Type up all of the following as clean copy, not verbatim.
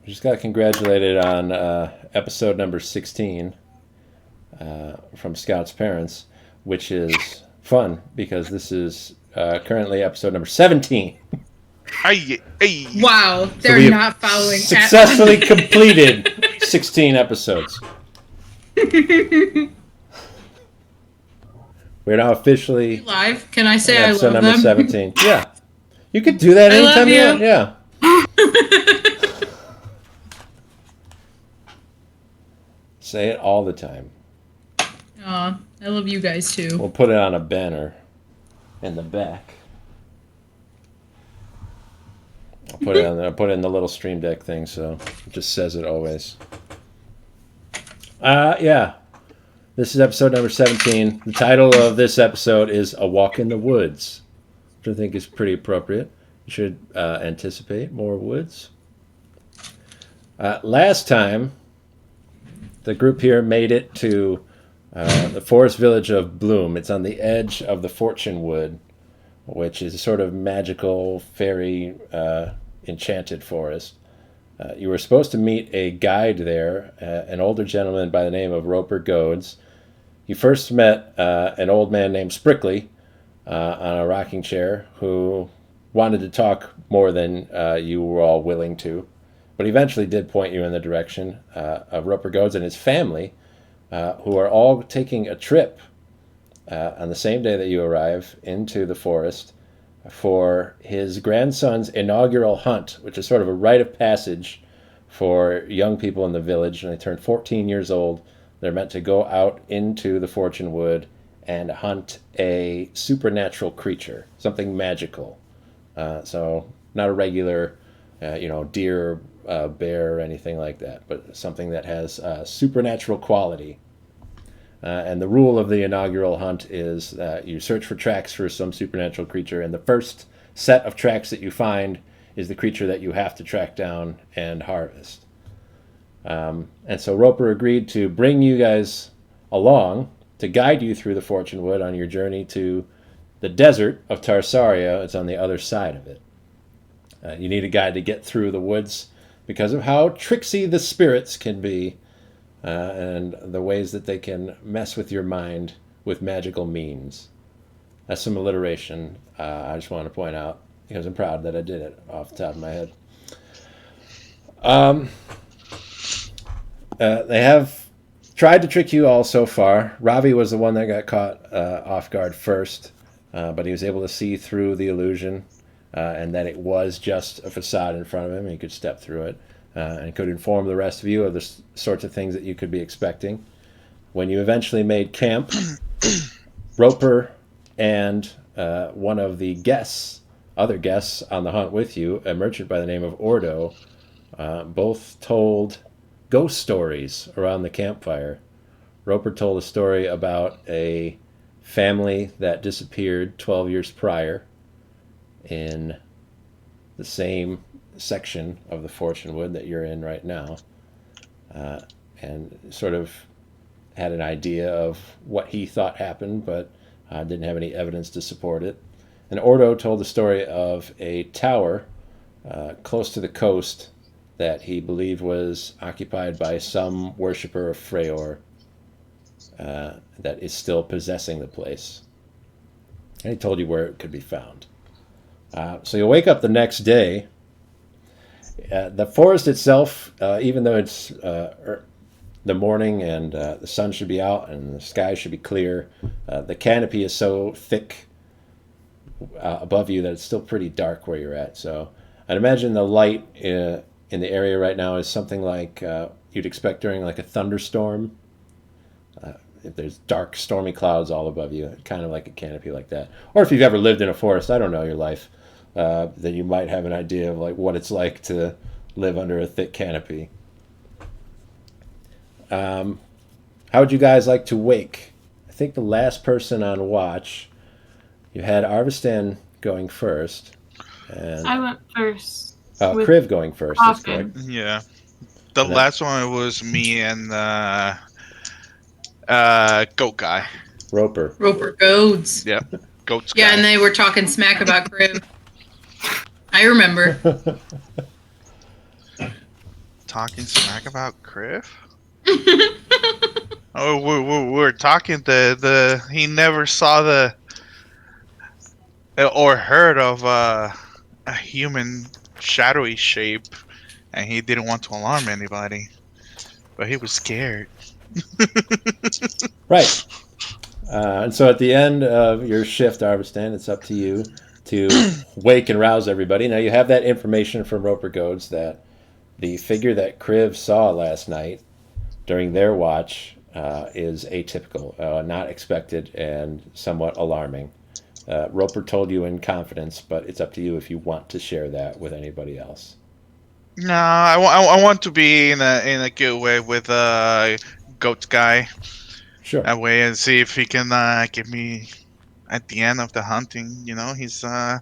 We just got congratulated on episode number 16 from Scout's parents, which is fun because this is currently episode number 17. Ay. Wow, So they're we have not following. successfully completed 16 episodes. We're now officially Live? Can I say on I episode love number them? 17. Yeah. You could do that I love anytime you you. want. Yeah. Say it all the time. Aw, I love you guys too. We'll put it on a banner in the back. I'll put it on there. I'll put it in the little Stream Deck thing, so it just says it always. Yeah. This is episode number 17. The title of this episode is A Walk in the Woods, which I think is pretty appropriate. You should anticipate more woods. Last time, the group here made it to the forest village of Bloom. It's on the edge of the Fortune Wood, which is a sort of magical, fairy, enchanted forest. You were supposed to meet a guide there, an older gentleman by the name of Roper Goads. You first met an old man named Sprickly on a rocking chair who wanted to talk more than you were all willing to, but eventually did point you in the direction of Roper Goads and his family, who are all taking a trip on the same day that you arrive into the forest for his grandson's inaugural hunt, which is sort of a rite of passage for young people in the village. When they turn 14 years old, they're meant to go out into the Fortune Wood and hunt a supernatural creature, something magical. So not a regular, deer, bear, or anything like that, but something that has supernatural quality. And the rule of the inaugural hunt is that you search for tracks for some supernatural creature, and the first set of tracks that you find is the creature that you have to track down and harvest. And so Roper agreed to bring you guys along to guide you through the Fortune Wood on your journey to the desert of Tarsaria. It's on the other side of it. You need a guide to get through the woods because of how tricksy the spirits can be and the ways that they can mess with your mind with magical means. That's some alliteration I just want to point out because I'm proud that I did it off the top of my head. They have tried to trick you all so far. Ravi was the one that got caught off guard first, but he was able to see through the illusion and that it was just a facade in front of him, and he could step through it and could inform the rest of you of the sorts of things that you could be expecting. When you eventually made camp, Roper and one of the other guests on the hunt with you, a merchant by the name of Ordo, both told ghost stories around the campfire. Roper told a story about a family that disappeared 12 years prior in the same section of the Fortune Wood that you're in right now, and sort of had an idea of what he thought happened, but didn't have any evidence to support it. And Ordo told the story of a tower close to the coast that he believed was occupied by some worshiper of Freyr that is still possessing the place. And he told you where it could be found. So you'll wake up the next day. The forest itself, even though it's the morning and the sun should be out and the sky should be clear, the canopy is so thick above you that it's still pretty dark where you're at. So I'd imagine the light in the area right now is something like you'd expect during like a thunderstorm. If there's dark, stormy clouds all above you, kind of like a canopy like that. Or if you've ever lived in a forest, I don't know your life, then you might have an idea of like what it's like to live under a thick canopy. How would you guys like to wake? I think the last person on watch, you had Arvistan going first. And I went first. Kriv going first. That's correct. Yeah. The last one was me and goat guy. Roper Goads. Yeah. Goats Yeah, guy. and they were talking smack about Crib. I remember. talking smack about Criff? Oh, we're talking the he never saw the or heard of a human shadowy shape, and he didn't want to alarm anybody, but he was scared. Right. And so at the end of your shift, Arvistan, it's up to you to wake and rouse everybody. Now you have that information from Roper Goads that the figure that Kriv saw last night during their watch is atypical, not expected, and somewhat alarming. Roper told you in confidence, but it's up to you if you want to share that with anybody else. No, I want to be in a good way with Goat Guy. Sure. That way, and see if he can give me at the end of the hunting. You know, he's a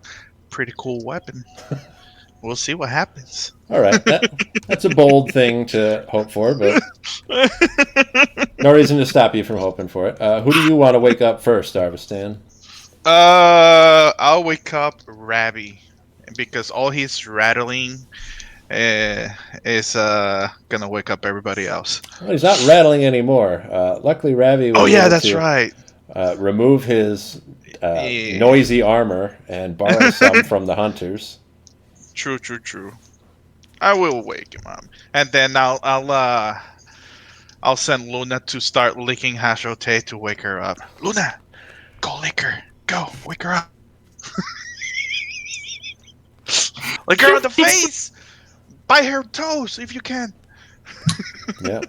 pretty cool weapon. We'll see what happens. All right. That's a bold thing to hope for, but no reason to stop you from hoping for it. Who do you want to wake up first, Arvistan? I'll wake up Rabby because all his rattling is gonna wake up everybody else. Well, he's not rattling anymore. Luckily, Ravi was able that's to right. Remove his noisy armor and borrow some from the hunters. True. I will wake him up, and then I'll send Luna to start licking Hashote to wake her up. Luna, go lick her. Go wake her up. Lick her on the face. Bite her toes if you can. Yeah.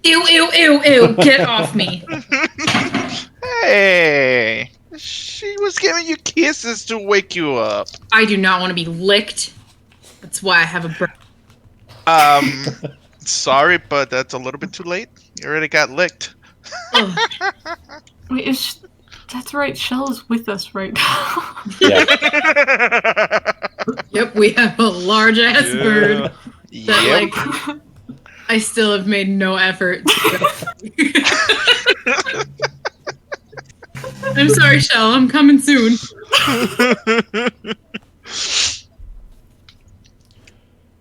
Ew. Get off me. Hey, she was giving you kisses to wake you up. I do not want to be licked. That's why I have a burn. Sorry, but that's a little bit too late. You already got licked. Wait, that's right. Shell is with us right now. Yeah. Yep, we have a large ass bird that like I still have made no effort to I'm sorry, Shell. I'm coming soon.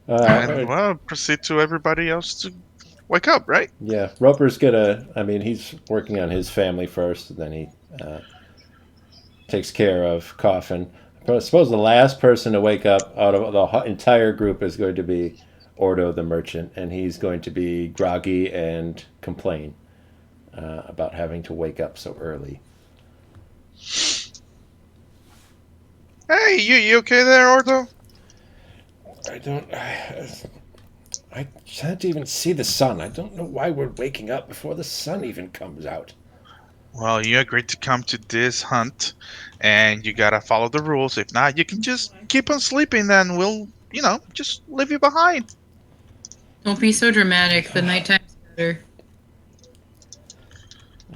Well, proceed to everybody else to wake up, right? Yeah. Roper's he's working on his family first, and then he takes care of Coffin. I suppose the last person to wake up out of the entire group is going to be Ordo the merchant, and he's going to be groggy and complain about having to wake up so early. Hey, you okay there, Ordo? I can't even see the sun. I don't know why we're waking up before the sun even comes out. Well, you agreed to come to this hunt, and you gotta follow the rules. If not, you can just keep on sleeping, and we'll, just leave you behind. Don't be so dramatic. The nighttime's better.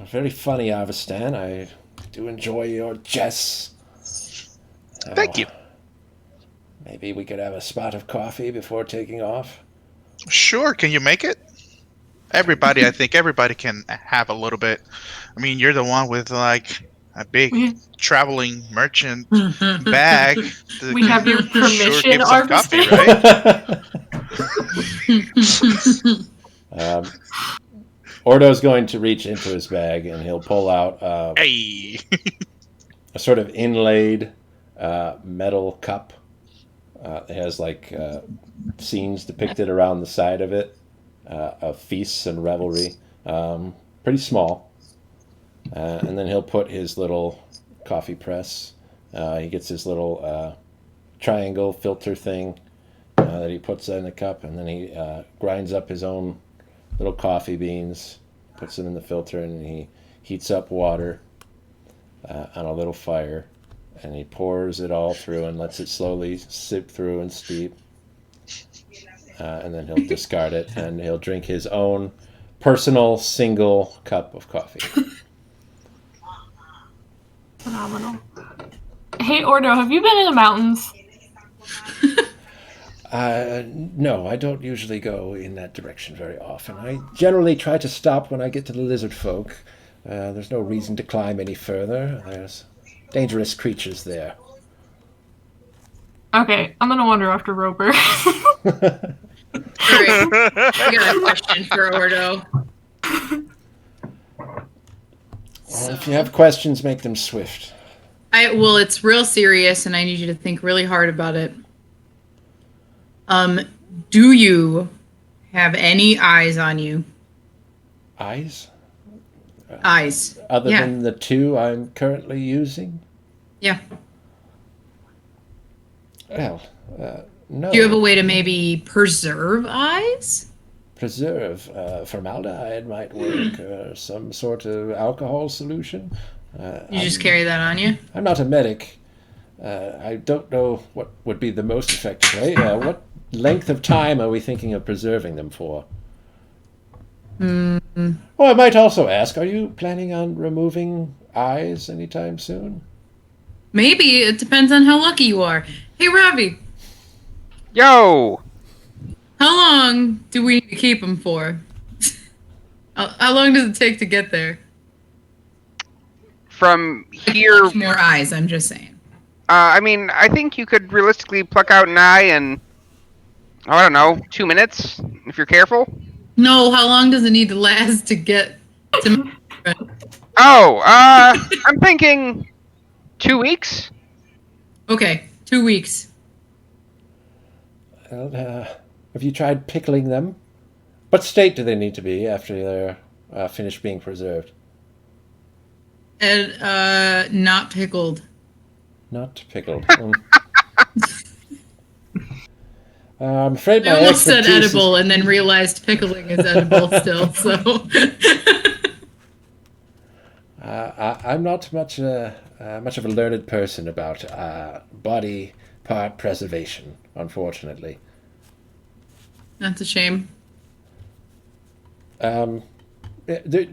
Very funny, Avestan. I do enjoy your jests. Thank you. Maybe we could have a spot of coffee before taking off. Sure, can you make it? I think everybody can have a little bit. I mean, you're the one with like a big traveling merchant bag. We have your permission, sure give some coffee, right? Ordo's going to reach into his bag and he'll pull out a sort of inlaid metal cup. It has like scenes depicted around the side of it of feasts and revelry. Pretty small. And then he'll put his little coffee press. He gets his little triangle filter thing that he puts in the cup, and then he grinds up his own little coffee beans, puts them in the filter, and he heats up water on a little fire, and he pours it all through and lets it slowly sip through and steep. And then he'll discard it, and he'll drink his own personal single cup of coffee. Phenomenal. Hey, Ordo, have you been in the mountains? No, I don't usually go in that direction very often. I generally try to stop when I get to the lizard folk. There's no reason to climb any further. There's dangerous creatures there. Okay, I'm gonna wander after Roper. right. I got a question for Ordo. Well, if you have questions, make them swift. Well, it's real serious, and I need you to think really hard about it. Do you have any eyes on you? Eyes? Eyes. Other Yeah. than the two I'm currently using? Yeah. Well, no. Do you have a way to maybe preserve eyes? Preserve. Formaldehyde might work. Some sort of alcohol solution. You just carry that on you? I'm not a medic. I don't know what would be the most effective way. What length of time are we thinking of preserving them for? Oh, I might also ask, are you planning on removing eyes anytime soon? Maybe. It depends on how lucky you are. Hey, Ravi, Yo! how long do we need to keep them for? How long does it take to get there? From here, Much more eyes, I'm just saying. I mean, I think you could realistically pluck out an eye in, I don't know, 2 minutes, if you're careful. No, how long does it need to last to get to... Oh, I'm thinking 2 weeks? Okay, 2 weeks. Well, have you tried pickling them? What state do they need to be after they're finished being preserved? And, not pickled. Not pickled. I'm afraid my I almost said expertise is- edible and then realized pickling is edible still, so... I'm not much of a learned person about body part preservation, unfortunately. That's a shame. Do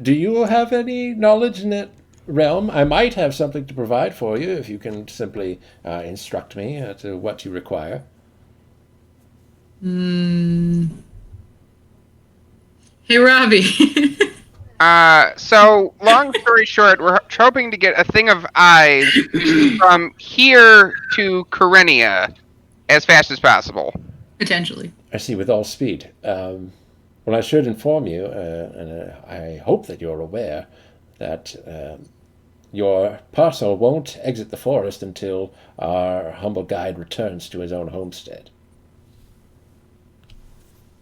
you have any knowledge in that realm? I might have something to provide for you if you can simply instruct me to what you require. Hey, Ravi. So, long story short, we're hoping to get a thing of eyes from here to Kyrenia as fast as possible. Potentially. I see, with all speed. Well, I should inform you, and I hope that you're aware, that your parcel won't exit the forest until our humble guide returns to his own homestead.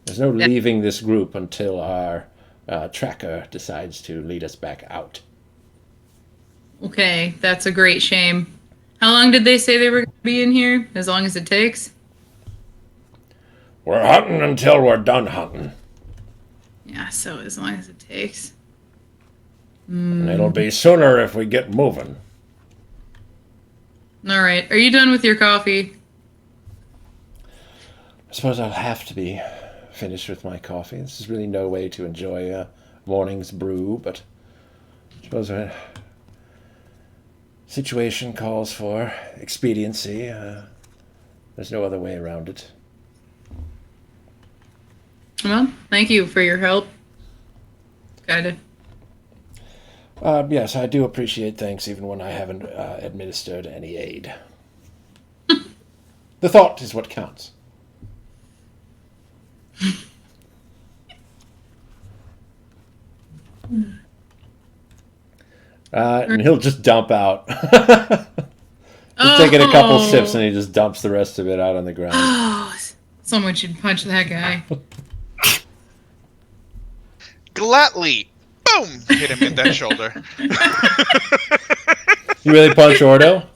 There's no leaving this group until our tracker decides to lead us back out. Okay, that's a great shame. How long did they say they were going to be in here? As long as it takes? We're hunting until we're done hunting. Yeah, so as long as it takes. And it'll be sooner if we get moving. All right. Are you done with your coffee? I suppose I'll have to be finished with my coffee. This is really no way to enjoy a morning's brew, but I suppose a situation calls for expediency. There's no other way around it. Well, thank you for your help. Guided. Yes, I do appreciate thanks even when I haven't administered any aid. The thought is what counts. And he'll just dump out. He's taking a couple sips and he just dumps the rest of it out on the ground. Oh, someone should punch that guy. Gladly. Boom! Hit him in that shoulder. You really punch Ordo?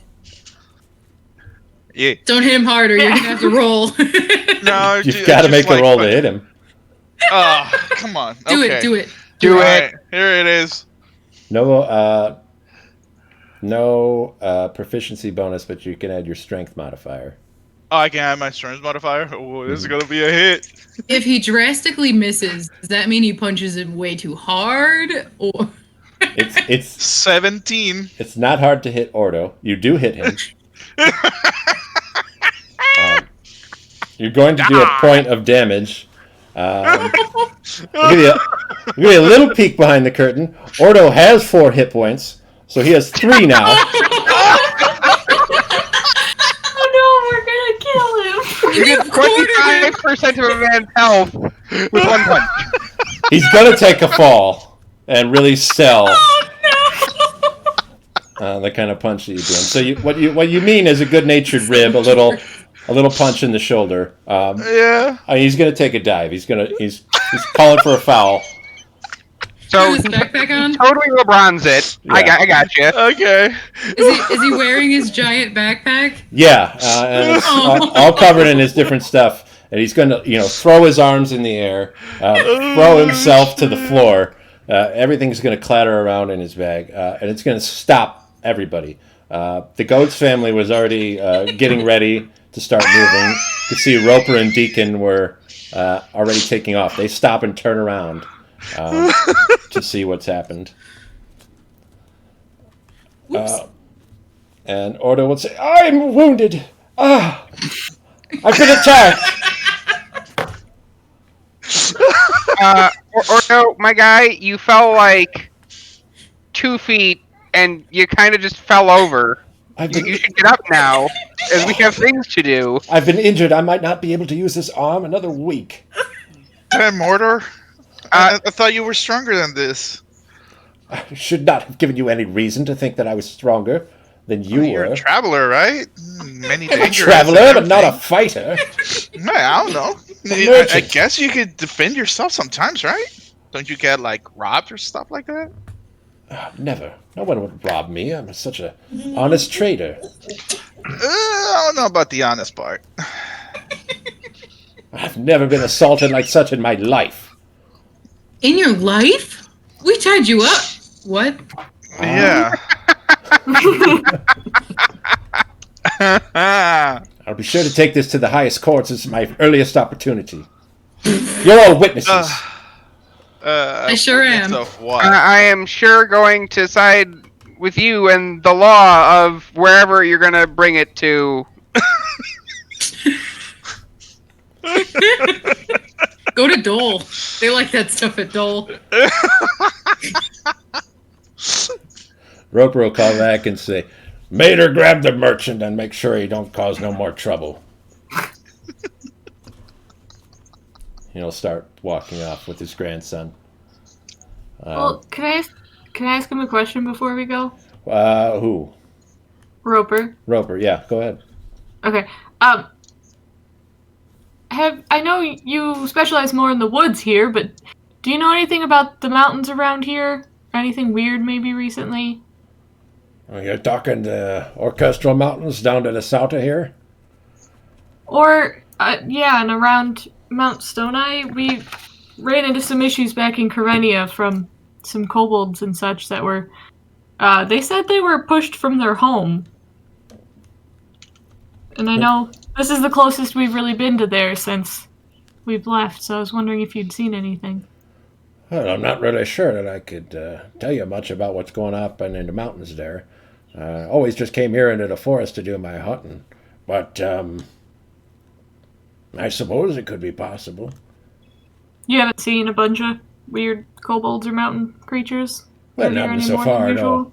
Yeah. Don't hit him harder. You're gonna have to roll. No, You've got to make a roll to hit him. Oh, come on. Do Okay. it. Do it. Do it. Alright, here it is. No, proficiency bonus, but you can add your strength modifier. Oh, I can add my strength modifier. Oh, this is gonna be a hit. If he drastically misses, does that mean he punches him way too hard, or? It's 17. It's not hard to hit Ordo. You do hit him. You're going to do a point of damage. I'll give you a little peek behind the curtain. Ordo has 4 hit points, so he has 3 now. Oh no, we're gonna kill him. You get 25% of a man's health. with one punch. He's gonna take a fall and really sell the kind of punch that you're doing. So what you mean is a good-natured rib, a little punch in the shoulder. Yeah. I mean, he's gonna take a dive. He's calling for a foul. So Put his backpack on? totally LeBron's it. Yeah. I got you. Okay. Is he wearing his giant backpack? Yeah, and it's all covered in his different stuff. And he's going to, throw his arms in the air, throw himself to the floor. Everything's going to clatter around in his bag, and it's going to stop everybody. The Goats family was already getting ready to start moving. You could see Roper and Deacon were already taking off. They stop and turn around to see what's happened. And Ordo would say, "I'm wounded. I've been attacked." Or no, my guy, you fell like 2 feet and you kind of just fell over. You should get up now, as we have things to do. I've been injured. I might not be able to use this arm another week. Damn, Mordor. I thought you were stronger than this. I should not have given you any reason to think that I was stronger than you You're were. a traveler, right? Many I'm a dangers. traveler, but not a fighter. I don't know. merchant. I guess you could defend yourself sometimes, right? Don't you get like robbed or stuff like that? Never. No one would rob me. I'm such an honest trader. I don't know about the honest part. I've never been assaulted like such in my life. In your life? We tied you up. What? Yeah. I'll be sure to take this to the highest courts as my earliest opportunity. You're all witnesses. I sure am. Of what? I am sure going to side with you and the law of wherever you're going to bring it to. Go to Dole. They like that stuff at Dole. Roper will call back and say, "Mater, grab the merchant and make sure he don't cause no more trouble." He'll start walking off with his grandson. Well, can I ask him a question before we go? Who? Roper. Roper, yeah, go ahead. Okay. I know you specialize more in the woods here, but do you know anything about the mountains around here? Or anything weird maybe recently? Oh, you're talking the Orchestral Mountains down to the south of here? Or, yeah, and around Mount Stoneye, we ran into some issues back in Karenia from some kobolds and such that were, they said they were pushed from their home. And I know this is the closest we've really been to there since we've left, so I was wondering if you'd seen anything. Well, I'm not really sure that I could tell you much about what's going up in the mountains there. Always just came here into the forest to do my hunting. But I suppose it could be possible. You haven't seen a bunch of weird kobolds or mountain creatures? Well, out here nothing so anymore far, than no. usual?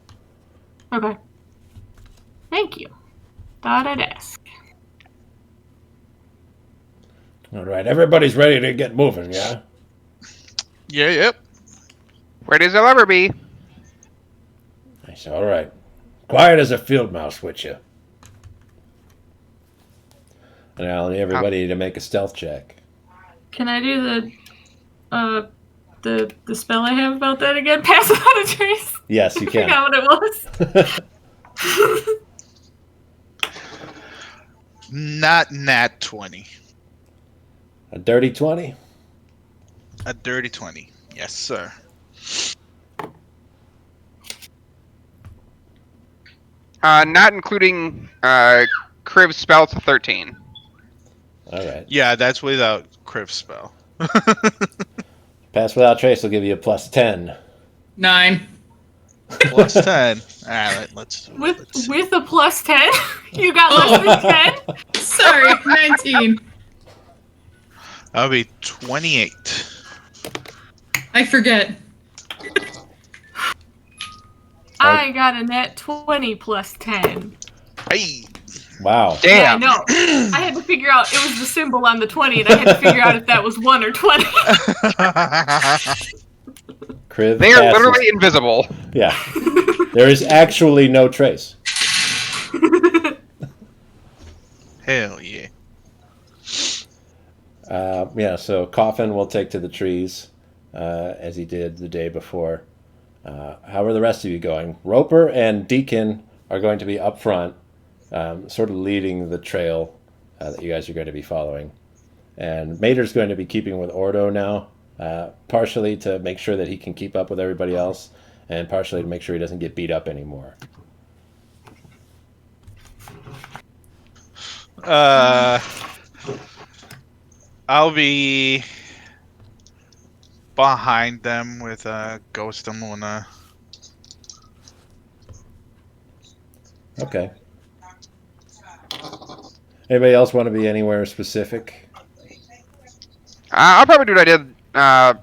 Okay. Thank you. Thought I'd ask. All right, everybody's ready to get moving, yeah? Yeah, yep. Ready as I'll ever be. I said, all right. Quiet as a field mouse with you. And I'll need everybody to make a stealth check. Can I do the spell I have about that again? Pass without a trace? Yes, you I can. forgot what it was. Not nat 20. A dirty 20? A dirty 20. Yes, sir. Not including Criv's spell to 13. All right. Yeah, that's without Criv spell. Pass without trace will give you a plus 10. 9. Plus 10. Alright, let's do it. With a plus 10? You got less than 10? Sorry, 19. That'll be 28. I forget. I got a net 20 plus 10. Hey! Wow. Damn. Yeah, I know. I had to figure out, it was the symbol on the 20, and I had to figure out if that was 1 or 20. Kriv They are passes. literally invisible. Yeah. There is actually no trace. Hell yeah. Yeah, so Coffin will take to the trees, as he did the day before. How are the rest of you going? Roper and Deacon are going to be up front, sort of leading the trail that you guys are going to be following. And Mater's going to be keeping with Ordo now, partially to make sure that he can keep up with everybody else, and partially to make sure he doesn't get beat up anymore. I'll be behind them with Ghost and Luna. Okay. Anybody else want to be anywhere specific? I'll probably do what I did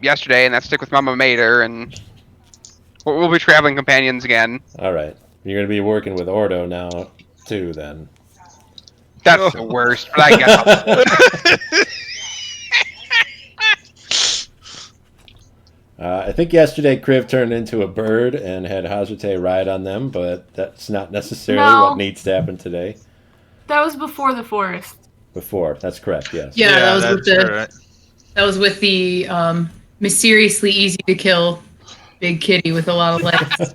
yesterday, and that's stick with Mama Mater, and we'll be traveling companions again. All right. You're going to be working with Ordo now, too, then. That's the worst, but I guess. I think yesterday Kriv turned into a bird and had Hazate ride on them, but that's not necessarily No. what needs to happen today. That was before the forest. Before, that's correct, yes. Yeah, that was that's with the right. that was with the mysteriously easy to kill big kitty with a lot of legs.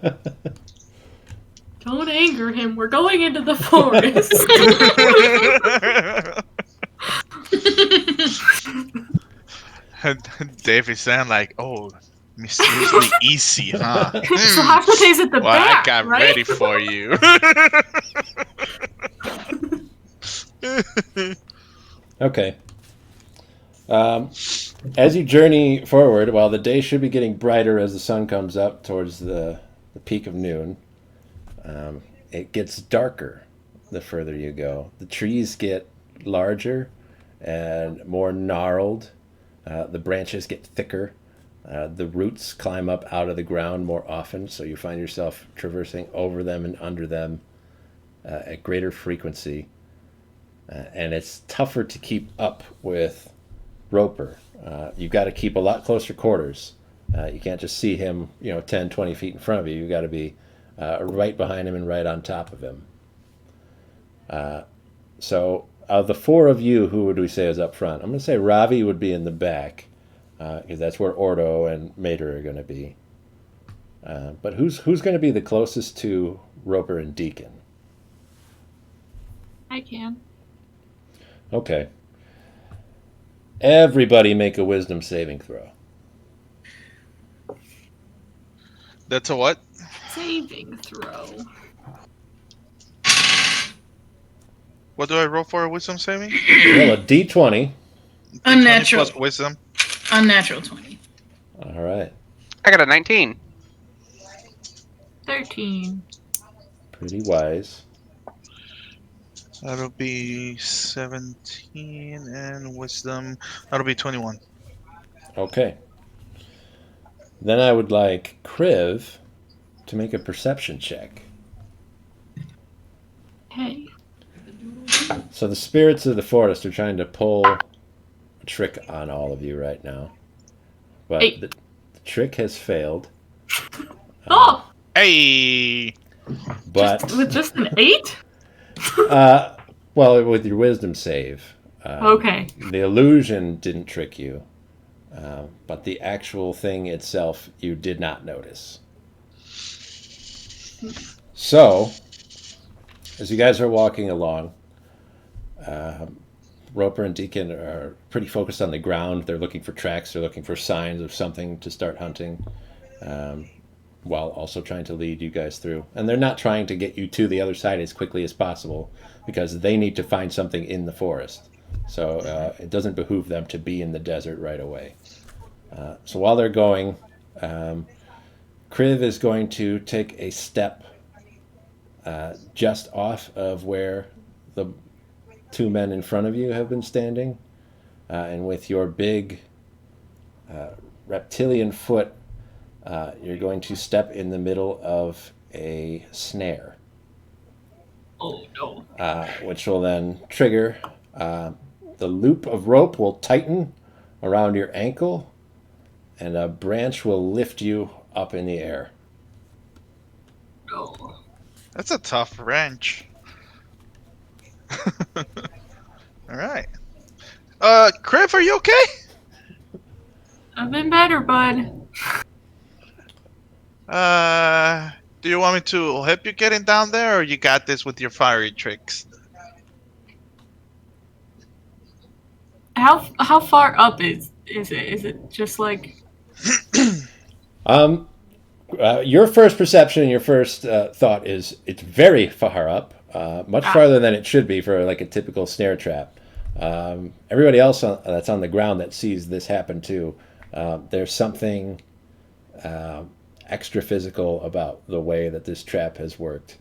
Don't anger him. We're going into the forest. And Davey saying like, "Oh, mysteriously easy, huh? So Hashtate's at the Well, back, I got right? ready for you." Okay. As you journey forward, while the day should be getting brighter as the sun comes up towards the peak of noon, it gets darker the further you go. The trees get larger and more gnarled. The branches get thicker. The roots climb up out of the ground more often, so you find yourself traversing over them and under them at greater frequency. And it's tougher to keep up with Roper. You've got to keep a lot closer quarters. You can't just see him, 10, 20 feet in front of you. You've got to be right behind him and right on top of him. So of the four of you, who would we say is up front? I'm going to say Ravi would be in the back, because that's where Ordo and Mater are going to be. But who's going to be the closest to Roper and Deacon? I can. Okay. Everybody make a wisdom saving throw. That's a what? Saving throw. What do I roll for a wisdom saving? Roll a d20. Unnatural. 20 plus wisdom. Unnatural 20. All right. I got a 19. 13. Pretty wise. That'll be 17, and wisdom, that'll be 21. Okay. Then I would like Kriv to make a perception check. Hey. So the spirits of the forest are trying to pull a trick on all of you right now. But Hey. the trick has failed. Oh! Hey! But, With just an 8? well, with your wisdom save. Okay. The illusion didn't trick you. But the actual thing itself, you did not notice. So, as you guys are walking along, Roper and Deacon are pretty focused on the ground. They're looking for tracks. They're looking for signs of something to start hunting, while also trying to lead you guys through. And they're not trying to get you to the other side as quickly as possible, because they need to find something in the forest. So it doesn't behoove them to be in the desert right away. So while they're going, Kriv is going to take a step just off of where the two men in front of you have been standing. And with your big reptilian foot, you're going to step in the middle of a snare. Oh no. which will then trigger. The loop of rope will tighten around your ankle, and a branch will lift you up in the air. No. That's a tough wrench. All right. Criv, are you okay? I've been better, bud. Do you want me to help you getting down there, or you got this with your fiery tricks? How far up is it? Is it just like Your first perception, your first thought is it's very far up, much farther than it should be for like a typical snare trap. Everybody else that's on the ground that sees this happen too, there's something extra physical about the way that this trap has worked.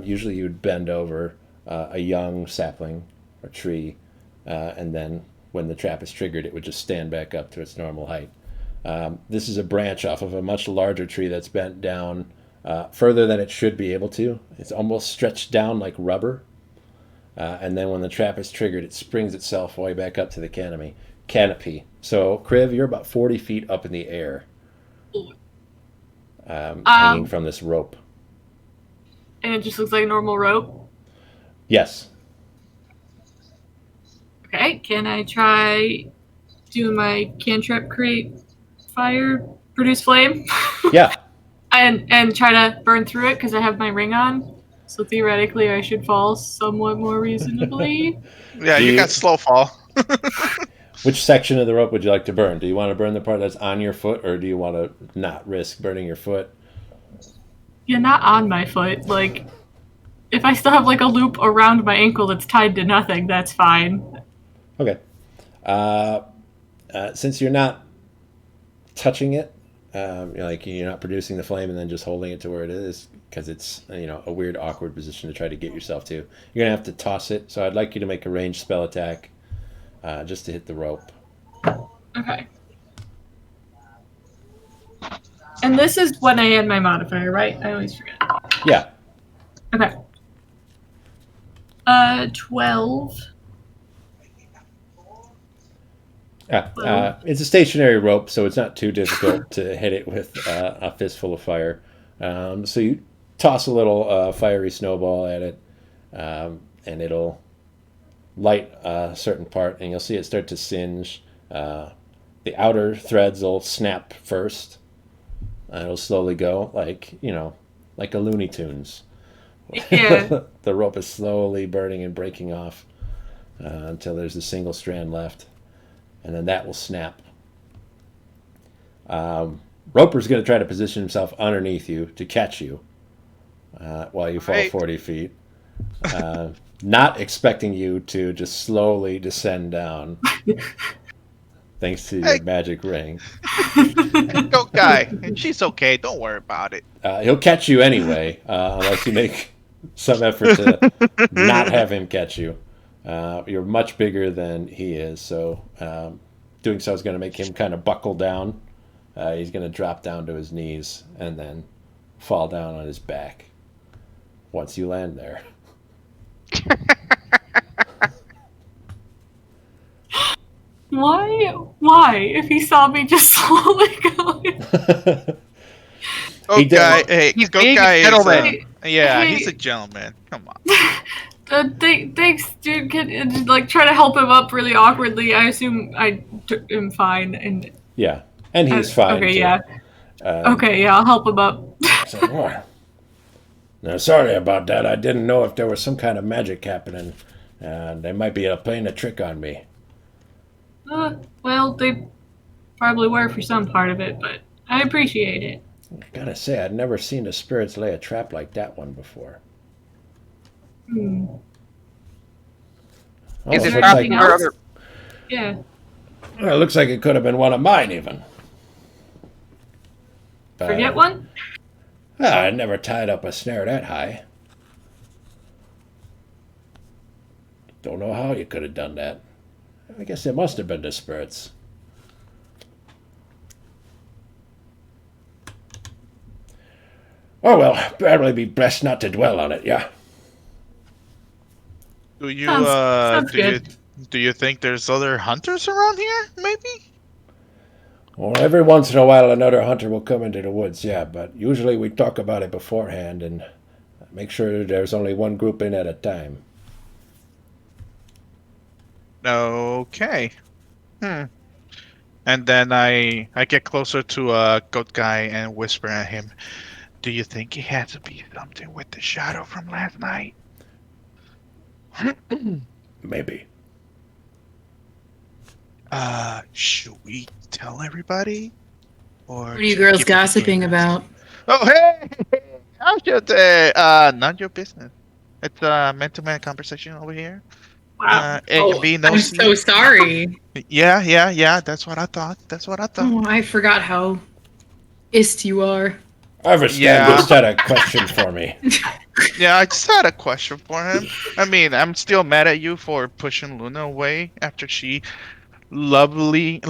Usually you'd bend over a young sapling or tree, and then when the trap is triggered, it would just stand back up to its normal height. This is a branch off of a much larger tree that's bent down further than it should be able to. It's almost stretched down like rubber. And then when the trap is triggered, it springs itself way back up to the canopy. So, Kriv, you're about 40 feet up in the air, hanging from this rope. and it just looks like a normal rope? Yes. Okay, can I try doing my cantrip create fire, produce flame? Yeah. and try to burn through it because I have my ring on. So theoretically, I should fall somewhat more reasonably. Yeah, you got slow fall. Which section of the rope would you like to burn? Do you want to burn the part that's on your foot, or do you want to not risk burning your foot? Yeah, not on my foot. Like, if I still have like a loop around my ankle that's tied to nothing, that's fine. Okay. Since you're not touching it, you're not producing the flame and then just holding it to where it is, because it's a weird, awkward position to try to get yourself to. You're gonna have to toss it. So I'd like you to make a ranged spell attack, just to hit the rope. Okay. And this is when I add my modifier, right? I always forget. Yeah. Okay. 12. Yeah. It's a stationary rope, so it's not too difficult to hit it with a fistful of fire. So you toss a little fiery snowball at it, and it'll light a certain part, and you'll see it start to singe. The outer threads will snap first. It'll slowly go like a Looney Tunes. Yeah. The rope is slowly burning and breaking off until there's a single strand left, and then that will snap. Roper's going to try to position himself underneath you to catch you while you fall 40 feet, not expecting you to just slowly descend down. Thanks to your magic ring. Go, guy. She's okay. Don't worry about it. He'll catch you anyway, unless you make some effort to not have him catch you. You're much bigger than he is, so doing so is going to make him kind of buckle down. He's going to drop down to his knees and then fall down on his back once you land there. Why? If he saw me just slowly going. Go, guy. Hey, He's go, being guy. a gentleman. Yeah, Hey. he's a gentleman. Come on. Thanks, dude. Can try to help him up really awkwardly. I assume I am fine. And Yeah, and he's fine. Okay, too. yeah. Okay, yeah. I'll help him up. So, oh. No, sorry about that. I didn't know if there was some kind of magic happening. They might be playing a trick on me. Well, they probably were for some part of it, but I appreciate it. I gotta say, I'd never seen the spirits lay a trap like that one before. Hmm. Oh, Is it looks trapped like, in our other? Yeah. well, it looks like it could have been one of mine, even. Forget one? I never tied up a snare that high. Don't know how you could have done that. I guess it must have been the spirits. Oh well, probably be best not to dwell on it, yeah. Do you Sounds good. do you think there's other hunters around here? Maybe. Well, every once in a while, another hunter will come into the woods, yeah, but usually we talk about it beforehand and make sure there's only one group in at a time. Okay. Hmm. And then I get closer to goat guy and whisper at him. Do you think it had to be something with the shadow from last night? Maybe. Should we tell everybody? Or What are you should we girls keep it between gossiping us? about? Oh, hey! How's your day? None of your business. It's a man-to-man conversation over here. Wow. A and B, no I'm C. so sorry. Yeah. That's what I thought. Oh, I forgot how ist you are. Arvistan Yeah. just had a question for me. Yeah, I just had a question for him. I mean, I'm still mad at you for pushing Luna away after she lovingly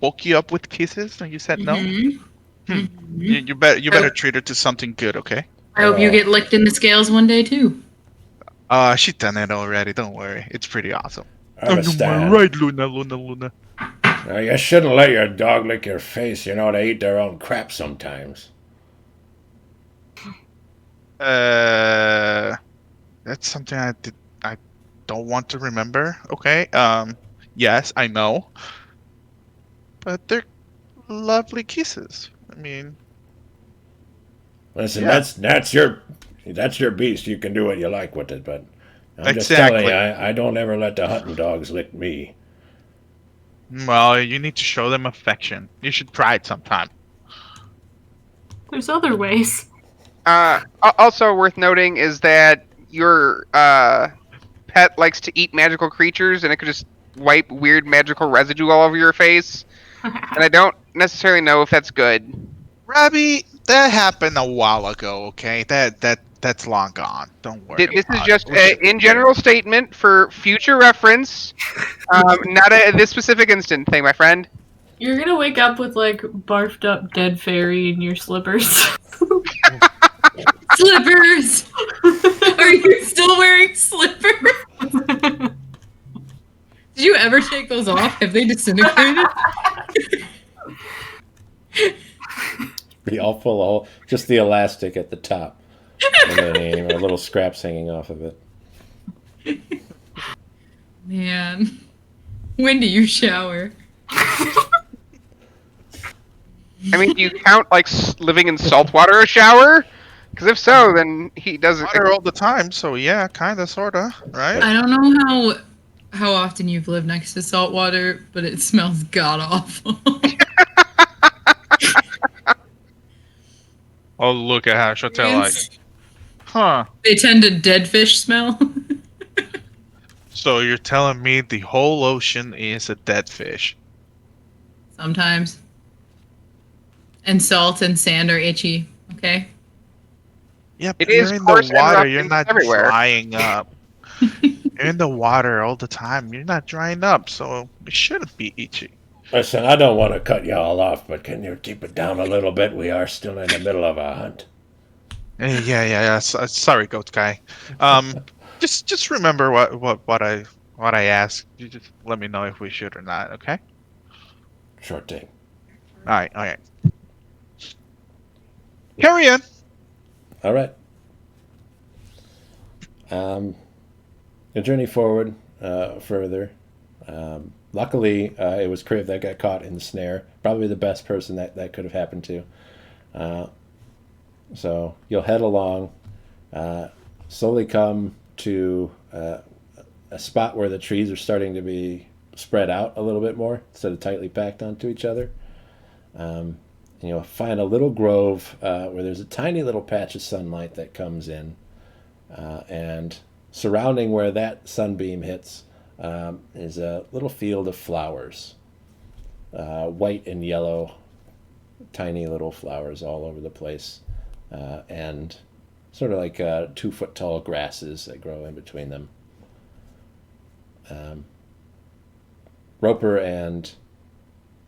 woke you up with kisses and you said no. Mhm. Hmm. Mhm. You better treat her to something good, okay? I hope you get licked in the scales one day too. She done it already. Don't worry. It's pretty awesome. Arvistan, right, Luna. you shouldn't let your dog lick your face. You know, they eat their own crap sometimes. That's something I don't want to remember. Okay. Yes, I know, but they're lovely kisses. I mean, Listen, Yeah. that's your beast. You can do what you like with it, but I'm just Exactly. telling you, I don't ever let the hunting dogs lick me. Well, you need to show them affection. You should try it sometime. There's other ways. Also worth noting is that your pet likes to eat magical creatures, and it could just wipe weird magical residue all over your face. And I don't necessarily know if that's good. Robbie, that happened a while ago. Okay, that's long gone. Don't worry. This is about just it. We should be in good. general statement for future reference, not this specific instant thing, my friend. You're gonna wake up with like barfed up dead fairy in your slippers. Slippers! Are you still wearing slippers? Did you ever take those off? Have they disintegrated? Be all full of just the elastic at the top, and then little scraps hanging off of it. Man. When do you shower? I mean, do you count like living in saltwater a shower? Because if so, then he doesn't. Water all the time, so yeah, kinda, sorta, right? I don't know how often you've lived next to salt water, but it smells god awful. Oh, look at how she'll tell like, huh? They tend to dead fish smell. So you're telling me the whole ocean is a dead fish? Sometimes. And salt and sand are itchy, okay? Yeah, It but you're is in coarse the and water. rough You're and not everywhere. drying up. You're in the water all the time. You're not drying up, so it shouldn't be itchy. Listen, I don't want to cut you all off, but can you keep it down a little bit? We are still in the middle of a hunt. Yeah. Sorry, goat guy. Just remember what I asked. You just let me know if we should or not. Okay. Short thing. All right. Carry on. All right. The journey forward further. Luckily, it was Kriv that got caught in the snare. Probably the best person that could have happened to. So you'll head along, slowly come to a spot where the trees are starting to be spread out a little bit more instead of tightly packed onto each other. And you'll find a little grove where there's a tiny little patch of sunlight that comes in, and surrounding where that sunbeam hits is a little field of flowers, white and yellow, tiny little flowers all over the place, and sort of like 2-foot tall grasses that grow in between them. Roper and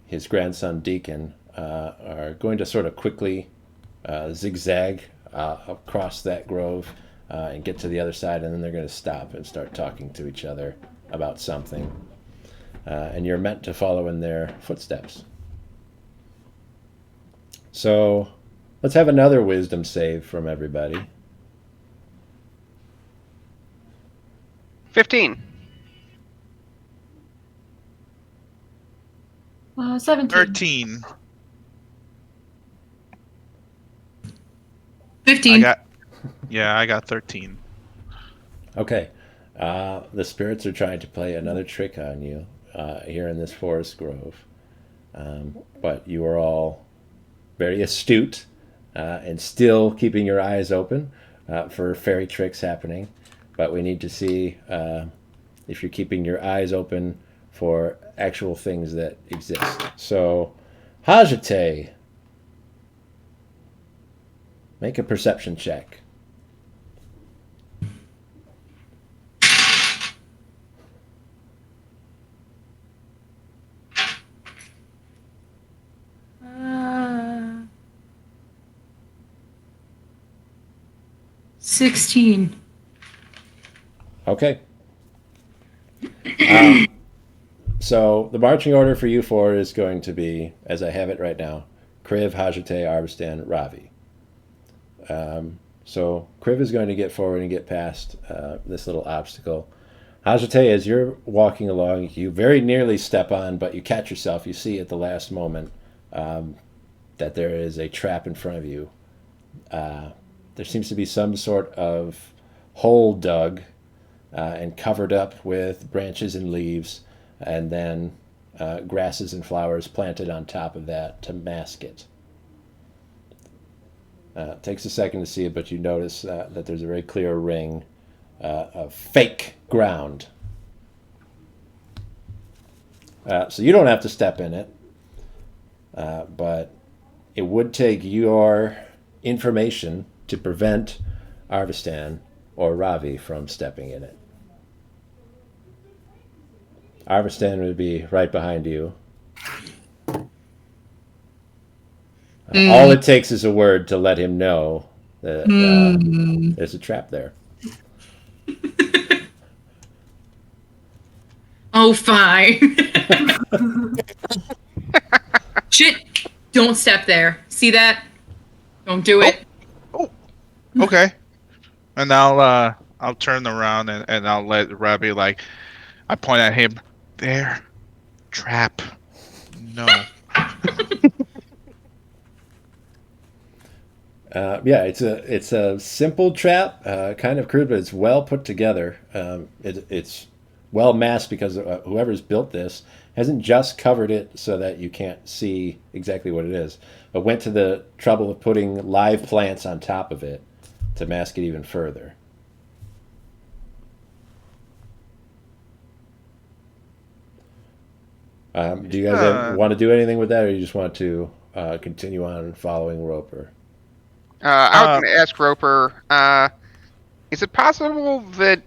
his grandson Deacon are going to sort of quickly zigzag across that grove, and get to the other side, and then they're going to stop and start talking to each other about something. And you're meant to follow in their footsteps. So let's have another wisdom save from everybody. 15. 17. 13. 15. I got 13. Okay. The spirits are trying to play another trick on you here in this forest grove. But you are all very astute and still keeping your eyes open for fairy tricks happening. But we need to see if you're keeping your eyes open for actual things that exist. So, Hajate, make a perception check. Uh, 16. Okay. So the marching order for you four is going to be, as I have it right now, Kriv, Hajate, Arvstan, Ravi. So Kriv is going to get forward and get past this little obstacle. Hajate, as you're walking along, you very nearly step on, but you catch yourself. You see at the last moment that there is a trap in front of you. There seems to be some sort of hole dug and covered up with branches and leaves, and then grasses and flowers planted on top of that to mask it. It takes a second to see it, but you notice that there's a very clear ring of fake ground. So you don't have to step in it, but it would take your information to prevent Arvstan or Ravi from stepping in it. Arvstan would be right behind you. All it takes is a word to let him know that there's a trap there. Oh, fine. Shit. Don't step there. See that? Don't do it. Okay. And I'll turn around and I'll let Ravi, like, I point at him. There. Trap. No. Yeah, it's a simple trap, kind of crude, but it's well put together. It's well masked because whoever's built this hasn't just covered it so that you can't see exactly what it is, but went to the trouble of putting live plants on top of it to mask it even further. Do you guys want to do anything with that, or you just want to continue on following Roper? I was going to ask Roper, is it possible that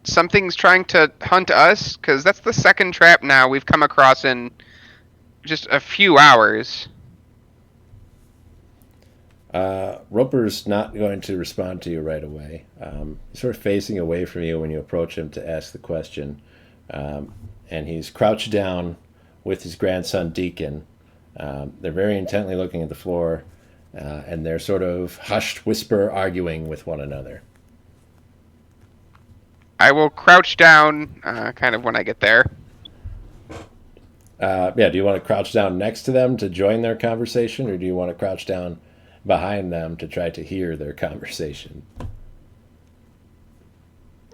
something's trying to hunt us? Because that's the second trap now we've come across in just a few hours. Roper's not going to respond to you right away. He's sort of facing away from you when you approach him to ask the question. And he's crouched down with his grandson Deacon. They're very intently looking at the floor, and they're sort of hushed whisper arguing with one another. I will crouch down kind of when I get there. Yeah, do you want to crouch down next to them to join their conversation, or do you want to crouch down behind them to try to hear their conversation?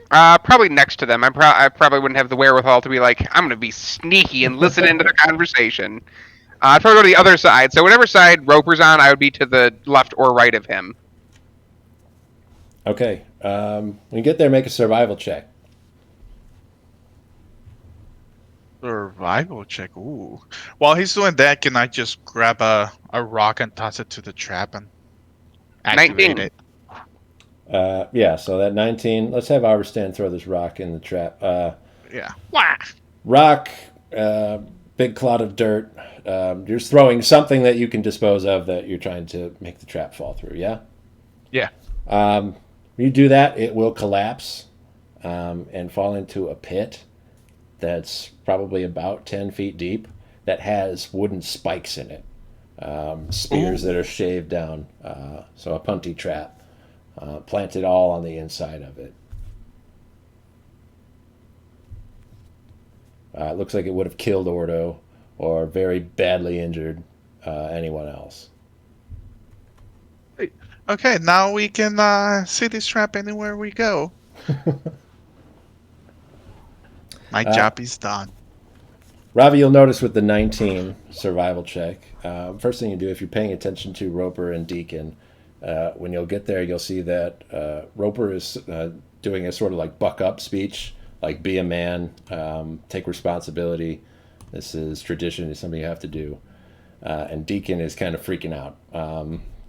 Probably next to them. I probably wouldn't have the wherewithal to be like, I'm going to be sneaky and listen into the conversation. I'd probably go to the other side. So whatever side Roper's on, I would be to the left or right of him. Okay. When you get there, make a survival check. Survival check. Ooh. While he's doing that, can I just grab a rock and toss it to the trap and activate 19. it? Yeah, so that 19. Let's have Arvstan throw this rock in the trap. Yeah. Wah! Rock, big clod of dirt. You're just throwing something that you can dispose of that you're trying to make the trap fall through, yeah? Yeah. you do that, it will collapse and fall into a pit that's probably about 10 feet deep that has wooden spikes in it, spears that are shaved down, so a punty trap planted all on the inside of it. It looks like it would have killed Ordo or very badly injured anyone else. Okay, now we can see this trap anywhere we go. My job is done. Ravi, you'll notice with the 19 survival check, first thing you do if you're paying attention to Roper and Deacon, when you'll get there, you'll see that Roper is doing a sort of like buck up speech, like be a man, take responsibility. This is tradition, it's something you have to do. And Deacon is kind of freaking out.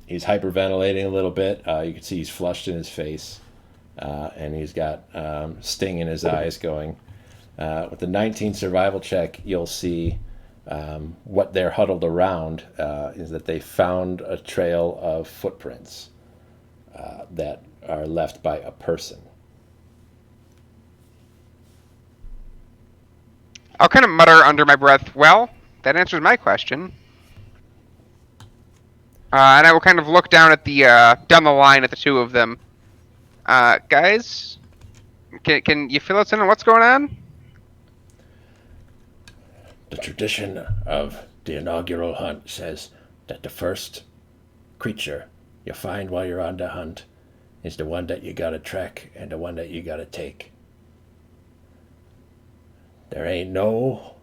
He's hyperventilating a little bit. You can see he's flushed in his face, and he's got sting in his eyes going. With the 19 survival check, you'll see what they're huddled around is that they found a trail of footprints that are left by a person. I'll kind of mutter under my breath, well, that answers my question. And I will kind of look down at the down the line at the two of them. Guys, can you fill us in on what's going on? The tradition of the inaugural hunt says that the first creature you find while you're on the hunt is the one that you gotta track and the one that you gotta take. There ain't no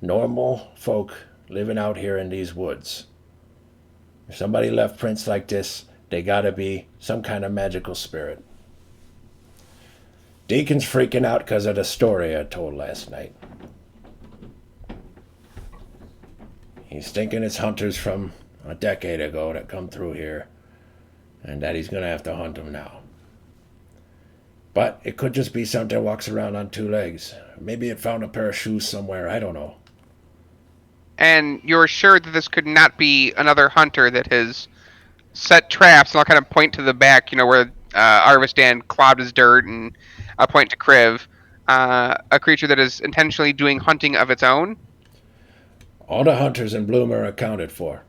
normal folk living out here in these woods. If somebody left prints like this, they gotta be some kind of magical spirit. Deacon's freaking out because of the story I told last night. He's thinking it's hunters from a decade ago that come through here, and that he's gonna have to hunt them now. But it could just be something that walks around on two legs. Maybe it found a pair of shoes somewhere, I don't know. And you're sure that this could not be another hunter that has set traps, and I'll kind of point to the back, where Arvistan clobbed his dirt, and I'll point to Kriv, a creature that is intentionally doing hunting of its own. All the hunters in Bloom are accounted for.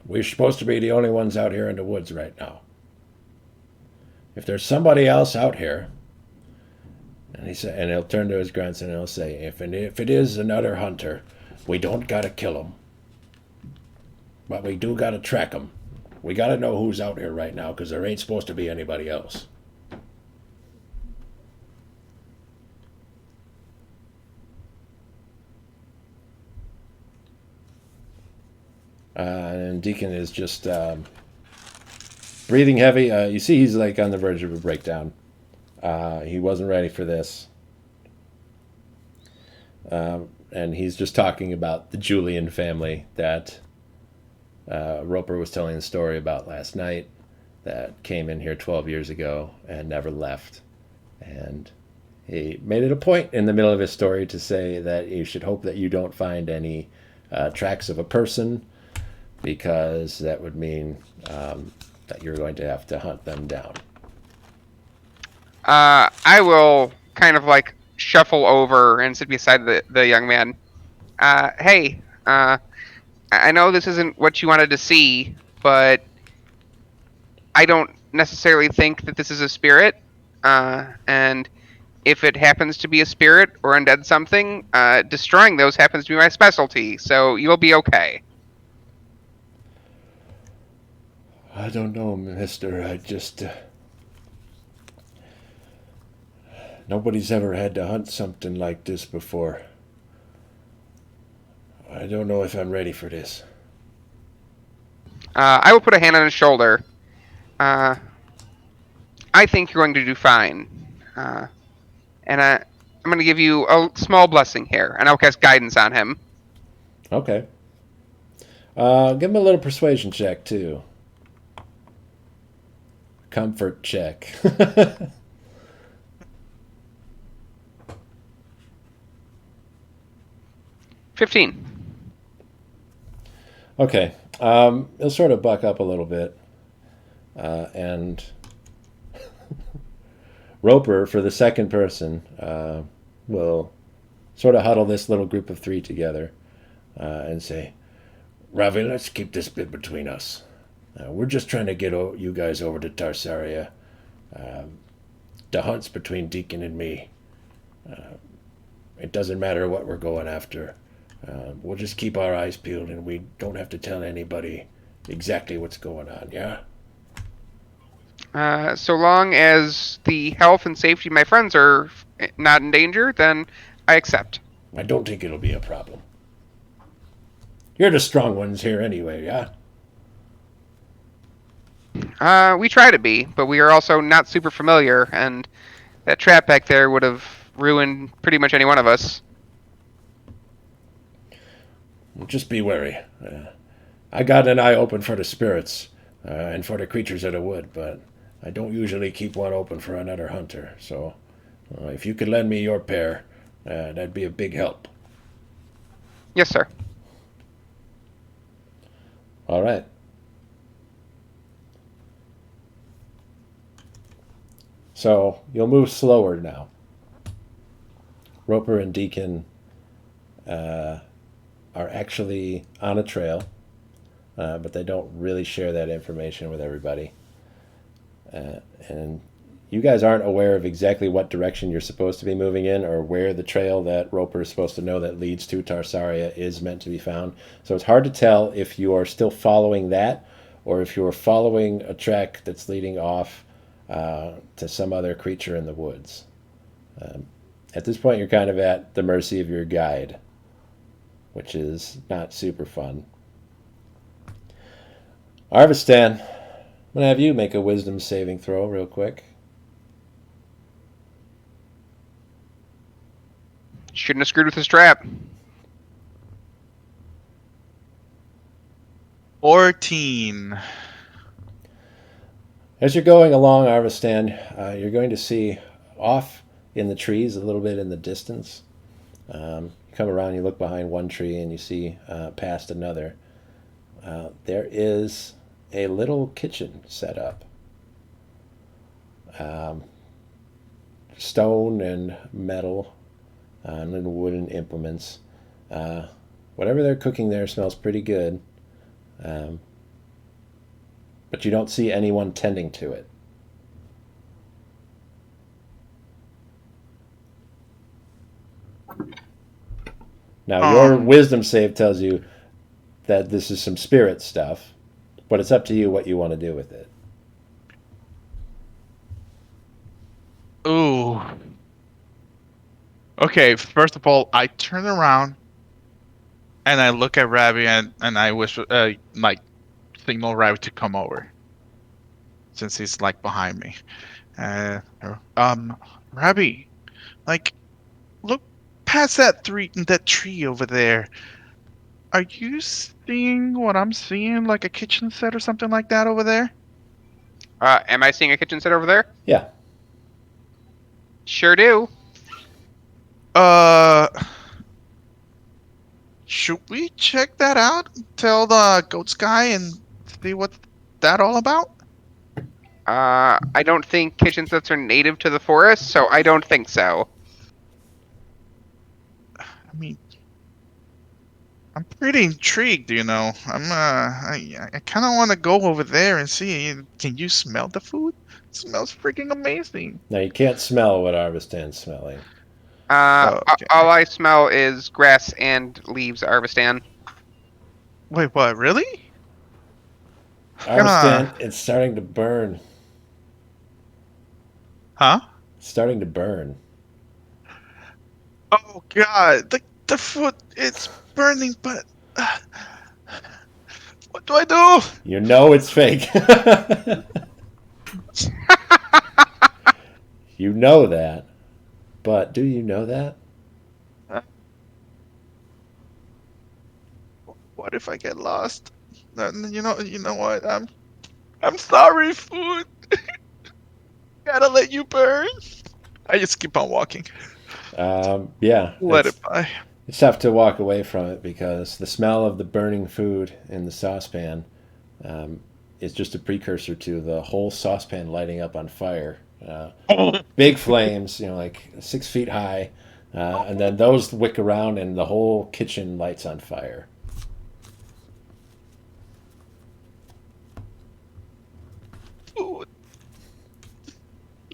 We're supposed to be the only ones out here in the woods right now. If there's somebody else out here, and he'll turn to his grandson and he'll say, if it is another hunter, we don't gotta kill him, but we do gotta track him. We gotta know who's out here right now, because there ain't supposed to be anybody else. And Deacon is just breathing heavy. You see he's like on the verge of a breakdown. He wasn't ready for this. And he's just talking about the Julian family that Roper was telling the story about last night, that came in here 12 years ago and never left. And he made it a point in the middle of his story to say that you should hope that you don't find any tracks of a person, because that would mean that you're going to have to hunt them down. I will kind of like shuffle over and sit beside the young man. Hey, I know this isn't what you wanted to see, but I don't necessarily think that this is a spirit. And if it happens to be a spirit or undead something, destroying those happens to be my specialty, so you'll be okay. I don't know, mister. I just... nobody's ever had to hunt something like this before. I don't know if I'm ready for this. I will put a hand on his shoulder. I think you're going to do fine. And I'm going to give you a small blessing here, and I'll cast guidance on him. Okay. Give him a little persuasion check, too. Comfort check. 15. Okay. He'll sort of buck up a little bit. And Roper, for the second person, will sort of huddle this little group of three together and say, Ravi, let's keep this bit between us. We're just trying to get you guys over to Tarsaria. The hunt's between Deacon and me. It doesn't matter what we're going after. We'll just keep our eyes peeled and we don't have to tell anybody exactly what's going on, yeah? So long as the health and safety of my friends are not in danger, then I accept. I don't think it'll be a problem. You're the strong ones here anyway, yeah? We try to be, but we are also not super familiar, and that trap back there would have ruined pretty much any one of us. Just be wary. I got an eye open for the spirits and for the creatures of the wood, but I don't usually keep one open for another hunter. So if you could lend me your pair, that'd be a big help. Yes, sir. All right. So you'll move slower now. Roper and Deacon are actually on a trail, but they don't really share that information with everybody. And you guys aren't aware of exactly what direction you're supposed to be moving in or where the trail that Roper is supposed to know that leads to Tarsaria is meant to be found. So it's hard to tell if you are still following that or if you're following a track that's leading off to some other creature in the woods. At this point, you're kind of at the mercy of your guide, which is not super fun. Arvistan, I'm going to have you make a wisdom saving throw real quick. Shouldn't have screwed with his trap. 14. As you're going along, Arvistan, you're going to see off in the trees a little bit in the distance. You come around, you look behind one tree, and you see past another. There is a little kitchen set up. Stone and metal and little wooden implements. Whatever they're cooking there smells pretty good. But you don't see anyone tending to it. Now, your wisdom save tells you that this is some spirit stuff, but it's up to you what you want to do with it. Ooh. Okay, first of all, I turn around and I look at Ravi and I wish, like, signal Ravi to come over. Since he's, like, behind me. Ravi, like, look past that tree over there. Are you seeing what I'm seeing, like a kitchen set or something like that over there? Am I seeing a kitchen set over there? Yeah. Sure do. Should we check that out? Tell the goats guy and see what's that all about? I don't think kitchen sets are native to the forest, so I don't think so. I mean, I'm pretty intrigued, you know. I kind of want to go over there and see. Can you smell the food? It smells freaking amazing. Now, you can't smell what Arvistan's smelling. Okay. All I smell is grass and leaves, Arvistan. Wait, what? Really? Arvistan, it's starting to burn. Huh? It's starting to burn. Oh God, the food, it's burning, but what do I do? You know it's fake. You know that. But do you know that? What if I get lost? You know what? I'm sorry, food. Gotta let you burn. I just keep on walking. Yeah. Let it by. It's tough to walk away from it because the smell of the burning food in the saucepan is just a precursor to the whole saucepan lighting up on fire. big flames, like 6 feet high, and then those wick around, and the whole kitchen lights on fire. Ooh.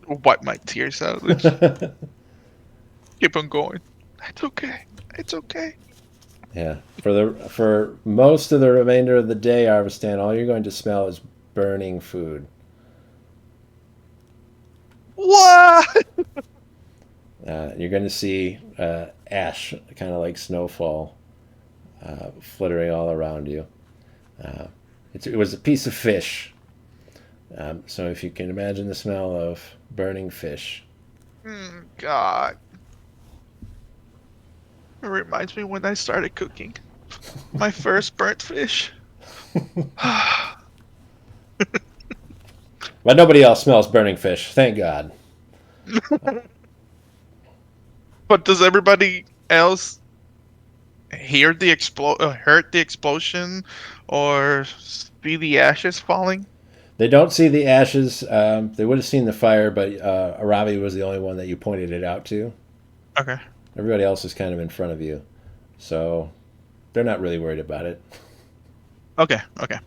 Wipe my tears out. Keep on going. It's okay. It's okay. Yeah. For most of the remainder of the day, Arvistan, all you're going to smell is burning food. What? You're going to see ash, kind of like snowfall, flittering all around you. It was a piece of fish. So if you can imagine the smell of burning fish. God. It reminds me when I started cooking. My first burnt fish. But nobody else smells burning fish, thank God. But does everybody else hear the hurt the explosion, or see the ashes falling? They don't see the ashes. They would have seen the fire, but Aravi was the only one that you pointed it out to. Okay. Everybody else is kind of in front of you. So they're not really worried about it. Okay. Okay.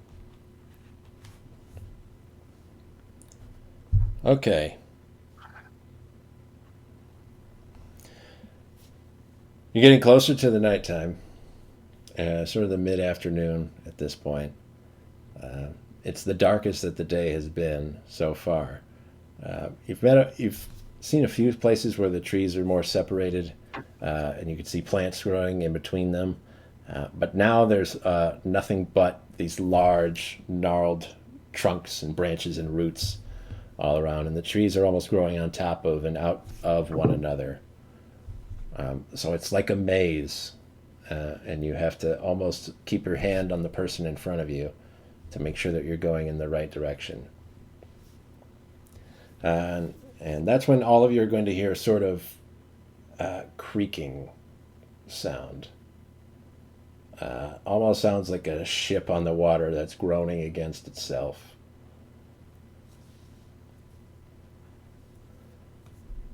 Okay. You're getting closer to the nighttime, sort of the mid-afternoon at this point. It's the darkest that the day has been so far. You've seen a few places where the trees are more separated, and you can see plants growing in between them. But now there's nothing but these large, gnarled trunks and branches and roots all around, and the trees are almost growing on top of and out of one another. So it's like a maze, and you have to almost keep your hand on the person in front of you to make sure that you're going in the right direction. And that's when all of you are going to hear a sort of creaking sound. Almost sounds like a ship on the water that's groaning against itself.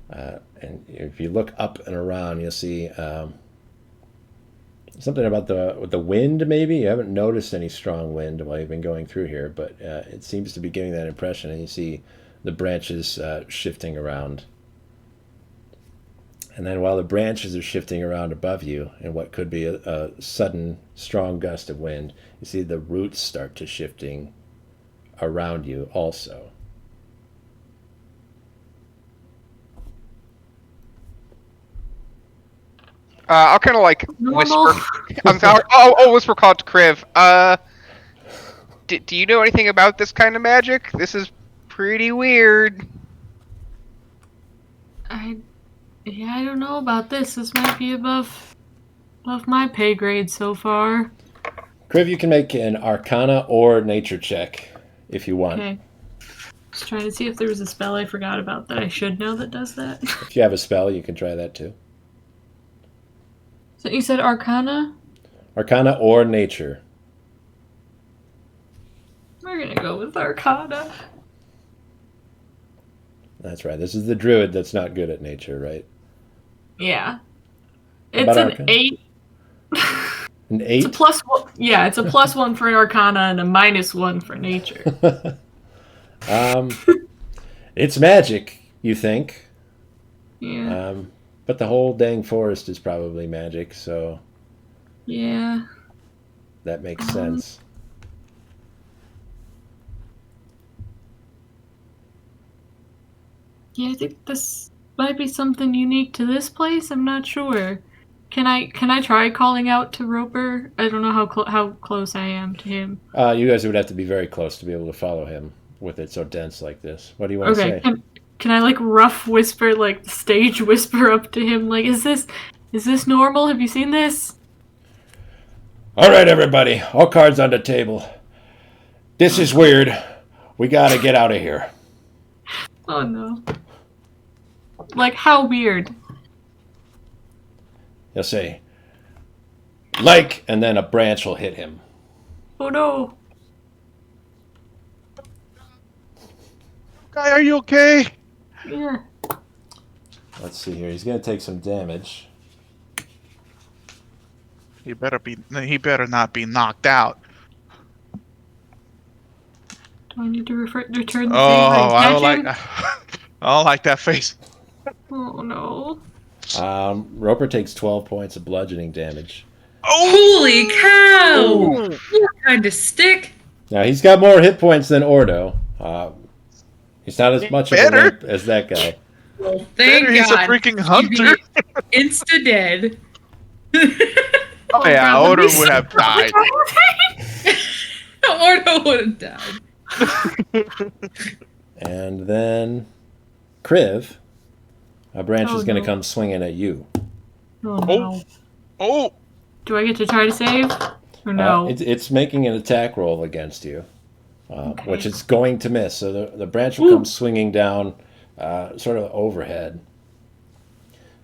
And if you look up and around, you'll see something about the wind, maybe. You haven't noticed any strong wind while you've been going through here, but it seems to be giving that impression. And you see the branches shifting around. And then while the branches are shifting around above you in what could be a sudden strong gust of wind, you see the roots start to shifting around you also. I'll kind of like Normal. whisper. I'm sorry. Oh, whisper call to Kriv. Do you know anything about this kind of magic? This is pretty weird. I don't know about this. This might be above my pay grade so far. Kriv, you can make an Arcana or Nature check if you want. Okay. Just trying to see if there was a spell I forgot about that I should know that does that. If you have a spell, you can try that too. So you said Arcana? Arcana or Nature. We're gonna go with Arcana. That's right. This is the druid that's not good at nature, right? Yeah. How It's about an Arcana? 8. An It's a 8? +1. Yeah, it's a +1 for Arcana and a -1 for Nature. It's magic, you think. Yeah. But the whole dang forest is probably magic, so Yeah. that makes sense. Yeah, I think this might be something unique to this place. I'm not sure. Can I try calling out to Roper? I don't know how close I am to him. You guys would have to be very close to be able to follow him with it so dense like this. What do you want to Okay. say? Can I like rough whisper, like stage whisper up to him? Like, is this normal? Have you seen this? All right, everybody. All cards on the table. This is weird. We gotta get out of here. Oh no. Like, how weird? He'll say, like, and then a branch will hit him. Oh no. Guy, are you okay? Yeah. Let's see here. He's going to take some damage. He better not be knocked out. Do I need to return the Oh, save by I don't like. attaching? I don't like that face. Oh no. Roper takes 12 points of bludgeoning damage. Holy cow! Oh. What kind of stick? Now, he's got more hit points than Ordo. He's not as much of a Better. limp as that guy. Well, thank He's a God. freaking You'd hunter. be Insta dead. Oh yeah, God, Oda let me would have died. Ordo would have died. And then Kriv, a branch Oh, is going to no. come swinging at you. Oh no. Oh, Do I get to try to save? Or no? It's making an attack roll against you, Okay. which it's going to miss. So the branch will come swinging down sort of overhead.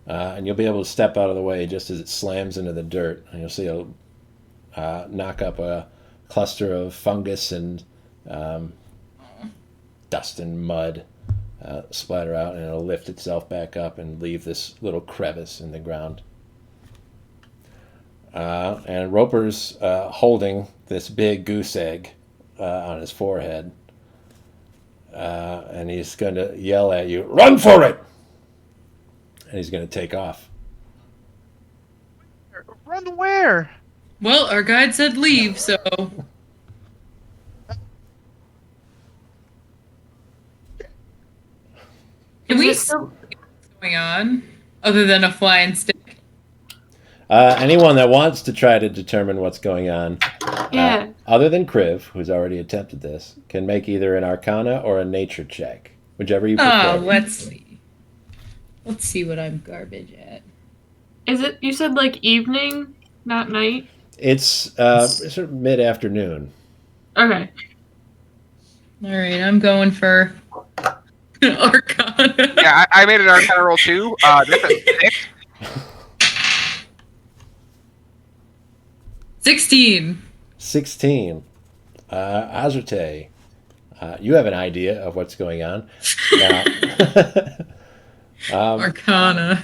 And you'll be able to step out of the way just as it slams into the dirt. And you'll see it'll knock up a cluster of fungus and dust and mud splatter out, and it'll lift itself back up and leave this little crevice in the ground. And Roper's holding this big goose egg on his forehead. And he's going to yell at you, "Run for it!" And he's going to take off. run where? Well, our guide said leave, so. Can we see what's going on? Other than a flying stick? Anyone that wants to try to determine what's going on, Yeah. other than Kriv, who's already attempted this, can make either an Arcana or a Nature check, whichever you prefer. Oh, let's see. Let's see what I'm garbage at. Is it? You said like evening, not night. It's sort of mid-afternoon. Okay. All right, I'm going for Arcana. Yeah, I made an Arcana roll too. That's a 6. 16. 16. Azerte, you have an idea of what's going on. Now, Arcana.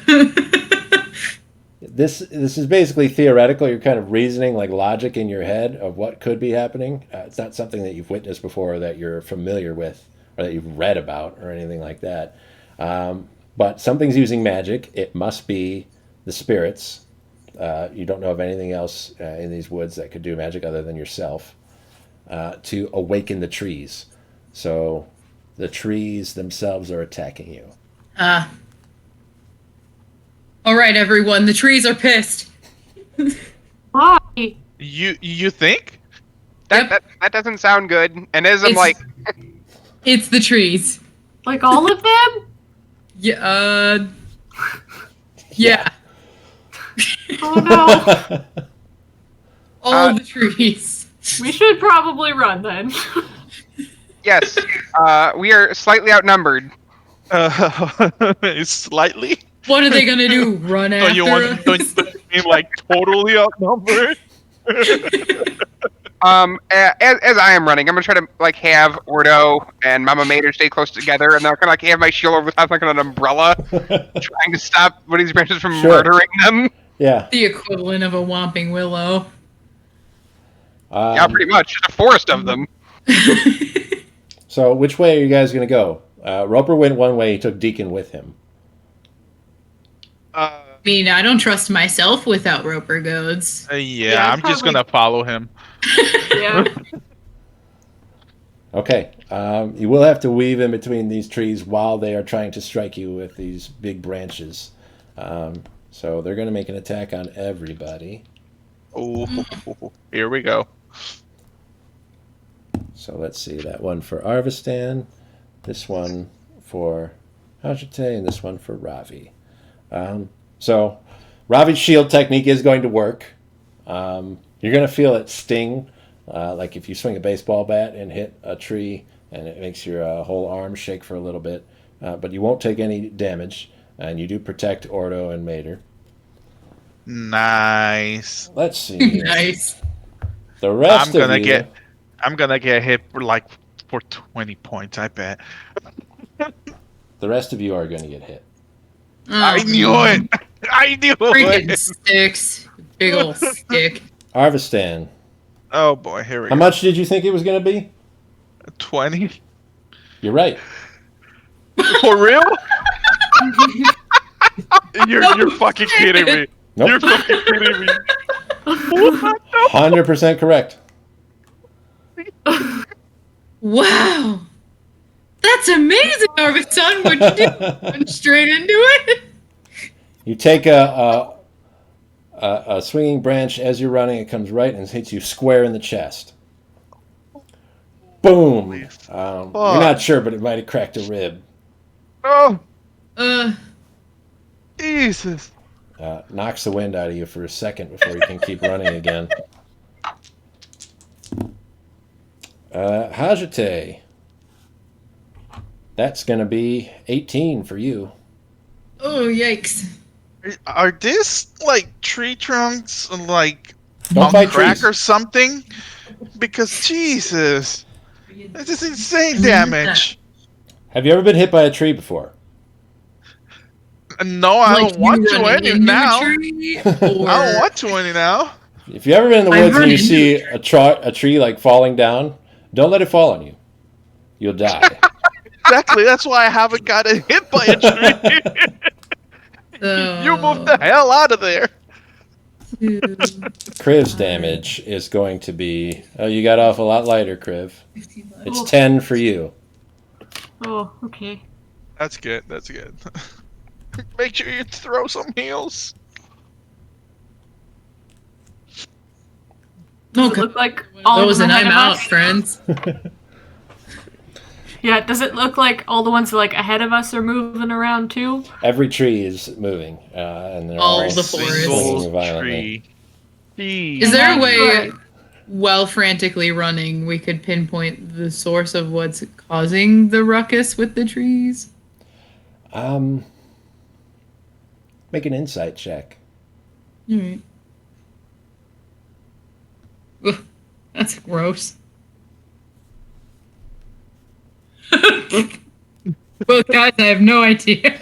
this is basically theoretical. You're kind of reasoning like logic in your head of what could be happening. It's not something that you've witnessed before or that you're familiar with or that you've read about or anything like that. But something's using magic. It must be the spirits. You don't know of anything else in these woods that could do magic other than yourself to awaken the trees. So the trees themselves are attacking you. All right, everyone. The trees are pissed. Why? You think? That doesn't sound good. And as I'm It's- like, It's the trees. Like all of them? Yeah. Yeah. Oh no. All the trees. We should probably run then. yes, we are slightly outnumbered. Slightly. What are they gonna do? Run after Don't you want? us? Don't you mean like totally outnumbered? As I am running, I'm gonna try to like have Ordo and Mama Mater stay close together, and then I'm gonna like have my shield over the top like an umbrella, trying to stop one of these branches from Sure. murdering them. Yeah. The equivalent of a whomping willow. Yeah, pretty much. Just a forest of them. So which way are you guys going to go? Roper went one way. He took Deacon with him. I mean, I don't trust myself without roper goads. Yeah, Yeah, I'm just probably- gonna follow him. Yeah. Okay. You will have to weave in between these trees while they are trying to strike you with these big branches. So they're going to make an attack on everybody. Oh, here we go. So let's see. That one for Arvistan, this one for Hajite, and this one for Ravi. So Ravi's shield technique is going to work. You're going to feel it sting, like if you swing a baseball bat and hit a tree, and it makes your whole arm shake for a little bit. But you won't take any damage, and you do protect Ordo and Mater. Nice. Let's see. Nice. The rest I'm gonna get hit for 20 points. I bet. The rest of you are going to get hit. I knew it. I knew Freaking it. sticks. Big ol' stick. Arvistan, Oh boy, here we how go. much did you think it was going to be? 20? You're right. For real? You're fucking kidding me. Nope. You're fucking kidding me. 100% correct. Wow. That's amazing, Arvidsson. What'd you do? Went straight into it? You take a swinging branch as you're running. It comes right and hits you square in the chest. Boom. You're not sure, but it might have cracked a rib. Oh, Uh, Jesus. Knocks the wind out of you for a second before you can keep running again. Hajite. That's going to be 18 for you. oh, yikes. Are this like tree trunks like Don't on fight crack trees. or something? Because Jesus, this is insane damage. Have you ever been hit by a tree before? No, I Like don't want you to running any into now. a tree, I don't or want to any now. If you've ever been in the I've woods and run you into see a a tree like falling down, don't let it fall on you. You'll die. Exactly. That's why I haven't gotten hit by a tree. You moved the hell out of there. Kriv's damage is going to be... Oh, you got off a lot lighter, Kriv. It's Oh. 10 for you. Oh, okay. That's good. That's good. Make sure you throw some heals. Does Okay. it look like all Those of them and ahead I'm of out, us? friends. Yeah, does it look like all the ones like ahead of us are moving around too? Every tree is moving, and they're All all the forest. swinging violently. Tree. Is there a And way, that's while frantically running, we could pinpoint the source of what's causing the ruckus with the trees? Make an insight check. Alright. Ugh, that's gross. Well, guys, I have no idea.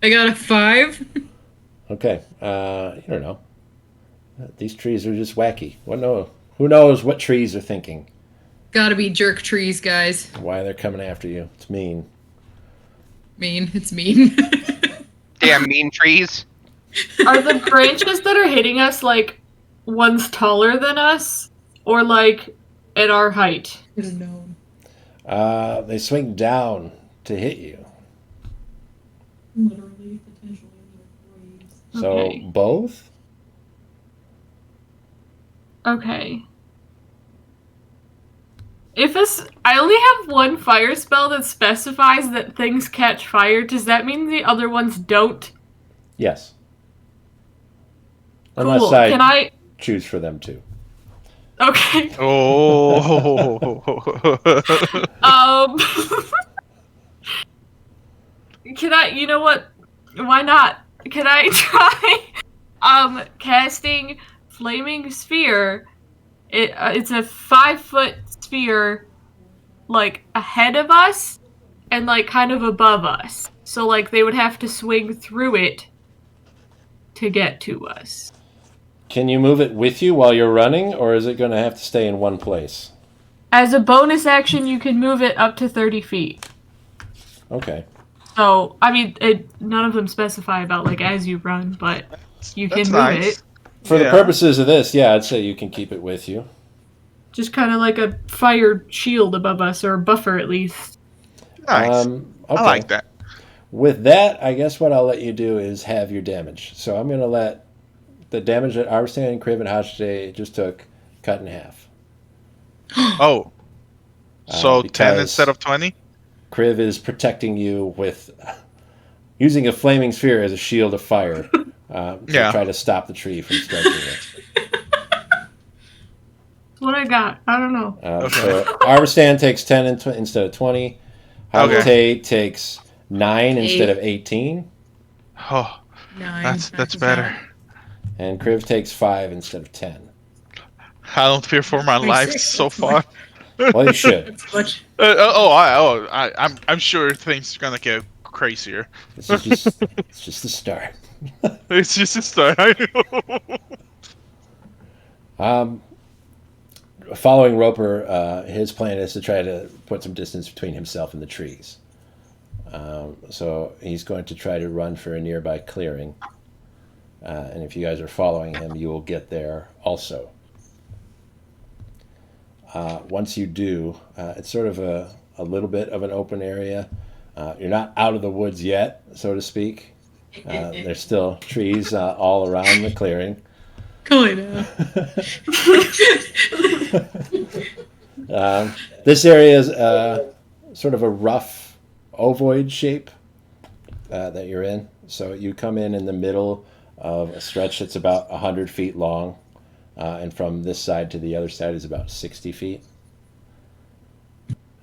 I got a 5. Okay, you don't know. These trees are just wacky. Who knows what trees are thinking? Gotta be jerk trees, guys. Why they're coming after you? It's mean. Mean. It's mean. Damn mean trees. Are the branches that are hitting us like ones taller than us, or like at our height? Should have known. They swing down to hit you. Literally, potentially, So Okay. both? Okay. I only have one fire spell that specifies that things catch fire. Does that mean the other ones don't? Yes. Cool. Unless I Can I? choose for them to. Okay. Oh. Can I? You know what? Why not? Can I try casting flaming sphere? It's a 5-foot sphere, like ahead of us, and like kind of above us. So like they would have to swing through it to get to us. Can you move it with you while you're running, or is it going to have to stay in one place? As a bonus action, you can move it up to 30 feet. Okay. So, I mean, none of them specify about, like, as you run, but you can That's move nice. it. For the Yeah. purposes of this, yeah, I'd say you can keep it with you. Just kind of like a fire shield above us, or a buffer at least. Nice. Okay. I like that. With that, I guess what I'll let you do is have your damage. So I'm going to let the damage that Arvistan, Kriv, and Hajite just took cut in half. Oh. So 10 because- instead of 20? Kriv is protecting you with using a flaming sphere as a shield of fire to Yeah. try to stop the tree from striking you. What I got? I don't know. So Arvistan takes 10 instead of 20. Hajite Okay. takes 9 instead of 18. Oh, 9. that's better. And Kriv takes 5 instead of 10. I don't fear for my life 26, so that's far. Well, you should. Much. I'm sure things are gonna get crazier. This is just it's just the start. It's just a start. I know. Following Roper, his plan is to try to put some distance between himself and the trees. So he's going to try to run for a nearby clearing. And if you guys are following him, you will get there also. Once you do, it's sort of a little bit of an open area. You're not out of the woods yet, so to speak. There's still trees all around the clearing. Going now. This area is sort of a rough ovoid shape that you're in. So you come in the middle of a stretch that's about 100 feet long, and from this side to the other side is about 60 feet.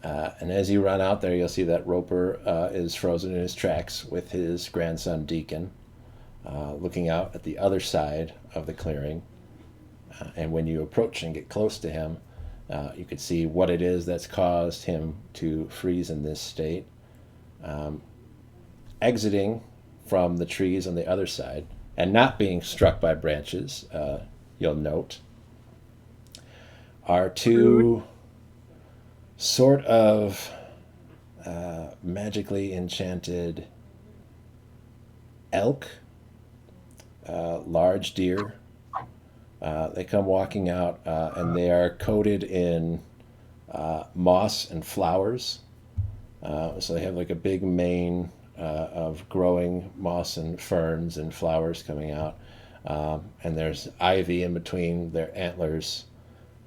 And as you run out there, you'll see that Roper is frozen in his tracks with his grandson Deacon, looking out at the other side of the clearing. And when you approach and get close to him, you can see what it is that's caused him to freeze in this state. Exiting from the trees on the other side and not being struck by branches, you'll note, are two sort of magically enchanted elk, large deer. They come walking out, and they are coated in moss and flowers. So they have like a big mane of growing moss and ferns and flowers coming out. And there's ivy in between their antlers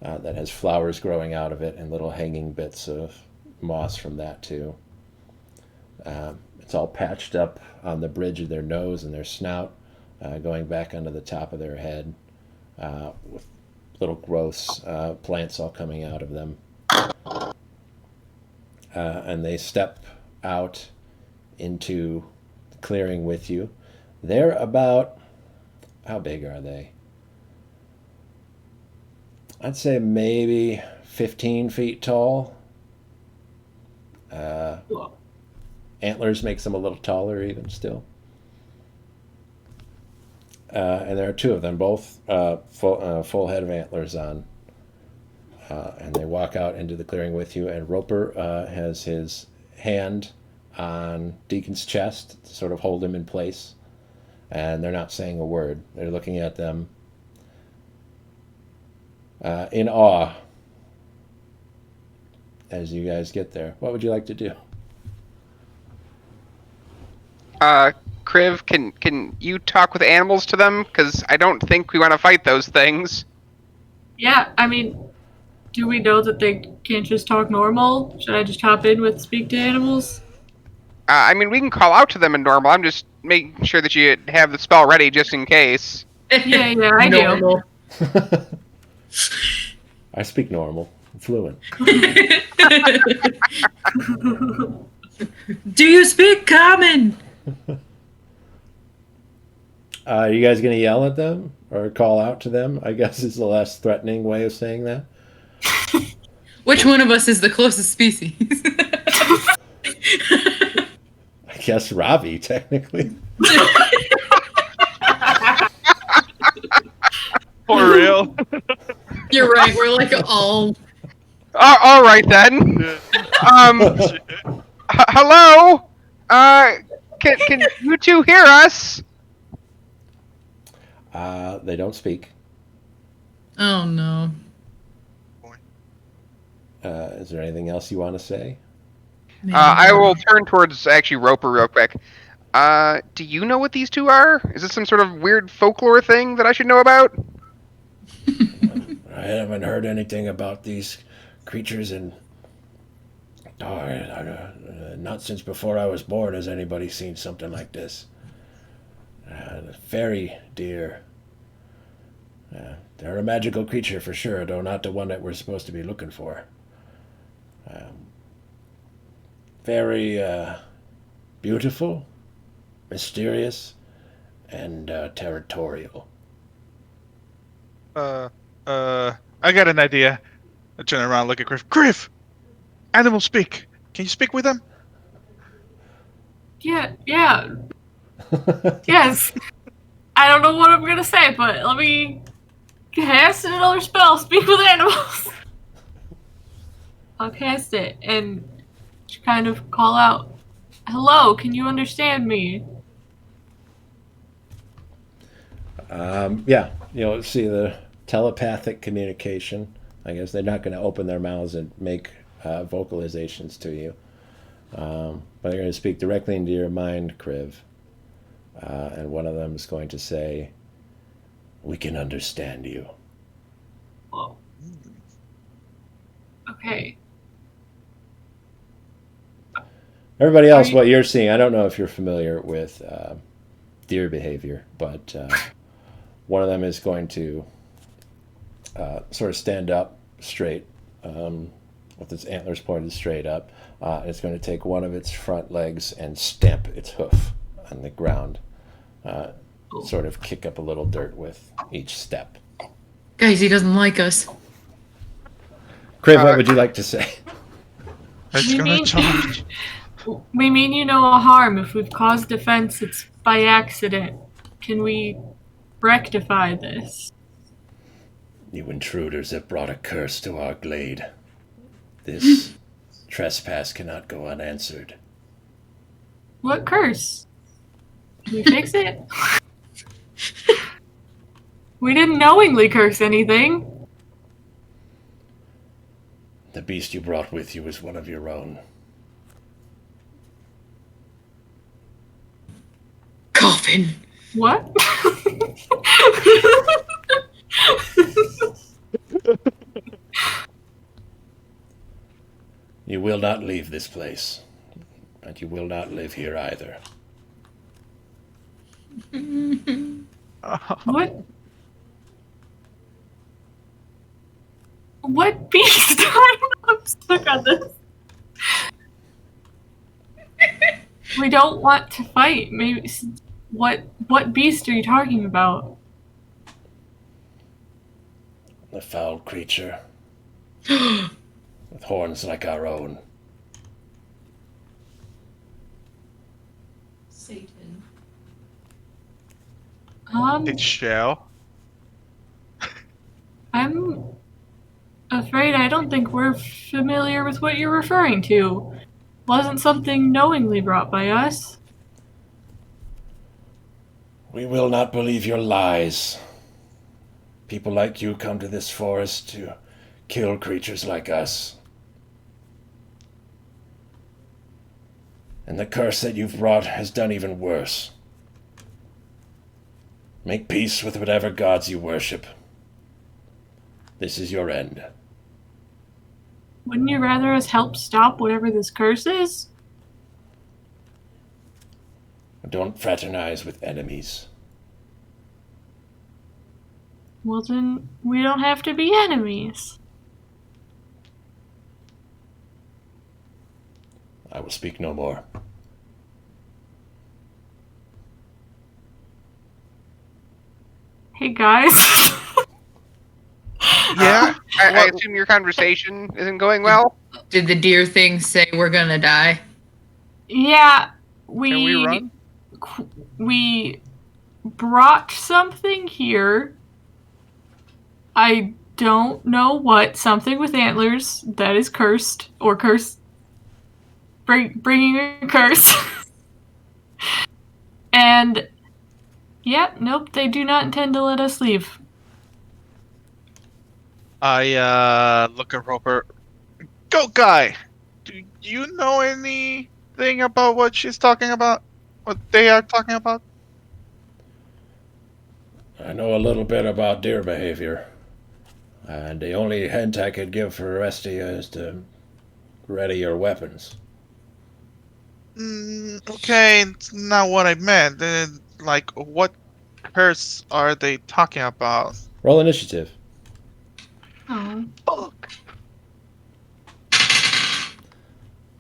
that has flowers growing out of it and little hanging bits of moss from that too. It's all patched up on the bridge of their nose and their snout, going back onto the top of their head, with little growths, plants all coming out of them. And they step out into the clearing with you. They're about, how big are they? I'd say maybe 15 feet tall. Antlers makes them a little taller even still. And there are two of them, both full head of antlers on. And they walk out into the clearing with you, and Roper has his hand on Deacon's chest to sort of hold him in place. And they're not saying a word. They're looking at them in awe as you guys get there. What would you like to do? Kriv, can you talk with animals to them? Because I don't think we want to fight those things. Yeah, I mean, do we know that they can't just talk normal? Should I just hop in with speak to animals? I mean, we can call out to them in normal. I'm just making sure that you have the spell ready just in case. Yeah, I Normal. I speak normal, fluent. Do you speak common? Are you guys going to yell at them or call out to them? I guess is the less threatening way of saying that. Which one of us is the closest species? I guess Ravi, technically. For real. You're right. We're like all. All right then. Hello. Can you two hear us? They don't speak. Oh no. Is there anything else you want to say? I will turn towards actually Roper real quick. Do you know what these two are? Is this some sort of weird folklore thing that I should know about? I haven't heard anything about these creatures in... not since before I was born has anybody seen something like this. Fairy deer. They're a magical creature for sure, though not the one that we're supposed to be looking for. Very beautiful, mysterious, and territorial. I got an idea. I turn around, look at Griff. Griff! Animals speak. Can you speak with them? Yeah, yes. I don't know what I'm gonna say, but let me cast another spell. Speak with animals. I'll cast it and kind of call out, "Hello, can you understand me?" Yeah, see the telepathic communication. I guess they're not going to open their mouths and make vocalizations to you, but they're going to speak directly into your mind, Kriv. And one of them is going to say, "We can understand you." Whoa. Okay. Everybody else, what you're seeing, I don't know if you're familiar with deer behavior, but one of them is going to sort of stand up straight with its antlers pointed straight up. It's going to take one of its front legs and stamp its hoof on the ground, sort of kick up a little dirt with each step. Guys, he doesn't like us. Kriv, what would you like to say? It's We gonna mean- charge. We mean you no harm. If we've caused offense, it's by accident. Can we rectify this? You intruders have brought a curse to our glade. This trespass cannot go unanswered. What curse? Can we fix it? We didn't knowingly curse anything. The beast you brought with you is one of your own. Coffin. What? You will not leave this place, and you will not live here either. What? What beast? I'm stuck on this. We don't want to fight. Maybe what beast are you talking about? A foul creature with horns like our own. Satan. It's shell. I'm afraid I don't think we're familiar with what you're referring to. Wasn't something knowingly brought by us. We will not believe your lies. People like you come to this forest to kill creatures like us. And the curse that you've brought has done even worse. Make peace with whatever gods you worship. This is your end. Wouldn't you rather us help stop whatever this curse is? Don't fraternize with enemies. Well, then we don't have to be enemies. I will speak no more. Hey guys. Yeah. I assume your conversation isn't going well. Did the deer thing say we're gonna die? Yeah, Can we run? we brought something here. I don't know what. Something with antlers that is cursed or cursed. Bringing a curse. And yeah, nope, they do not intend to let us leave. I look at Roper. Go, guy. Do you know anything about what she's talking about? What they are talking about? I know a little bit about deer behavior. And the only hint I could give for the rest of you is to ready your weapons. Okay, it's not what I meant. Like, what curse are they talking about? Roll initiative. Oh. Fuck.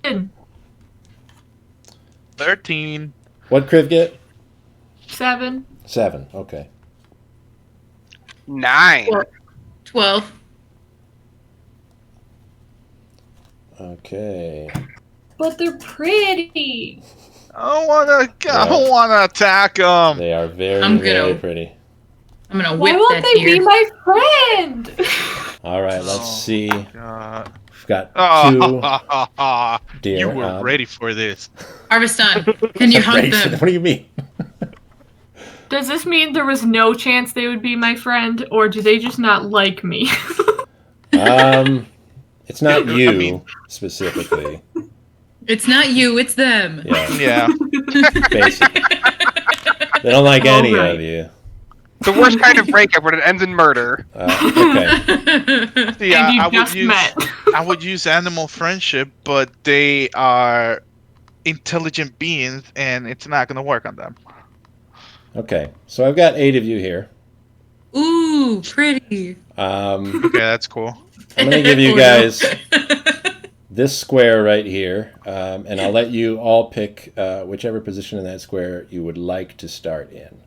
Good. 13. What'd Kriv get? 7. 7. Okay. 9. 12. Okay. But they're pretty. I don't wanna attack them. They are very, I'm very gonna- pretty. I'm gonna Why whip won't that they be deer. my friend? All right, let's Oh, see. God. We've got Oh, two deer. you were ready for this. Harvest time. Can you hunt What them? do you mean? Does this mean there was no chance they would be my friend, or do they just not like me? It's not I you mean- specifically. It's not you, it's them. Yeah, Yeah. basically. They don't like All any right. of you. The worst kind of breakup when it ends in murder. Okay. See, and you I would just use met. I would use animal friendship, but they are intelligent beings, and it's not gonna work on them. Okay. So I've got 8 of you here. Ooh, pretty. I'm Okay, that's cool. going to give you Or no. guys this square right here, and I'll let you all pick whichever position in that square you would like to start in.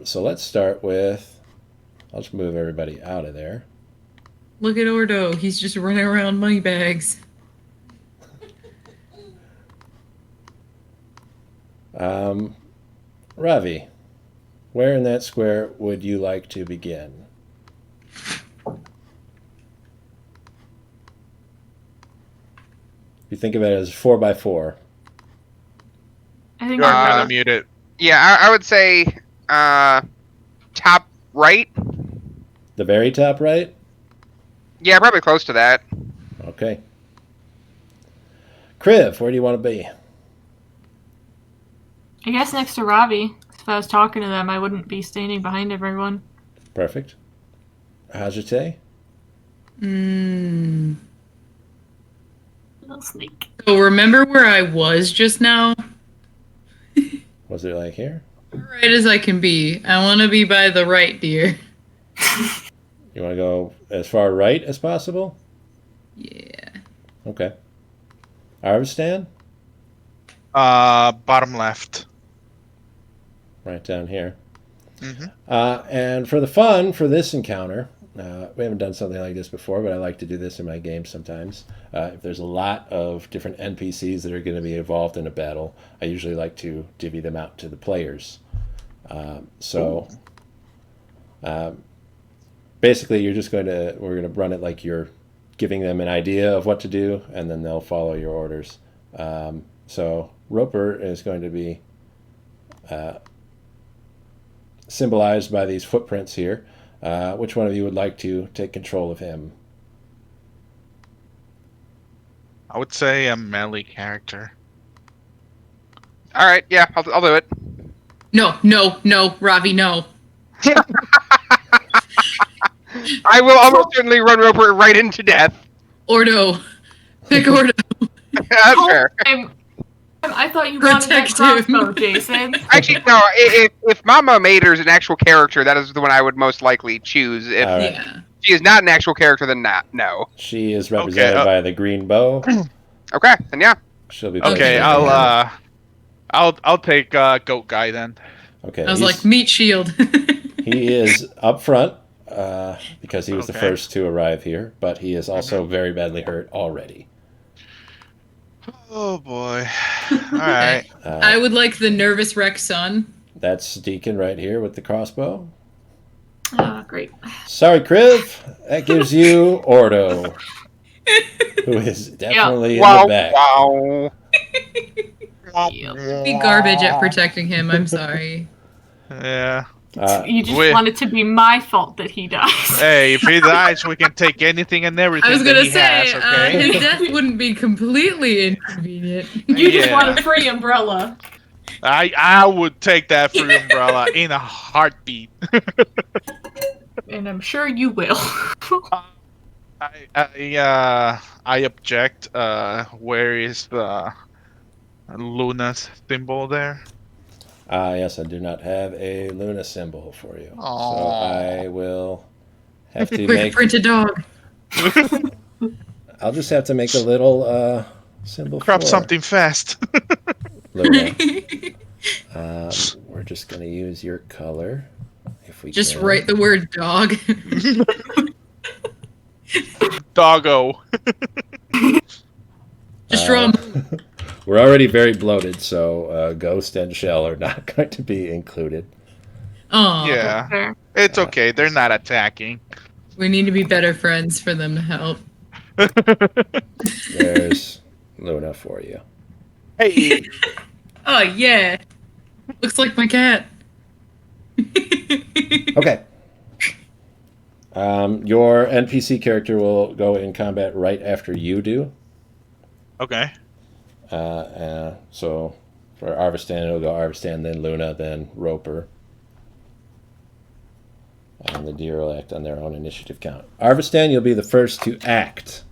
So let's start with, I'll just move everybody out of there. Look at Ordo. He's just running around money bags. Ravi, where in that square would you like to begin? You think of it as 4x4. I think You're I'm kind Uh, of muted. Yeah, I would say top right. The very top right? Yeah, probably close to that. Okay. Kriv, where do you want to be? I guess next to Ravi. If I was talking to them, I wouldn't be standing behind everyone. Perfect. Hajite? Mmm. Little snake. So remember where I was just now? Was it like here? Right as I can be. I want to be by the right deer. You want to go as far right as possible? Yeah. Okay. Arvistan? Bottom left. Right down here. Hmm. And for the fun for this encounter, we haven't done something like this before, but I like to do this in my games sometimes. If there's a lot of different NPCs that are going to be involved in a battle, I usually like to divvy them out to the players. Basically, we're going to run it like you're giving them an idea of what to do, and then they'll follow your orders. So Roper is going to be symbolized by these footprints here. Which one of you would like to take control of him? I would say a melee character. All right, yeah, I'll do it. No, Ravi, no. I will almost certainly run Roper right into death. Ordo. Pick Ordo. That's fair. I thought you wanted that Protect him. crossbow, Jason. Actually, no. If Mama Mater is an actual character, that is the one I would most likely choose. If All right. Yeah. she is not an actual character, then not. No. She is represented by the green bow. Okay, then yeah. She'll be. Okay, Okay. I'll take Goat Guy then. Okay. I was he's- like, meat shield. he is up front because he was the Okay. first to arrive here, but he is also very badly hurt already. Oh boy. All right. I would like the nervous wreck son. That's Deacon right here with the crossbow. Great. Sorry, Kriv. That gives you Ordo, who is definitely in Wow, the back. wow. Be garbage at protecting him. I'm sorry. Yeah. You just Wait. want it to be my fault that he dies. Hey, if he dies, we can take anything and everything I was that gonna he say has. Okay. his death wouldn't be completely inconvenient. You just Yeah. want a free umbrella. I would take that free umbrella in a heartbeat. And I'm sure you will. I object. Where is the Luna's symbol there? Yes, I do not have a Luna symbol for you, so Aw. I will have to Quick, make. print a dog. I'll just have to make a little symbol. Crop for something fast. Luna. We're just gonna use your color, if we Just can. write the word dog. Doggo. Just draw. We're already very bloated, so Ghost and Shell are not going to be included. Oh, Yeah, Fair. it's okay. They're not attacking. we need to be better friends for them to help. There's Luna for you. Hey, Oh yeah, looks like my cat. Okay. Your NPC character will go in combat right after you do. okay. So for Arvistan, it'll go Arvistan, then Luna, then Roper. And the deer will act on their own initiative count. Arvistan, you'll be the first to act.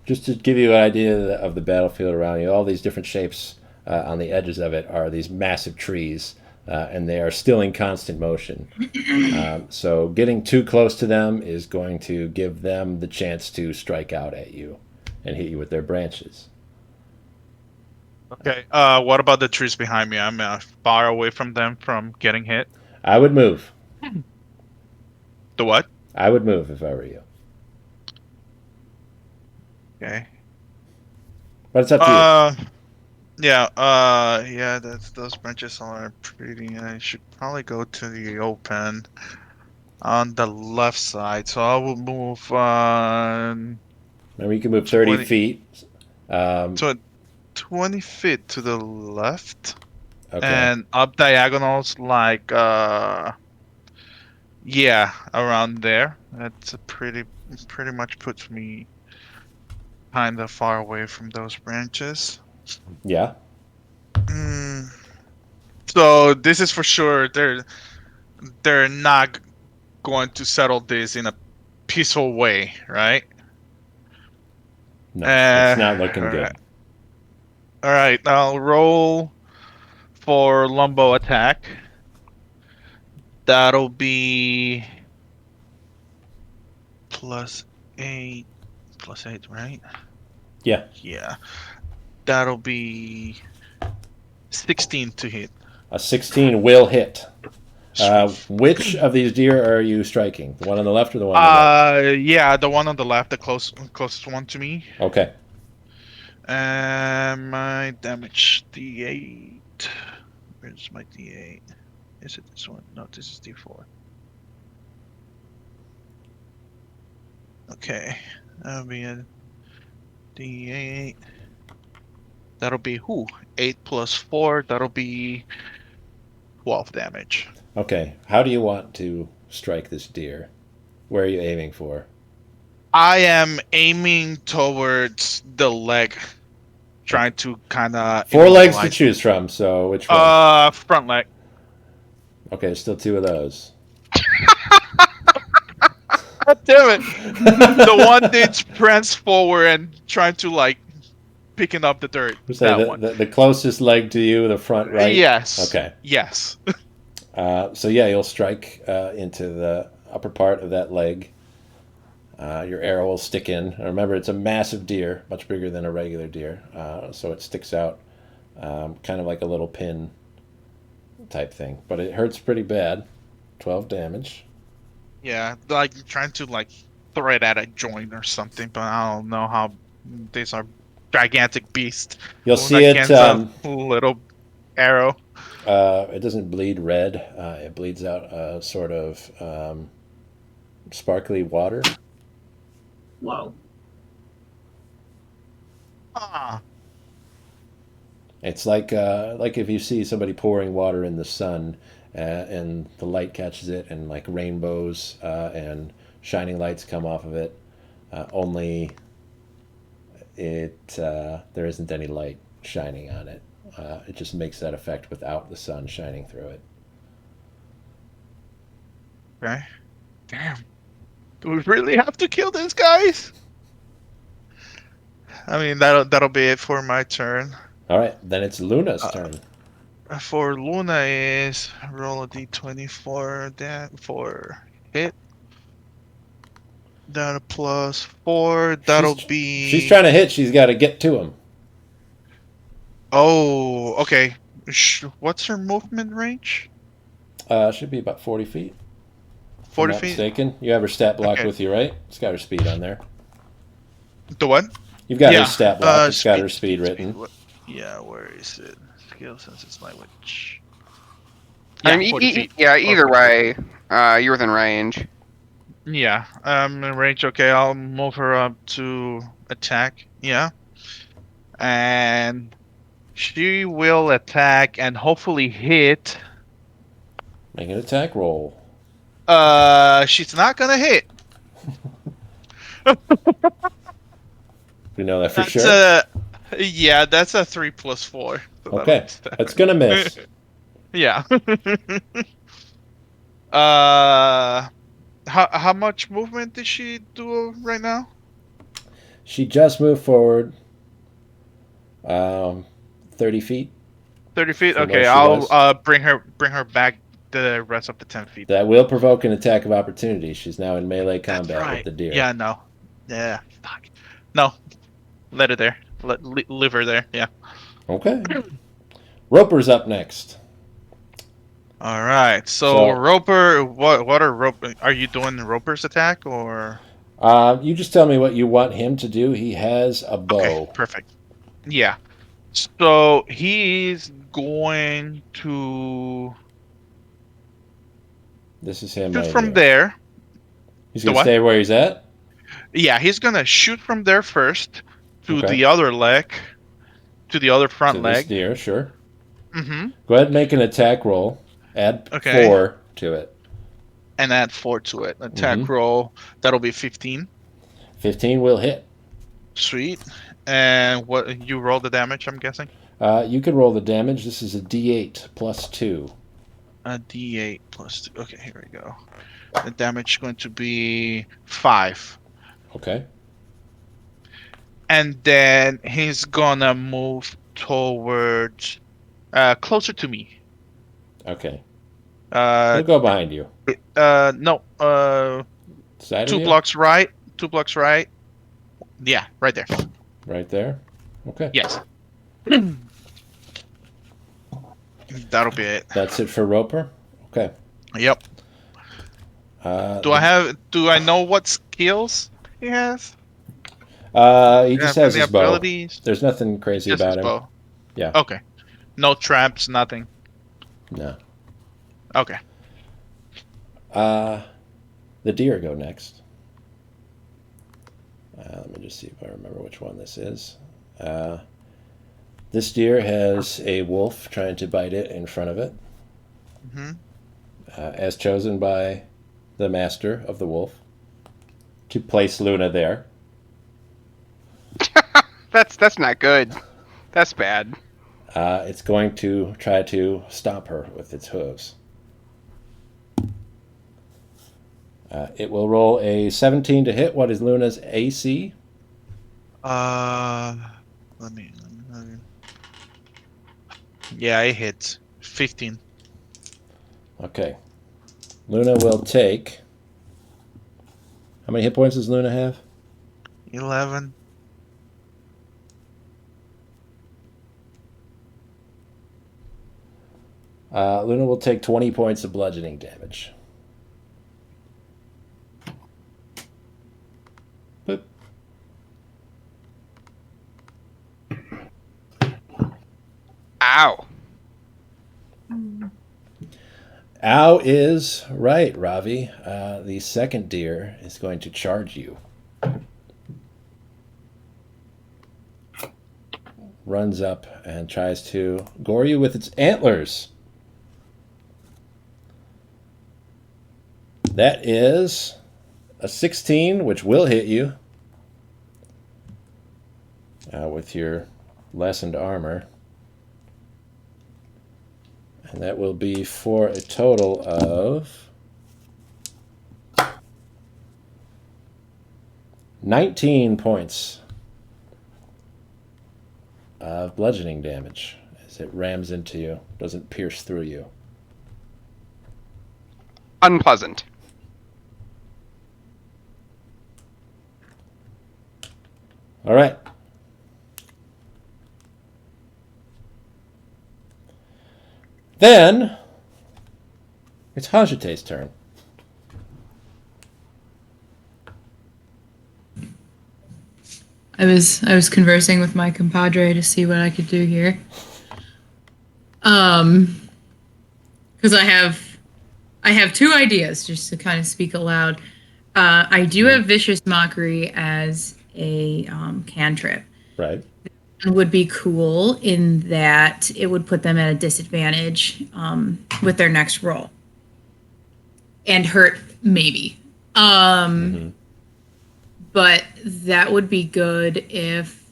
Just to give you an idea of the battlefield around you, all these different shapes on the edges of it are these massive trees, and they are still in constant motion. So getting too close to them is going to give them the chance to strike out at you and hit you with their branches. Okay. What about the trees behind me? I'm far away from them from getting hit. I would move. The what? I would move if I were you. Okay. But it's up to you. Yeah. Those branches are pretty. I should probably go to the open on the left side. So I will move on Remember, you can move 30 20. feet. to 20 feet to the left Okay. and up diagonals like yeah, around there. That's a pretty much puts me kind of far away from those branches. Yeah. So this is for sure. They're not going to settle this in a peaceful way, right? No, it's not looking all good. right. All right, I'll roll for Lumbo attack. That'll be +8, +8, right? Yeah. Yeah. That'll be 16 to hit. A 16 will hit. Sweet. Which of these deer are you striking? The one on the left or the one on the right? Yeah, the one on the left, the closest one to me. Okay. And my damage D8. Where's my D8? Is it this one? No, this is D4. Okay, that'll be a D8. That'll be 8 + 4. That'll be 12 damage. Okay. How do you want to strike this deer? Where are you aiming for? I am aiming towards the leg, trying to kind of 4 legs to choose from, so which one? Front leg. Okay, there's still 2 of those. God damn it! The one that's pranced forward and trying to like picking up the dirt. Say That one. the closest leg to you, the front right? Yes. Okay. Yes. So yeah, you'll strike into the upper part of that leg. Your arrow will stick in. And remember, it's a massive deer, much bigger than a regular deer. So it sticks out kind of like a little pin type thing. But it hurts pretty bad. 12 damage. Yeah, like trying to like throw it at a joint or something, but I don't know how these are gigantic beasts. You'll One see it. against a little arrow. It doesn't bleed red. It bleeds out a sort of sparkly water. Whoa. Ah. It's like if you see somebody pouring water in the sun, and the light catches it, and like rainbows and shining lights come off of it. Only there isn't any light shining on it. It just makes that effect without the sun shining through it. Okay. Damn. Do we really have to kill these guys? I mean, that'll be it for my turn. All right, then it's Luna's turn. For Luna is roll a d20 for hit. That a +4. That'll be. She's trying to hit. She's got to get to him. Oh, okay. What's her movement range? Should be about 40 feet. 40 I'm not feet. mistaken. You have her stat block Okay. with you, right? It's got her speed on there. The what? You've got her Yeah, stat block. It's got her speed written. Yeah, where is it? Skill sense is language. I Yeah, mean, 40 feet. yeah. Or Either 40 feet. way, you're within range. Yeah, in range. Okay, I'll move her up to attack. Yeah, and she will attack and hopefully hit. Make an attack roll. She's not gonna hit. We know that for That's sure. yeah, that's a 3+4. So that'll Okay, be 7. that's gonna miss. Yeah. How much movement did she do right now? She just moved forward 30 feet. 30 feet. From where Okay, she I'll was. bring her back the rest of the 10 feet. That will provoke an attack of opportunity. She's now in melee That's combat with right. the deer. Yeah, no. Yeah, fuck. No. Let her there. Leave her there. Yeah. Okay. Roper's up next. All right. So, So- Roper, what are Roper? Are you doing Roper's attack or? You just tell me what you want him to do. He has a bow. Okay, perfect. Yeah. So he's going to This is him shoot right from here. there. He's The going to what? stay where he's at? Yeah, he's gonna shoot from there first to Okay. the other leg, to the other front To this leg. deer, sure. Mm-hmm. Go ahead and make an attack roll. Add Okay. 4 to it. And add 4 to it. Attack Mhm. roll. That'll be 15. 15 will hit. Sweet. And what you roll the damage? I'm guessing. You can roll the damage. This is a D8 plus 2. A D8 plus 2. Okay, here we go. The damage is going to be 5. Okay. And then he's gonna move towards closer to me. Okay. He'll go behind you. No, Side 2 of you? blocks right, 2 blocks right. Yeah, right there. Right there. Okay. Yes. That'll be it. That's it for Roper. Okay. Yep. Do I know what skills he has? He just has Any his bow. abilities? There's nothing crazy Just about his him. bow. Yeah. Okay. No traps, nothing. No. Okay. The deer go next. Let me just see if I remember which one this is. This deer has a wolf trying to bite it in front of it, Hmm. as chosen by the master of the wolf, to place Luna there. That's not good. That's bad. It's going to try to stop her with its hooves. It will roll a 17 to hit. What is Luna's AC? Let me. Yeah, it hits 15. Okay. Luna will take. How many hit points does Luna have? 11. Luna will take 20 points of bludgeoning damage. Boop. Ow. Ow is right, Ravi. The second deer is going to charge you. Runs up and tries to gore you with its antlers. That is a 16, which will hit you with your lessened armor. And that will be for a total of 19 points of bludgeoning damage as it rams into you, doesn't pierce through you. Unpleasant. All right. Then it's Hajate's turn. I was conversing with my compadre to see what I could do here. Because I have two ideas just to kind of speak aloud. I do have vicious mockery as a cantrip. Right. Would be cool in that it would put them at a disadvantage with their next roll and hurt maybe. But that would be good if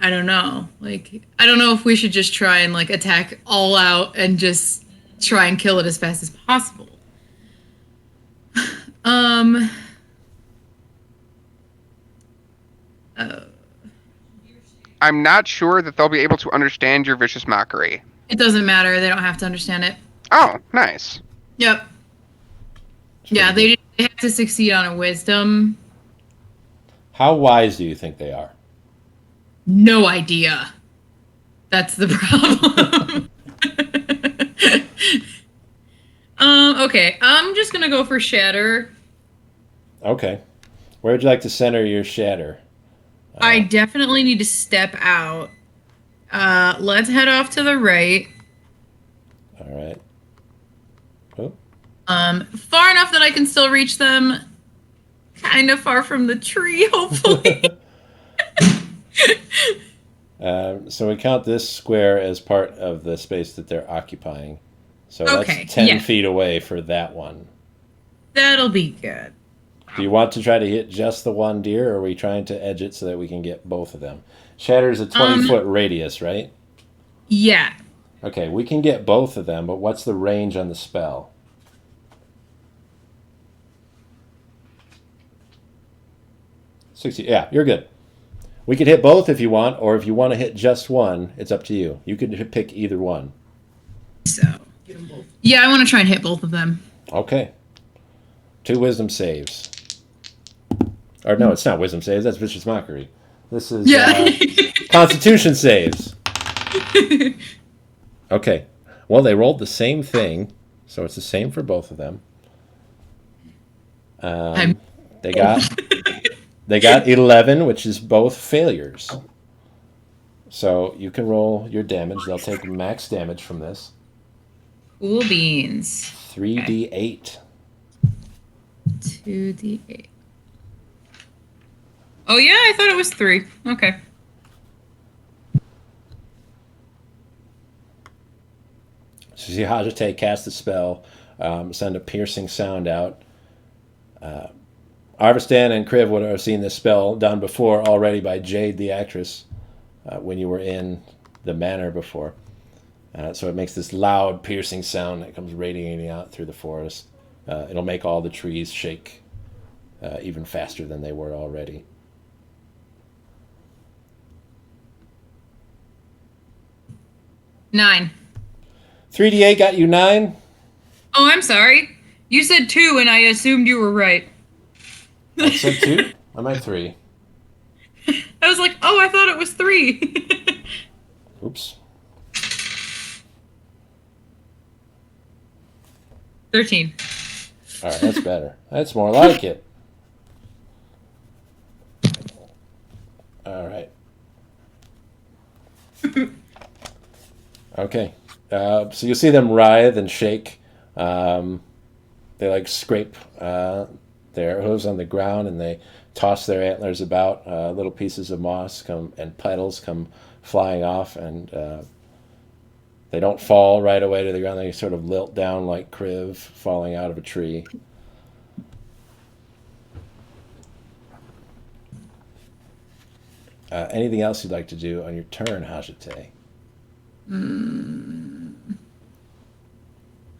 I don't know. Like I don't know if we should just try and like attack all out and just try and kill it as fast as possible. I'm not sure that they'll be able to understand your vicious mockery. It doesn't matter. They don't have to understand it. Oh, nice. Yep. Yeah, they have to succeed on a wisdom. How wise do you think they are? No idea. That's the problem. Okay, I'm just gonna go for shatter. Okay. Where would you like to center your shatter? I definitely need to step out. Let's head off to the right. All right. Oh. Far enough that I can still reach them. Kind of far from the tree, hopefully. So we count this square as part of the space that they're occupying. So Okay, that's 10 yeah. feet away for that one. That'll be good. Do you want to try to hit just the one deer, or are we trying to edge it so that we can get both of them? Shatter's a 20-foot radius, right? Yeah. Okay, we can get both of them, but what's the range on the spell? 60. Yeah, you're good. We could hit both if you want, or if you want to hit just one, it's up to you. You could pick either one. So. Yeah, I want to try and hit both of them. Okay. 2 wisdom saves. Or no, it's not wisdom saves. That's vicious mockery. This is Constitution saves. Okay. Well, they rolled the same thing, so it's the same for both of them. They got 11, which is both failures. So you can roll your damage. They'll take max damage from this. Cool beans. 3d8. 2d8. Oh yeah, I thought it was 3. Okay. So you see Hajite cast the spell, send a piercing sound out. Arvistan and Kriv would have seen this spell done before already by Jade, the actress, when you were in the manor before. So it makes this loud, piercing sound that comes radiating out through the forest. It'll make all the trees shake even faster than they were already. Nine. 3d8 got you 9. Oh, I'm sorry. You said 2 and I assumed you were right. I said 2? I'm at 3. I was like, oh, I thought it was 3. Oops. 13. All right, that's better. That's more like it. All right. Okay. So you see them writhe and shake. They like scrape their hooves on the ground and they toss their antlers about. Little pieces of moss come and petals come flying off, and they don't fall right away to the ground. They sort of lilt down like Kriv falling out of a tree. Anything else you'd like to do on your turn, Hajite?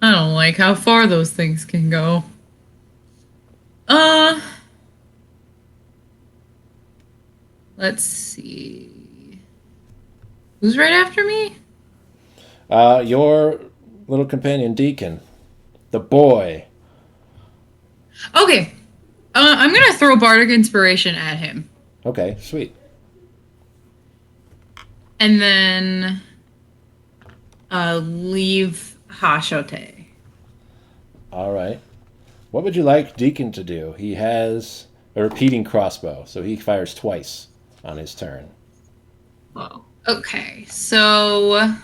I don't like how far those things can go. Let's see. Who's right after me? Your little companion, Deacon. The boy. Okay. I'm gonna throw Bardic Inspiration at him. Okay, sweet. And then leave Hashote. All right. What would you like Deacon to do? He has a repeating crossbow, so he fires twice on his turn. Whoa. Okay, so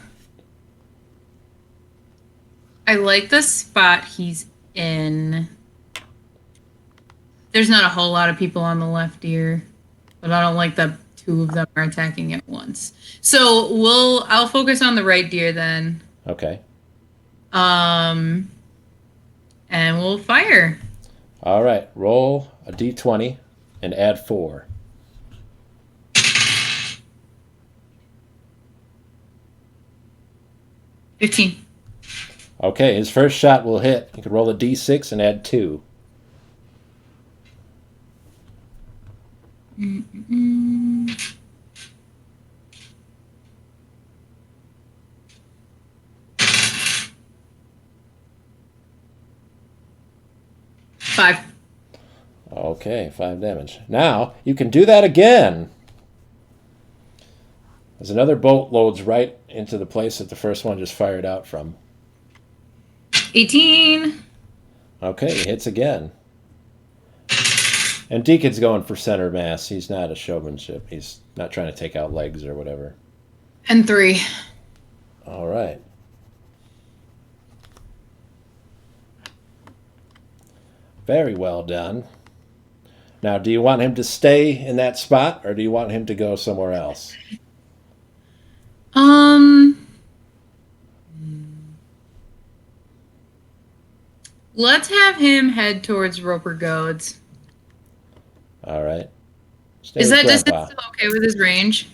I like the spot he's in. There's not a whole lot of people on the left here, but I don't like that two of them are attacking at once. So I'll focus on the right deer then. Okay. And we'll fire. All right. Roll a d20 and add 4. $15. Okay, his first shot will hit. You can roll a d6 and add 2. Mm-mm. Five. Okay, 5 damage. Now, you can do that again. As another bolt loads right into the place that the first one just fired out from. 18. Okay, he hits again. And Deacon's going for center mass. He's not a showmanship. He's not trying to take out legs or whatever. And 3. All right. Very well done. Now, do you want him to stay in that spot, or do you want him to go somewhere else? Let's have him head towards Roper Goads. All right. Stay Is with that distance Grandpa. still okay with his range?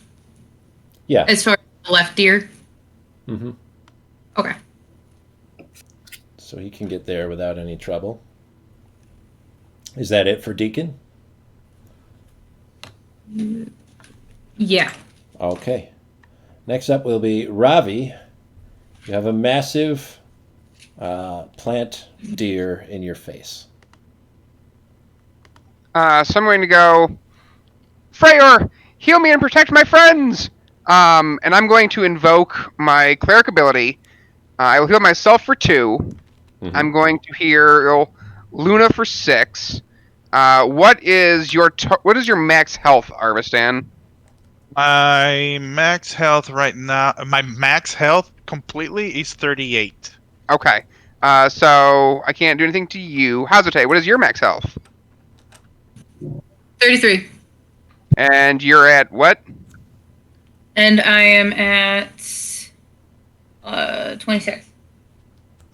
Yeah. As far as the left deer? Mm-hmm. Okay. So he can get there without any trouble. Is that it for Deacon? Yeah. Okay. Next up will be Ravi. You have a massive plant deer in your face. So I'm going to go, Freyr, heal me and protect my friends! And I'm going to invoke my cleric ability. I will heal myself for 2. Mhm. I'm going to heal Luna for 6. What is your max health, Arvistan? My max health right now, my max health completely is 38. Okay. So I can't do anything to you. Hazate, what is your max health? 33. And you're at what? And I am at 26.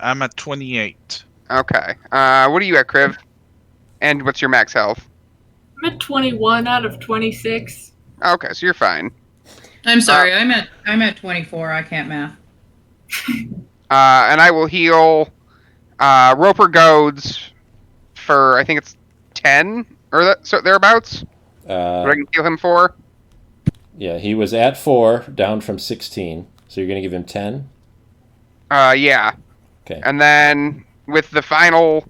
I'm at 28. Okay. What are you at, Kriv? And what's your max health? I'm at 21 out of 26. Okay, so you're fine. I'm sorry, I'm at 24. I can't math. And I will heal Roper Goads for I think it's 10 or so thereabouts. What I can heal him for? Yeah, he was at 4, down from 16. So you're going to give him 10? Yeah. Okay. And then with the final,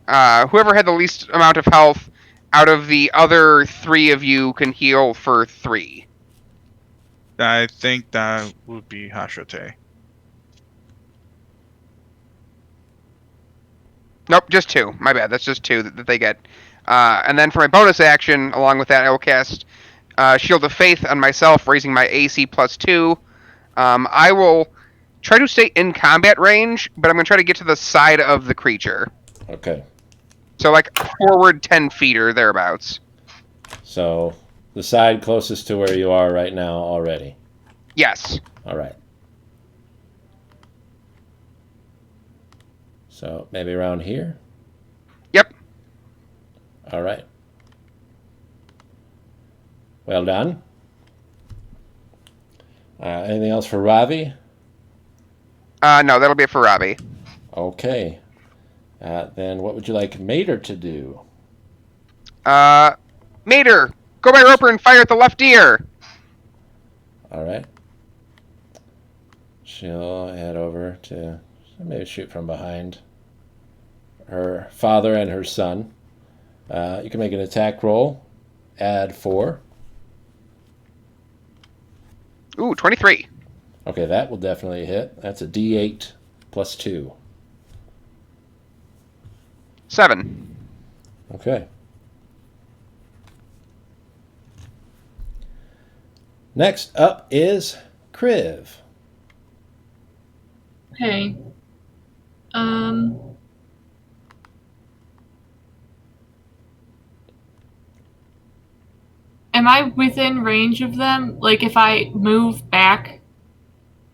whoever had the least amount of health out of the other 3 of you can heal for 3. I think that would be Hashote. Nope, just 2. My bad. That's just 2 that they get. And then for my bonus action, along with that, I will cast Shield of Faith on myself, raising my AC plus 2. I will try to stay in combat range, but I'm going to try to get to the side of the creature. Okay. So, like, forward 10 feet or thereabouts. So the side closest to where you are right now already. Yes. All right. So maybe around here? Yep. All right. Well done. Anything else for Ravi? No, that'll be it for Robbie. Okay. Then what would you like Mater to do? Mater, go by Roper and fire at the left ear. All right. She'll head over to maybe shoot from behind her father and her son. You can make an attack roll. Add 4. Ooh, 23. Okay, that will definitely hit. That's a D8 plus 2. 7. Okay. Next up is Kriv. Okay. Am I within range of them? Like, if I move back,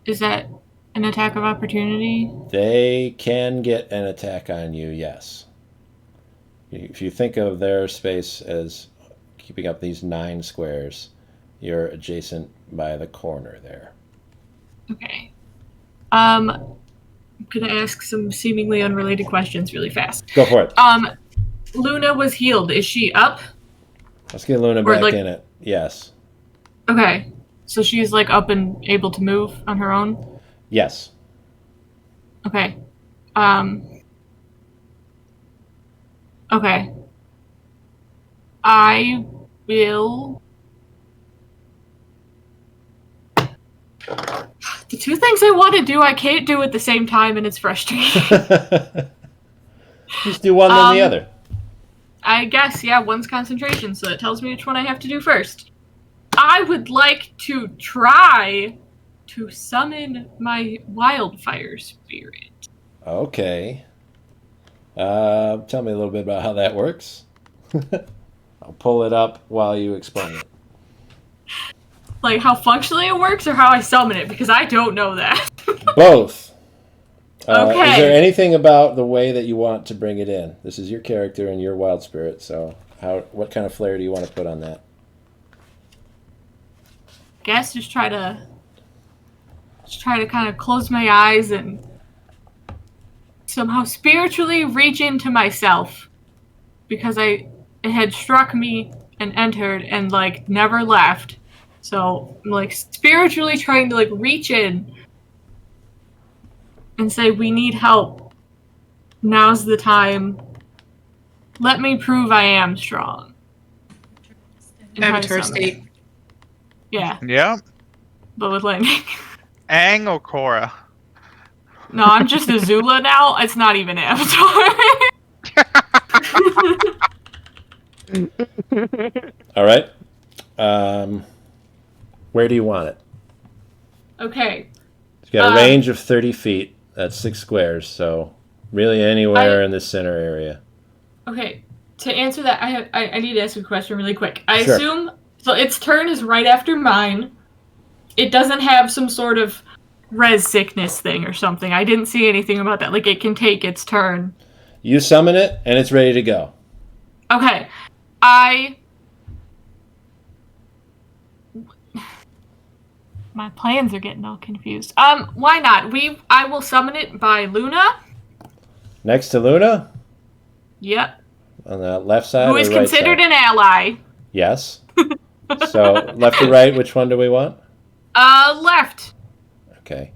is that an attack of opportunity? They can get an attack on you, yes. If you think of their space as keeping up these 9 squares, you're adjacent by the corner there. Okay. I'm gonna ask some seemingly unrelated questions really fast. Go for it. Luna was healed. Is she up? Let's get Luna Or, back like- in it. Yes. Okay. So she's like up and able to move on her own? Yes. Okay. Okay. I will. The two things I want to do, I can't do at the same time, and it's frustrating. Just do one then the other. I guess, yeah, one's concentration, so it tells me which one I have to do first. I would like to try to summon my wildfire spirit. Okay. Tell me a little bit about how that works. I'll pull it up while you explain it. Like, how functionally it works or how I summon it, because I don't know that. Both. Okay. Is there anything about the way that you want to bring it in? This is your character and your wild spirit, so what kind of flair do you want to put on that? Guess just try to kind of close my eyes and somehow spiritually reach into myself, because it had struck me and entered and like never left. So I'm like spiritually trying to like reach in and say, we need help. Now's the time. Let me prove I am strong. And try to Avatar summon it. state. Yeah, Yeah. but with lightning. Aang or Korra? No, I'm just a Zula now. It's not even Avatar. All right. Where do you want it? Okay. It's got a range of 30 feet. That's 6 squares, so really anywhere in the center area. Okay. To answer that, I need to ask a question really quick. I Sure. assume so. Its turn is right after mine. It doesn't have some sort of res sickness thing or something. I didn't see anything about that. Like it can take its turn. You summon it, and it's ready to go. Okay. My plans are getting all confused. Why not? I will summon it by Luna. Next to Luna, Yep. on the left side Who or is right considered side? an ally. Yes. So left or right, which one do we want? Left. Okay.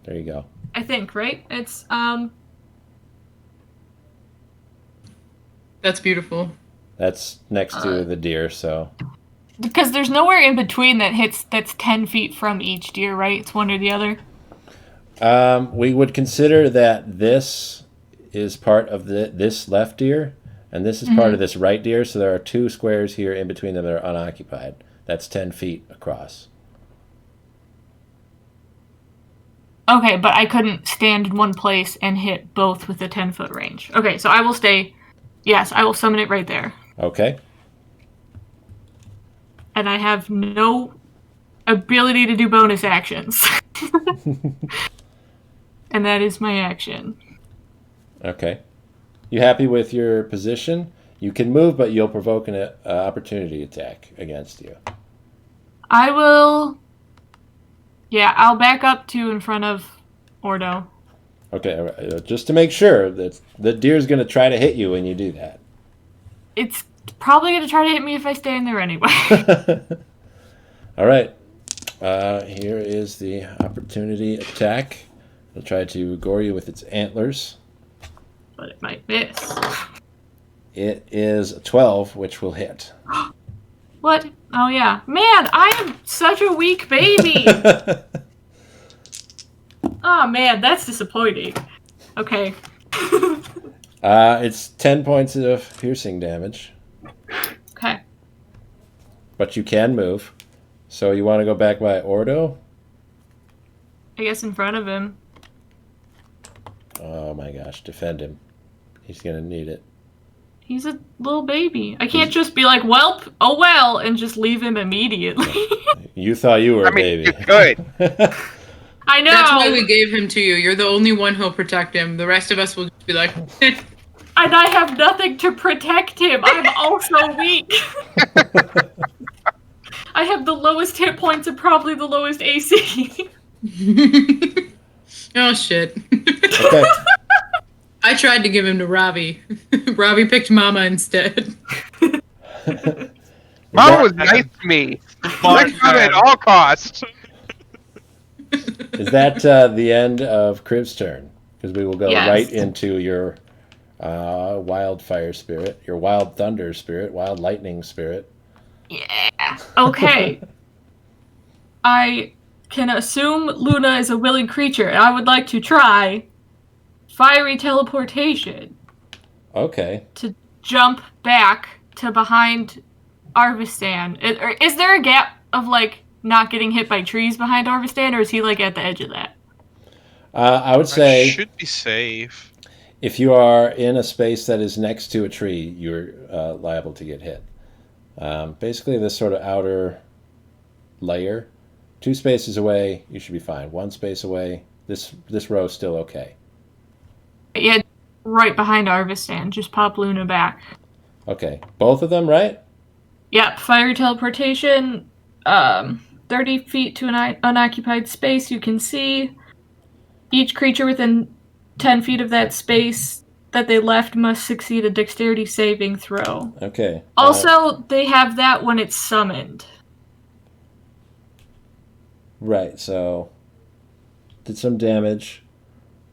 There you go. I think, right? It's That's beautiful. That's next to the deer, so because there's nowhere in between that's 10 feet from each deer, right? It's one or the other. we would consider that this is part of this left deer, and this is part of this right deer, so there are 2 squares here in between them that are unoccupied. That's 10 feet across. Okay, but I couldn't stand in one place and hit both with a 10-foot range. Okay, so I will stay. Yes, I will summon it right there. Okay. And I have no ability to do bonus actions. And that is my action. Okay. You happy with your position? You can move, but you'll provoke an opportunity attack against you. I will. Yeah, I'll back up to in front of Ordo. Okay, just to make sure that the deer's going to try to hit you when you do that. It's probably going to try to hit me if I stay in there anyway. All right. Here is the opportunity attack. It'll try to gore you with its antlers. But it might miss. It is a 12, which will hit. What? Oh, yeah. Man, I am such a weak baby. Oh, man, that's disappointing. Okay. It's 10 points of piercing damage. Okay. but you can move. So you want to go back by Ordo? I guess in front of him. Oh my gosh, defend him. He's gonna need it. He's a little baby. I can't just be like, "Welp, oh well," and just leave him immediately. You thought you were I a mean, baby. you could. I know. That's why we gave him to you. You're the only one who'll protect him. The rest of us will just be like, And I have nothing to protect him. I'm also weak. I have the lowest hit points and probably the lowest AC. oh shit. Okay. I tried to give him to Robbie. Robbie picked Mama instead. Mama was nice to me. Protect Mama at all costs. Is that the end of Crib's turn? Because we will go Yes. right into your wildfire spirit, your wild thunder spirit, wild lightning spirit. Yeah. Okay. I can assume Luna is a willing creature, and I would like to try fiery teleportation Okay. to jump back to behind Arvistan. Is there a gap of, like, not getting hit by trees behind Arvistan, or is he, like, at the edge of that? I would say should be safe. if you are in a space that is next to a tree, you're liable to get hit. Basically, this sort of outer layer, 2 spaces away, you should be fine. 1 space away, this row is still okay. Yeah, right behind Arvistan. Just pop Luna back. Okay, both of them, right? Yep, fiery teleportation, 30 feet to an unoccupied space you can see. Each creature within 10 feet of that space that they left must succeed a dexterity saving throw. Okay. Also, they have that when it's summoned. Right, so did some damage.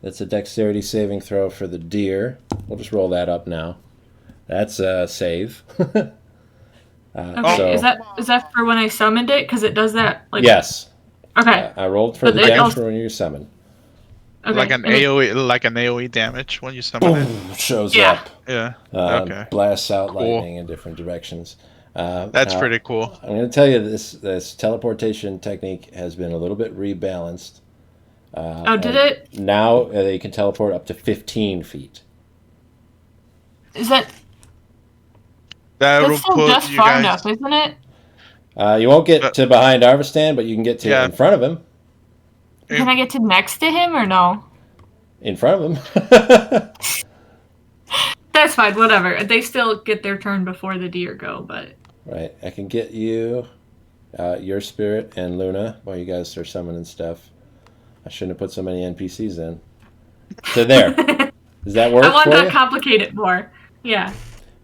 That's a dexterity saving throw for the deer. We'll just roll that up now. That's a save. Okay, so, is that for when I summoned it? Because it does that, like... yes. Okay. I rolled for But the it damage also- for when you summon. Okay. Like an AoE damage when you summon it. Boom, shows Yeah. up. Yeah. Okay. Blasts out Cool. lightning in different directions. That's now, pretty cool. I'm going to tell you this teleportation technique has been a little bit rebalanced. Oh, did and it? Now they can teleport up to 15 feet. Is that... That'll That's still put just you far guys. enough, isn't it? You won't get to behind Arvistan, but you can get to Yeah. in front of him. Can I get to next to him, or no? In front of him. That's fine, whatever. They still get their turn before the deer go, but... Right. I can get you, your spirit, and Luna while you guys are summoning stuff. I shouldn't have put so many NPCs in. So there. Does that work I want for to you? complicate it more. Yeah.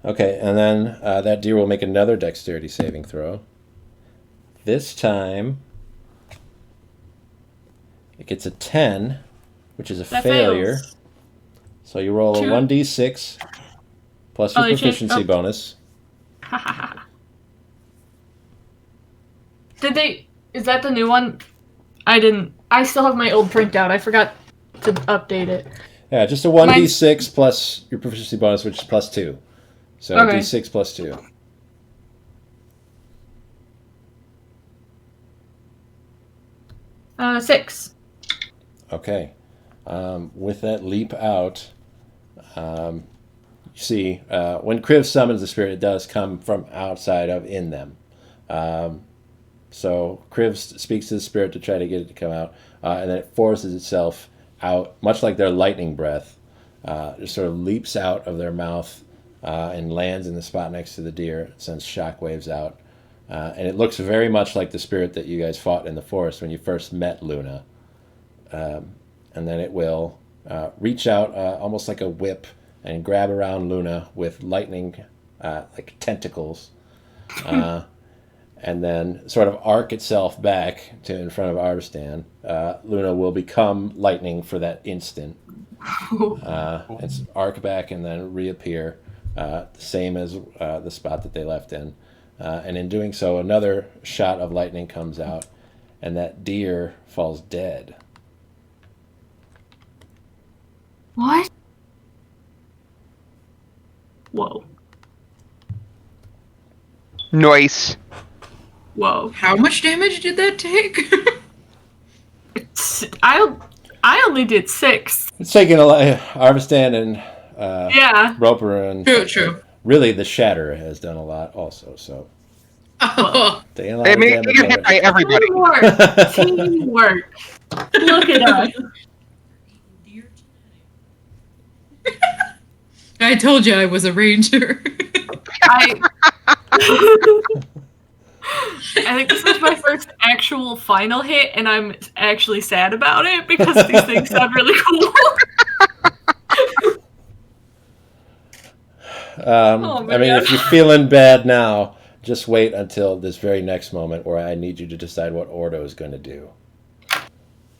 Okay, and then that deer will make another dexterity saving throw. This time, it gets a 10, which is a That failure. fails. So you roll a 2. 1d6 plus your Oh, they changed- proficiency oh. bonus. Did they... Is that the new one? I still have my old printout. I forgot to update it. Yeah, just a 1d6 plus your proficiency bonus, which is plus 2. So Okay. d6 plus 2. Six. Okay. With that leap out, you see, when Kriv summons the spirit, it does come from outside of in them. So Kriv speaks to the spirit to try to get it to come out, and then it forces itself out, much like their lightning breath. Just sort of leaps out of their mouth and lands in the spot next to the deer. It sends shockwaves out. And it looks very much like the spirit that you guys fought in the forest when you first met Luna. And then it will reach out almost like a whip and grab around Luna with lightning, like tentacles, and then sort of arc itself back to in front of Arvistan. Luna will become lightning for that instant. It's arc back and then reappear, the same as the spot that they left in. And in doing so, another shot of lightning comes out, and that deer falls dead. What? Whoa. Nice. Whoa. How much damage did that take? I only did 6. It's taking a lot. Arvistan and Yeah. Roper and True. really the Shatter has done a lot also. So Oh, taking a lot I of mean, damage. you get hit by everybody. Teamwork. Teamwork. Look at us. I told you I was a ranger. I think this was my first actual final hit, and I'm actually sad about it because these things sound really cool. Oh, I mean, man. if you're feeling bad now, just wait until this very next moment where I need you to decide what Ordo is going to do.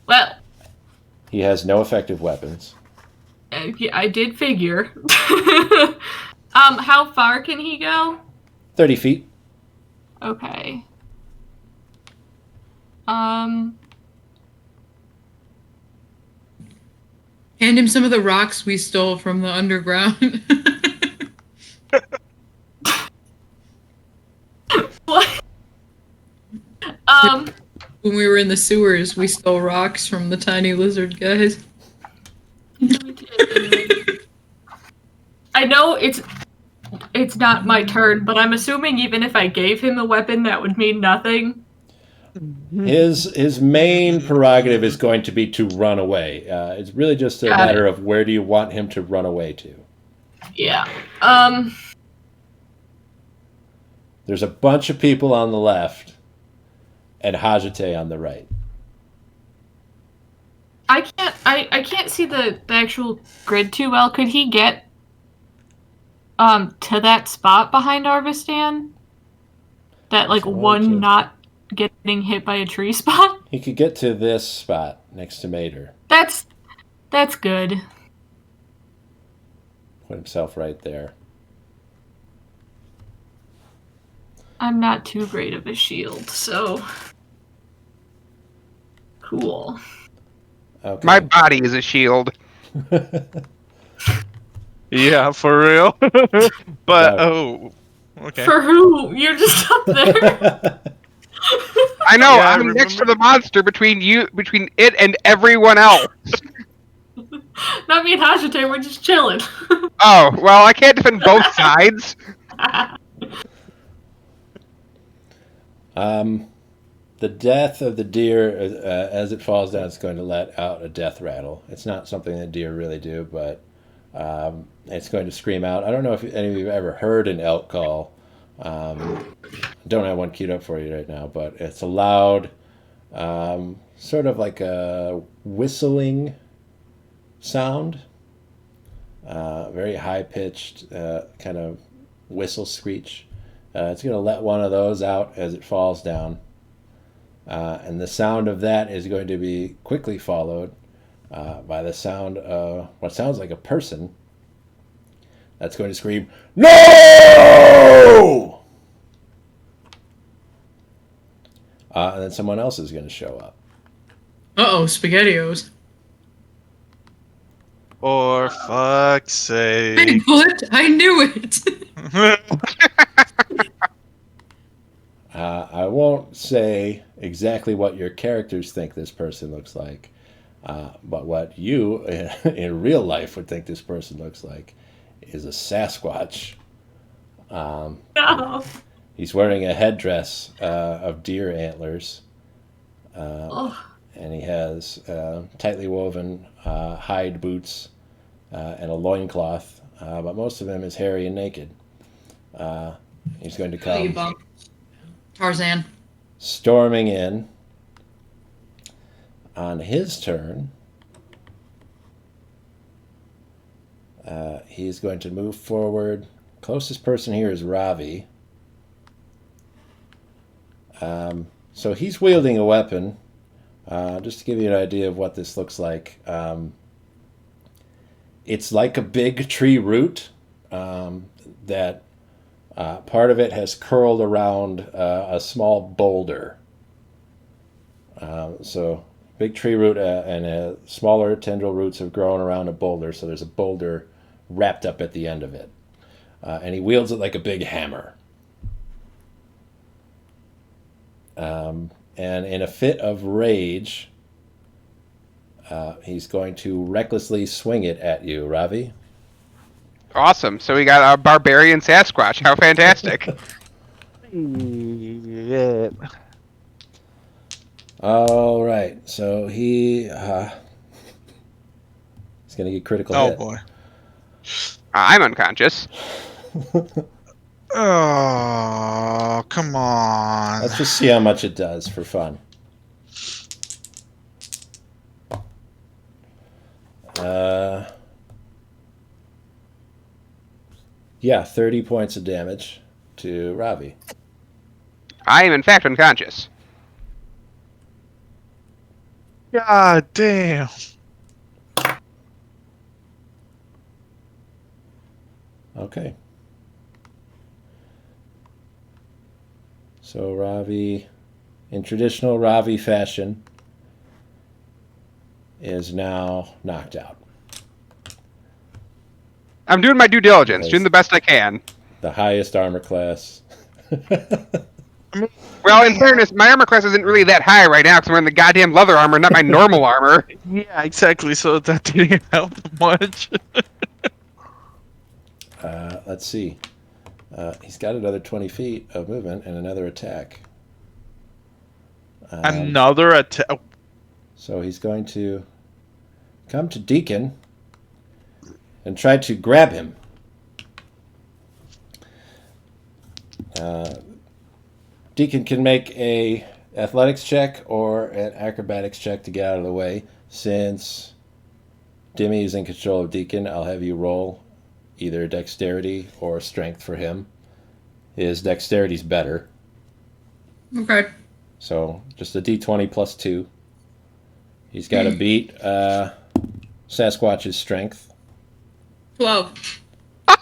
Well, He has no effective weapons. I did figure. How far can he go? 30 feet. Okay. Hand him some of the rocks we stole from the underground. What? When we were in the sewers, we stole rocks from the tiny lizard guys. I know it's not my turn, but I'm assuming even if I gave him a weapon, that would mean nothing. His main prerogative is going to be to run away. It's really just a Got matter it. of where do you want him to run away to. Yeah. There's a bunch of people on the left and Hajite on the right. I can't see the actual grid too well. Could he get to that spot behind Arvistan? That like So one not getting hit by a tree spot? He could get to this spot next to Mater. That's good. Put himself right there. I'm not too great of a shield, so cool. Okay. My body is a shield. Yeah, for real. But Yeah. okay. For who? You're just up there. I know. Yeah, I I'm next to remember. the monster between it and everyone else. Not me and Hajite, we're just chilling. Oh well, I can't defend both sides. The death of the deer, as it falls down, is going to let out a death rattle. It's not something that deer really do, but it's going to scream out. I don't know if any of you have ever heard an elk call. Don't have one queued up for you right now, but it's a loud, sort of like a whistling sound. Very high-pitched kind of whistle screech. It's going to let one of those out as it falls down. And the sound of that is going to be quickly followed by the sound of what sounds like a person that's going to scream, "No!" And then someone else is going to show up. Uh-oh, SpaghettiOs. For fuck's Hey, sake. what? I knew it! I won't say exactly what your characters think this person looks like, but what you, in real life, would think this person looks like is a Sasquatch. No. He's wearing a headdress of deer antlers, Oh, and he has tightly woven hide boots and a loincloth, but most of him is hairy and naked. He's going to come Tarzan. storming in. On his turn, he's going to move forward. Closest person here is Ravi. So he's wielding a weapon. Just to give you an idea of what this looks like. It's like a big tree root that part of it has curled around a small boulder. So big tree root and smaller tendril roots have grown around a boulder, so there's a boulder wrapped up at the end of it. And he wields it like a big hammer. And in a fit of rage, he's going to recklessly swing it at you, Ravi. Awesome. So we got a barbarian Sasquatch. How fantastic. Yeah. All right, so he's going to get critical Oh hit. boy. I'm unconscious. Oh, come on. Let's just see how much it does for fun. Yeah, 30 points of damage to Ravi. I am in fact unconscious. God damn. Okay. So Ravi, in traditional Ravi fashion, is now knocked out. I'm doing my due diligence, Nice. doing the best I can. The highest armor class. Well, in fairness, my armor class isn't really that high right now because I'm wearing the goddamn leather armor, not my normal armor. Yeah, exactly. So that didn't help much. Let's see. He's got another 20 feet of movement and another attack. Another attack. So he's going to come to Deacon and try to grab him. Deacon can make a athletics check or an acrobatics check to get out of the way. Since Dimmy is in control of Deacon, I'll have you roll either dexterity or strength for him. His dexterity's better. Okay. So just a d20 plus 2. He's got to beat Sasquatch's strength. 12. All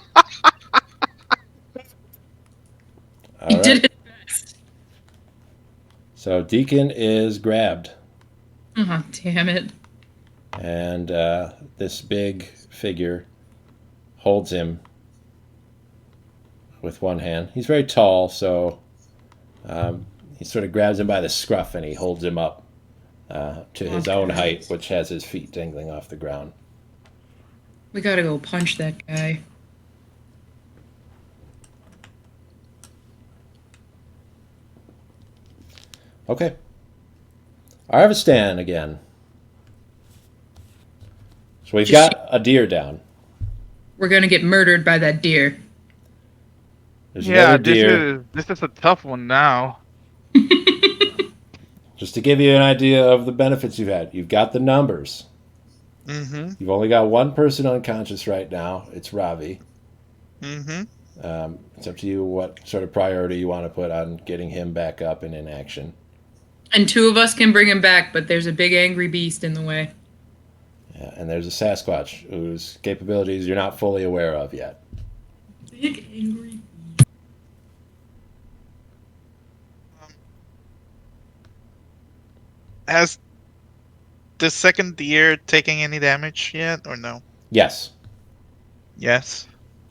He right. did it best. So Deacon is grabbed, Oh, damn it. and this big figure holds him with one hand. He's very tall, so he sort of grabs him by the scruff and he holds him up to his own height, which has his feet dangling off the ground. We gotta go punch that guy. Okay. Arvistan again. So we've got a deer down. We're gonna get murdered by that deer. There's Yeah, another deer. this is a tough one now. Just to give you an idea of the benefits you've had, you've got the numbers. Mm-hmm. You've only got one person unconscious right now. It's Ravi. Mm-hmm. It's up to you what sort of priority you want to put on getting him back up and in action. And 2 of us can bring him back, but there's a big angry beast in the way. Yeah, and there's a Sasquatch whose capabilities you're not fully aware of yet. Big angry. Has the second deer taken any damage yet, or no? Yes. Yes.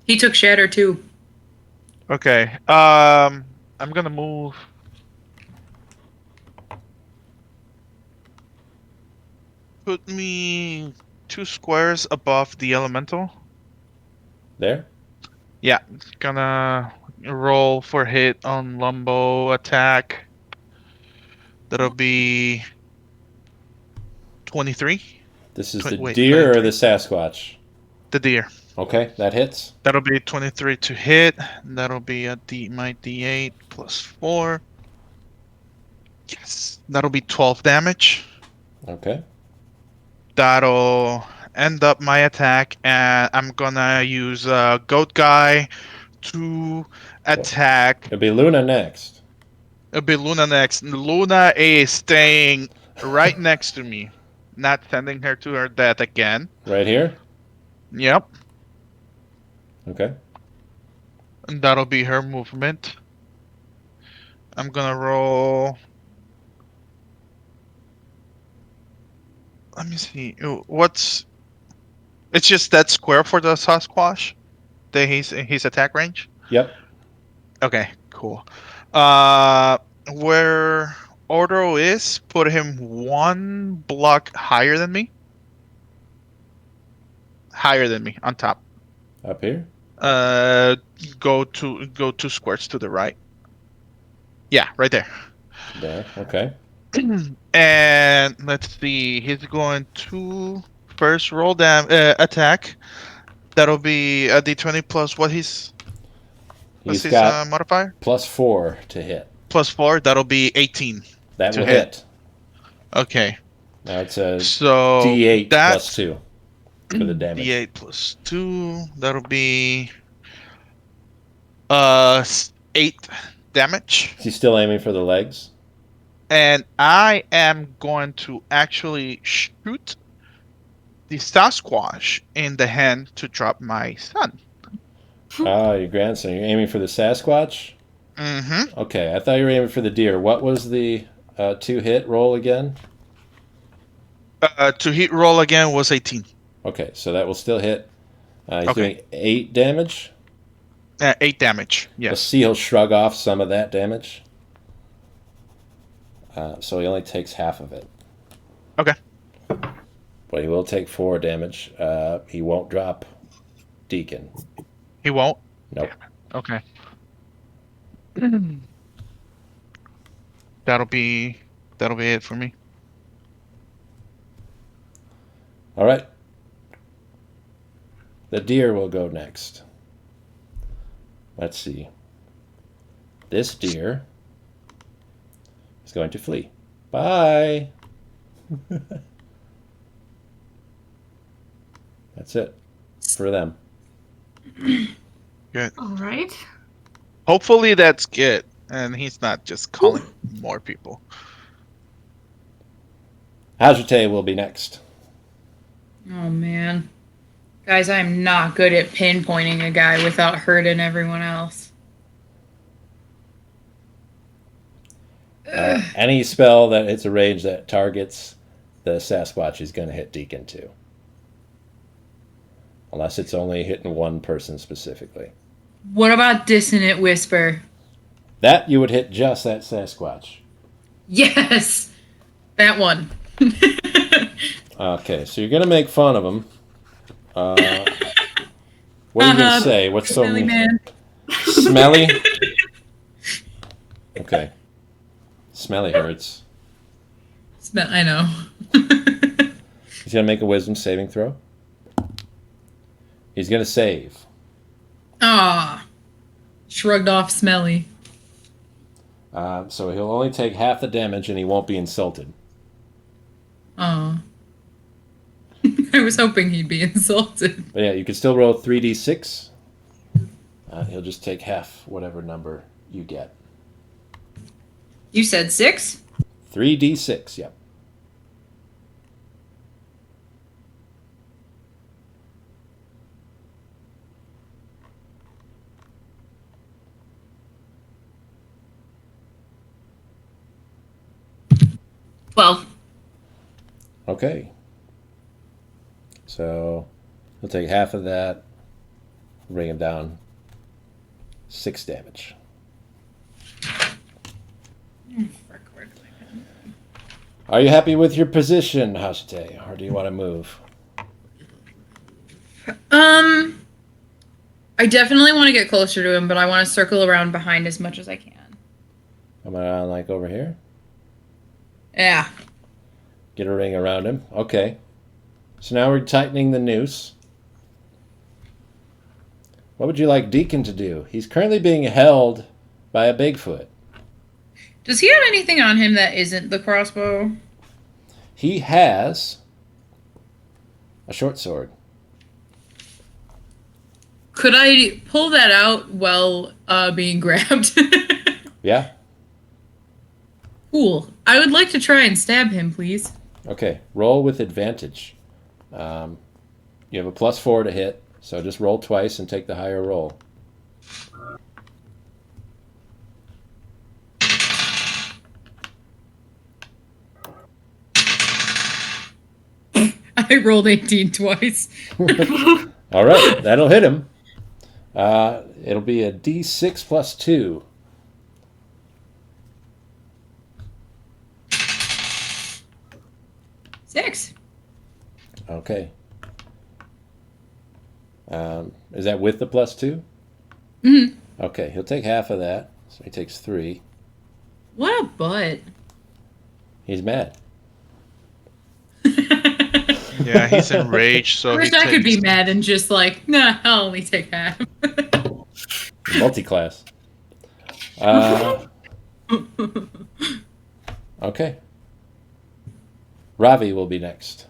He took shatter too. Okay. I'm gonna move. Put me 2 squares above the elemental. There? Yeah, gonna roll for hit on Lumbo attack. That'll be 23. This is Twen- the wait, deer or 23. the Sasquatch? The deer. Okay, that hits. That'll be 23 to hit. That'll be my D8 plus 4. Yes. That'll be 12 damage. Okay. That'll end up my attack, and I'm gonna use Goat Guy to attack. It'll be Luna next. It'll be Luna next. Luna is staying right next to me, not sending her to her death again. Right here? Yep. Okay. And that'll be her movement. I'm gonna roll. Let me see. What's? It's just that square for the Sasquatch. His attack range. Yep. Okay, cool. where Ordo is, put him one block higher than me. Higher than me, on top. Up here? Go 2 squares to the right. Yeah, right there. There. Okay. And let's see, he's going to first roll attack. That'll be a d20 plus what's He's his got modifier? +4 to hit. Plus 4. That'll be 18. That To will hit. hit. Okay. Now it's a So D8 that's +2 for the damage. d8 plus 2. That'll be 8 damage. Is he still aiming for the legs? And I am going to actually shoot the Sasquatch in the hand to drop my son. Oh, your grandson. You're aiming for the Sasquatch? Mm-hmm. Okay, I thought you were aiming for the deer. What was the 2-hit roll again? To hit roll again was 18. Okay, so that will still hit. He's Okay. doing 8 damage. 8 damage. Let's Yes. see, he'll shrug off some of that damage. So he only takes half of it. Okay. But he will take 4 damage. He won't drop Deacon. He won't. Nope. Okay. That'll be it for me. All right. The deer will go next. Let's see. This deer is going to flee. Bye. That's it for them. Good. All right. Hopefully that's good, and he's not just calling more people. Hajite will be next. Oh man. Guys, I am not good at pinpointing a guy without hurting everyone else. Any spell that hits a range that targets the Sasquatch is going to hit Deacon too. Unless it's only hitting one person specifically. What about Dissonant Whisper? That you would hit just that Sasquatch. Yes! That one. Okay, so you're going to make fun of him. What are you going to say? What's so Smelly man. Smelly? Okay. Smelly hurts. I know. He's going to make a wisdom saving throw. He's going to save. Ah. Shrugged off Smelly. So he'll only take half the damage and he won't be insulted. Aw. I was hoping he'd be insulted. But yeah, you can still roll 3d6. He'll just take half whatever number you get. You said 6? 3d6, yep. Well. Okay. So he'll take half of that, bring him down 6 damage. Are you happy with your position, Hashite, or do you want to move? I definitely want to get closer to him, but I want to circle around behind as much as I can. Come around like over here? Yeah. Get a ring around him. Okay. So now we're tightening the noose. What would you like Deacon to do? He's currently being held by a Bigfoot. Does he have anything on him that isn't the crossbow? He has a short sword. Could I pull that out while being grabbed? Yeah? Cool. I would like to try and stab him, please. Okay. Roll with advantage. You have a +4 to hit, so just roll twice and take the higher roll. I rolled 18 twice. All right, that'll hit him. It'll be a D6 +2. 6. Okay. Is that with the +2? Mm-hmm. Okay, he'll take half of that, so he takes 3. What a butt. He's mad. Yeah, he's enraged, so I wish he I could be takes. mad and just like, nah, I'll only take half. Multi-class. Okay. Ravi will be next.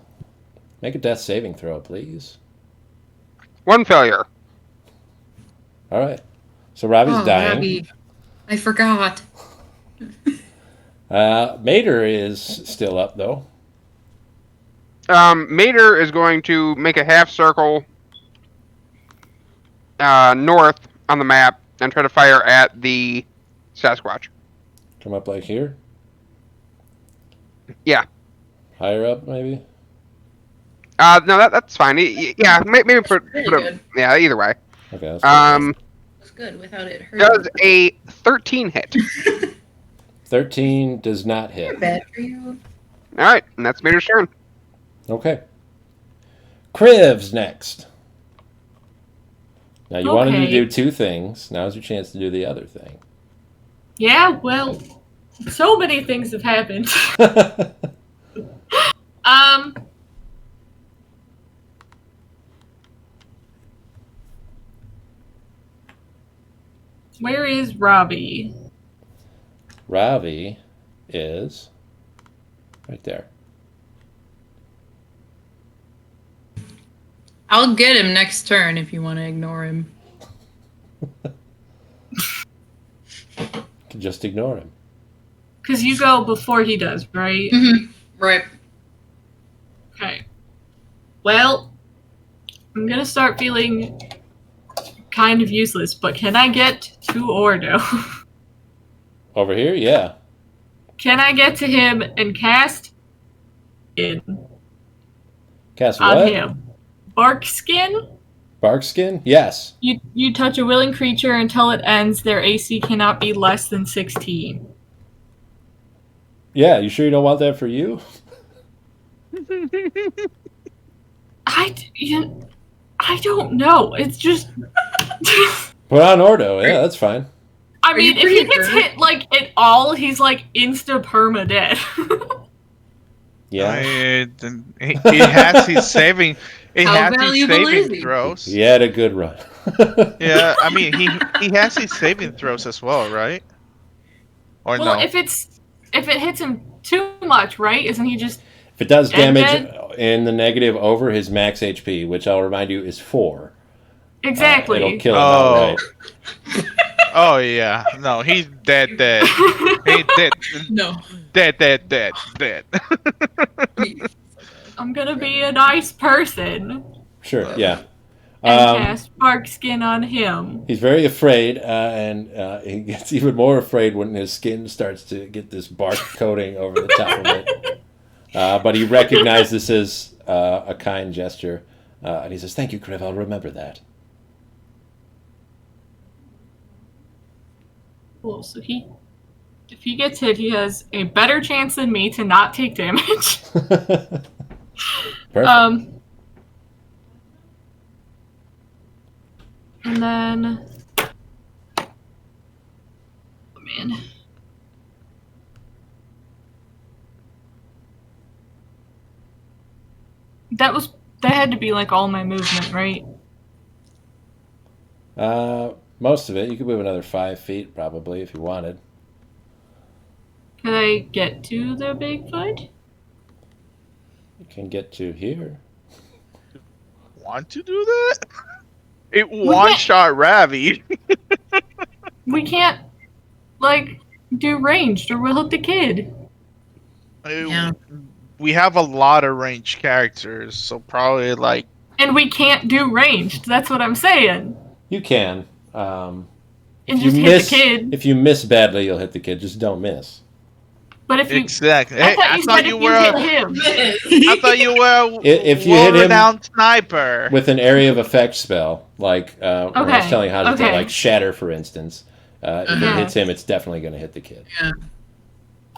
Make a death saving throw, please. 1 failure. All right. So Ravi's Oh, dying. Robbie. I forgot. Mater is still up, though. Mater is going to make a half circle north on the map and try to fire at the Sasquatch. Come up like here? Yeah. Higher up, maybe? No, that's fine. Yeah, maybe put Really a, good. yeah, either way. Okay, that's good. It's good without it hurting. Does a 13 hit. 13 does not Not hit. bad for you. All right, and that's Mater's turn. Okay. Criv's next. Now, you wanted to Okay. do 2 things. Now's your chance to do the other thing. Yeah, well, so many things have happened. Where is Robbie? Ravi is right there. I'll get him next turn if you want to ignore him. Can just ignore him. Because you go before he does, right? Mm-hmm. Right. Okay. Well, I'm gonna start feeling kind of useless, but can I get to Ordo? Over here? Yeah. Can I get to him and cast in Cast on what? him? Bark skin? Bark skin? Yes. You touch a willing creature until it ends, their AC cannot be less than 16. Yeah, you sure you don't want that for you? I don't know. It's just. Put on Ordo. Yeah, that's fine. I Are mean, you if he pretty gets hurt? hit like at all, he's like insta perma dead. Yeah. It has his saving. It How has his valuable is saving he? throws. He had a good run. Yeah, I mean he has his saving throws as well, right? Or Well, no? if it hits him too much, right? Isn't he just If it does And damage in the negative over his max HP, which I'll remind you is 4, exactly? it'll kill him Oh. outright. Oh yeah, no, he's dead. He No. dead. I'm gonna be a nice person Sure, yeah. and cast bark skin on him. He's very afraid, and he gets even more afraid when his skin starts to get this bark coating over the top of it. But he recognizes this as a kind gesture, and he says, "Thank you, Kriv. I'll remember that." Cool. So if he gets hit, he has a better chance than me to not take damage. Perfect. And then, oh man, that had to be like all my movement, right? Most of it. You could move another 5 feet, probably, if you wanted. Can I get to the Bigfoot? You can get to here. Want to do that? It one-shot Ravi. We can't like do ranged, or we'll hit the kid. Yeah. We have a lot of ranged characters, so probably like And we can't do ranged. That's what I'm saying. You can. And If just you hit miss, the kid. if you miss badly, you'll hit the kid. Just don't miss. But if you, exactly. I Hey, thought I you thought said you if you were. hit him. I thought you were If you hit him world-renowned sniper. with an area of effect spell, like when I was Okay, telling you how to do, okay. like Shatter, for instance. If it Uh-huh. hits him, it's definitely going to hit the kid. Yeah.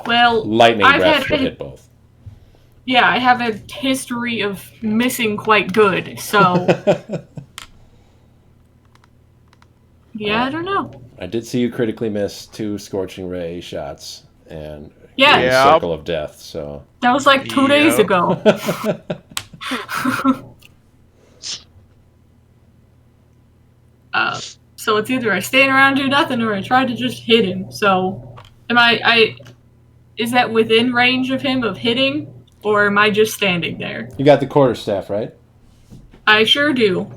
Well, Lightning I've breath had should to hit both. Yeah, I have a history of missing quite good, so yeah, I don't know. I did see you critically miss 2 scorching ray shots and Yeah, in the Yeah. circle of death. So that was like 2 days Yep. ago. So it's either I stand around do nothing or I try to just hit him. So am I is that within range of him of hitting, or am I just standing there? you got the quarterstaff, right? I sure do.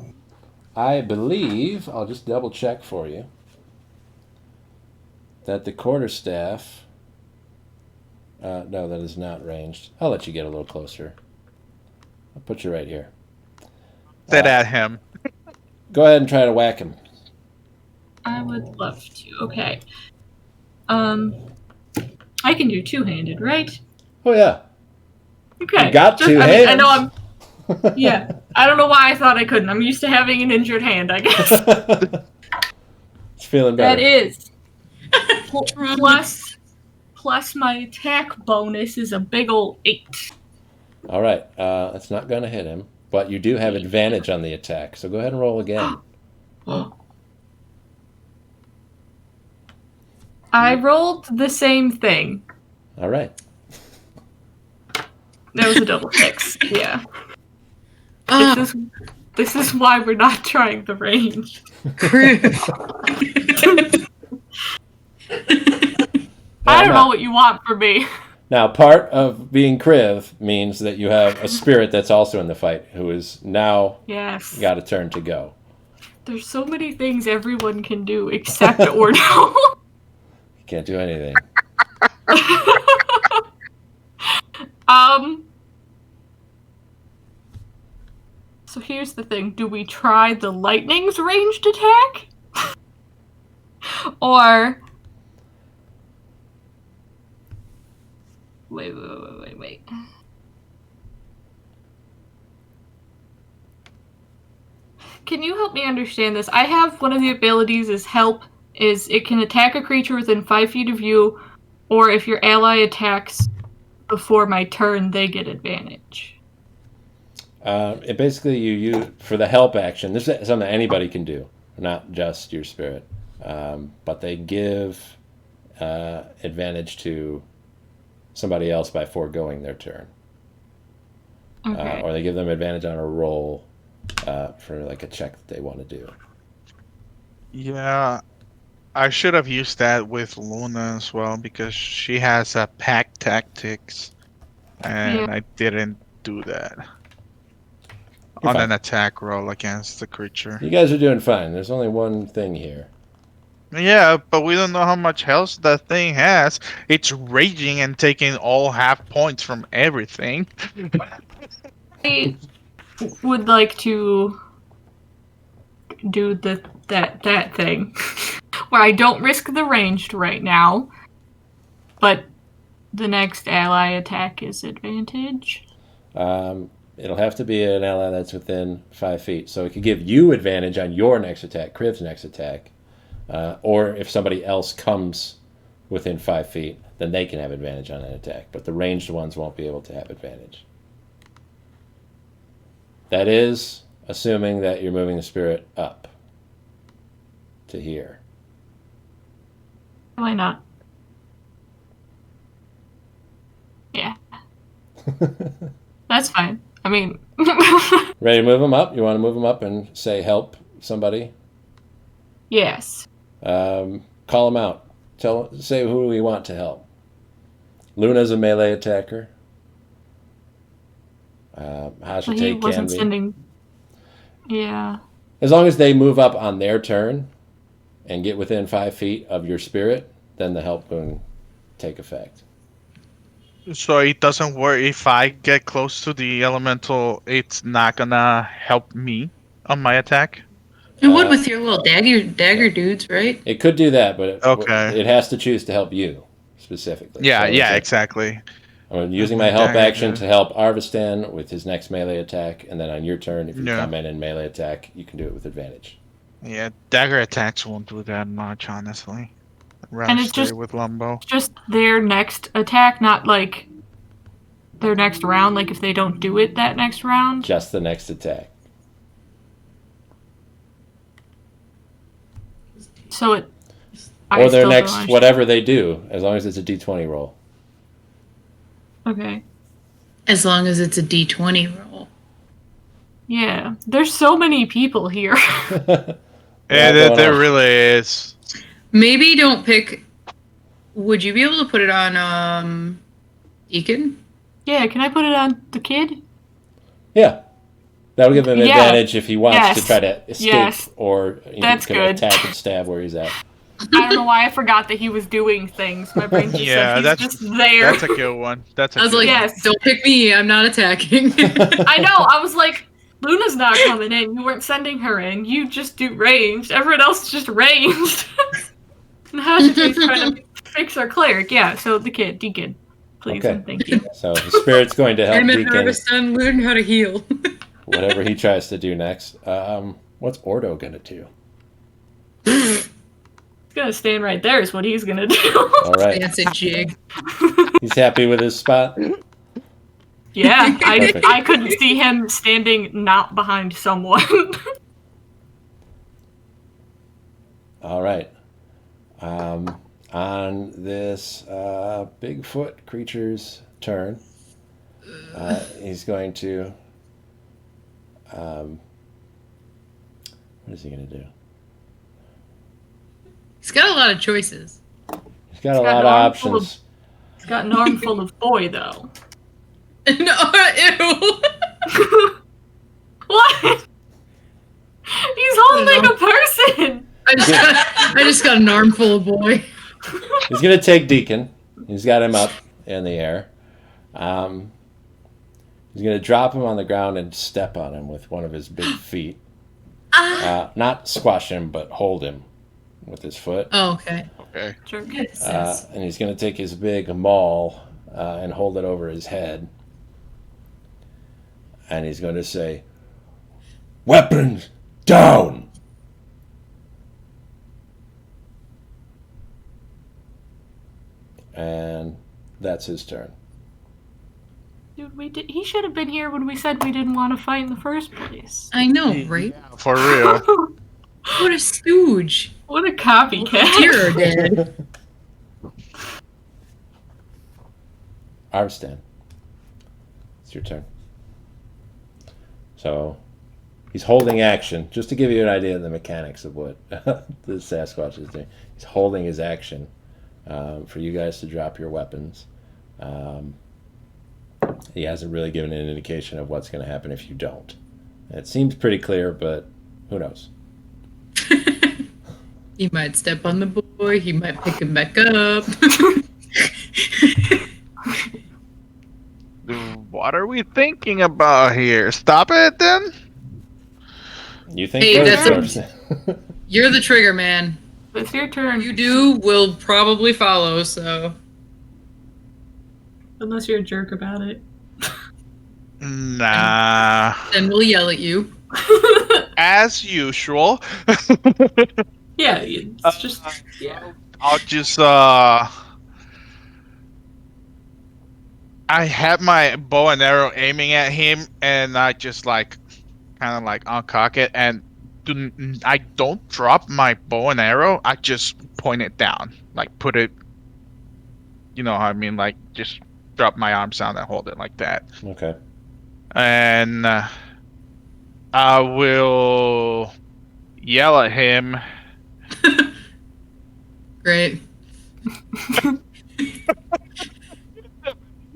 I believe I'll just double check for you that the quarterstaff. No, that is not ranged. I'll let you get a little closer. I'll put you right here. Sit at him. Go ahead and try to whack him. I would love to. Okay. I can do two-handed, right? Oh yeah. Okay. You got two I hands. mean, I know I'm. Yeah. I don't know why I thought I couldn't. I'm used to having an injured hand, I guess. It's feeling better. That is. Plus my attack bonus is a big ol' 8. All right. That's not going to hit him, but you do have advantage on the attack. So go ahead and roll again. I rolled the same thing. All right. That was a double 6. Yeah. Oh, This is why we're not trying the range. Chris. Now, I don't know what you want from me. Now, part of being Kriv means that you have a spirit that's also in the fight who is now Yes. got a turn to go. There's so many things everyone can do except Ordo. You can't do anything. So here's the thing. Do we try the lightning's ranged attack? Or... Wait. Can you help me understand this? I have one of the abilities is help, is it can attack a creature within 5 feet of you, or if your ally attacks before my turn, they get advantage. It basically you use for the help action. This is something anybody can do, not just your spirit. But they give advantage to somebody else by foregoing their turn, Okay. or they give them advantage on a roll for like a check that they want to do. Yeah, I should have used that with Luna as well because she has a pack tactics, and Yeah. I didn't do that You're on fine. an attack roll against the creature. You guys are doing fine. There's only one thing here. Yeah, but we don't know how much health that thing has. It's raging and taking all half points from everything. I would like to do that thing where I don't risk the ranged right now, but the next ally attack is advantage. It'll have to be an ally that's within 5 feet. So it could give you advantage on your next attack, Kriv's next attack. Or if somebody else comes within 5 feet, then they can have advantage on an attack. But the ranged ones won't be able to have advantage. That is assuming that you're moving the spirit up to here. Why not? Yeah, that's fine. I mean, Ready to move them up? You want to move them up and say help somebody? yes. Call them out. Say who we want to help. Luna's a melee attacker. But he Hashite can wasn't be. sending. Yeah. As long as they move up on their turn and get within 5 feet of your spirit, then the help can take effect. So it doesn't work if I get close to the elemental, it's not gonna help me on my attack. It would with your little dagger dudes, right? It could do that, but Okay. it has to choose to help you specifically. Yeah, So yeah, it's like, exactly. I'm using my help Dagger action dude. to help Arvistan with his next melee attack, and then on your turn, if you Yeah. come in and melee attack, you can do it with advantage. Yeah, dagger attacks won't do that much, honestly. I'd rather And it's stay just- with Lumbo. Just their next attack, not like their next round? Like if they don't do it that next round? Just the next attack. So it. Or their still next, don't whatever they do, as long as it's a d20 roll. Okay. As long as it's a D20 roll. Yeah. There's so many people here. Yeah, there really is. Maybe don't pick. Would you be able to put it on Deacon? Yeah, can I put it on the kid? Yeah. That'll give him Yeah. advantage if he wants Yes. to try to escape Yes. or That's can good. attack and stab where he's at. I don't know why I forgot that he was doing things. My brain just Yeah, said he's just there. That's a good one. That's a I was good like, one. Yes. don't pick me. I'm not attacking. I know. I was like, Luna's not coming in. You weren't sending her in. You just do ranged. Everyone else is just ranged. And Hashita's trying to fix our cleric. Yeah, so the kid, Deacon. Please Okay. and thank you. So the spirit's going to help I'm a Deacon, nervous son. Learn how to heal. whatever he tries to do next. What's Ordo going to do? He's gonna stand right there is what he's gonna do. All right. That's a jig. He's happy with his spot? Yeah, Perfect. I couldn't see him standing not behind someone. All right. On this Bigfoot creature's turn, he's going to. What is he going to do? He's got a lot of choices. He's got a lot of options. He's got an arm full of boy, though. No, ew. What? He's holding a person! I just got an armful of boy. He's going to take Deacon. He's got him up in the air. He's going to drop him on the ground and step on him with one of his big feet. Not squash him, but hold him with his foot. Oh, okay. Okay. Sure. And he's going to take his big maul and hold it over his head. And he's going to say, "Weapons down!" And that's his turn. Dude, he should have been here when we said we didn't want to fight in the first place. I know, right? For real. What a stooge. What a copycat. Terror dad. Arstan, it's your turn. So he's holding action, just to give you an idea of the mechanics of what the Sasquatch is doing. He's holding his action for you guys to drop your weapons. He hasn't really given an indication of what's going to happen if you don't. It seems pretty clear, but who knows? He might step on the boy. He might pick him back up. What are we thinking about here? Stop it then? You think Hey, first, that's Arstan? You're the trigger man. It's your turn. You do will probably follow, so. Unless you're a jerk about it. Nah. Then we'll yell at you. As usual. Yeah, it's just... Yeah. I'll just I have my bow and arrow aiming at him, and I just like kind of like uncock it, and I don't drop my bow and arrow. I just point it down, like put it. You know how I mean, like just drop my arms down and hold it like that. Okay. And I will yell at him. Great.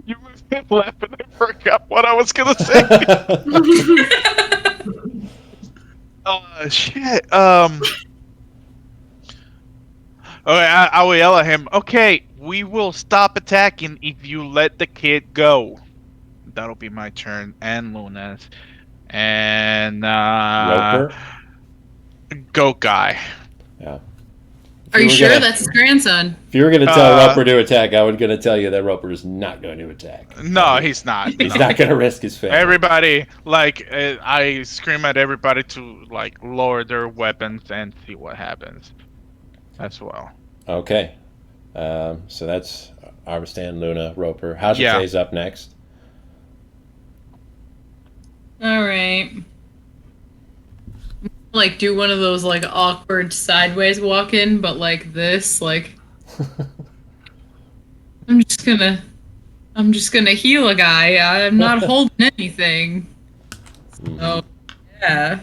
You made me laugh and I forgot what I was gonna say. Shit. Okay, I will yell at him. Okay, we will stop attacking if you let the kid go. That'll be my turn and Luna's. And Roper? Goat guy. Yeah. Are you were sure gonna- that's his grandson? If you were going to tell Roper to attack, I was going to tell you that Roper is not going to attack. No, he's not. He's No. not going to risk his family. Everybody, like, I scream at everybody to, like, lower their weapons and see what happens as well. Okay. So that's Arvistan, Luna, Roper. Hashite's up next. All right. Like do one of those like awkward sideways walk in, but like this, like I'm just gonna I'm just gonna heal a guy. I'm not holding anything. Oh yeah.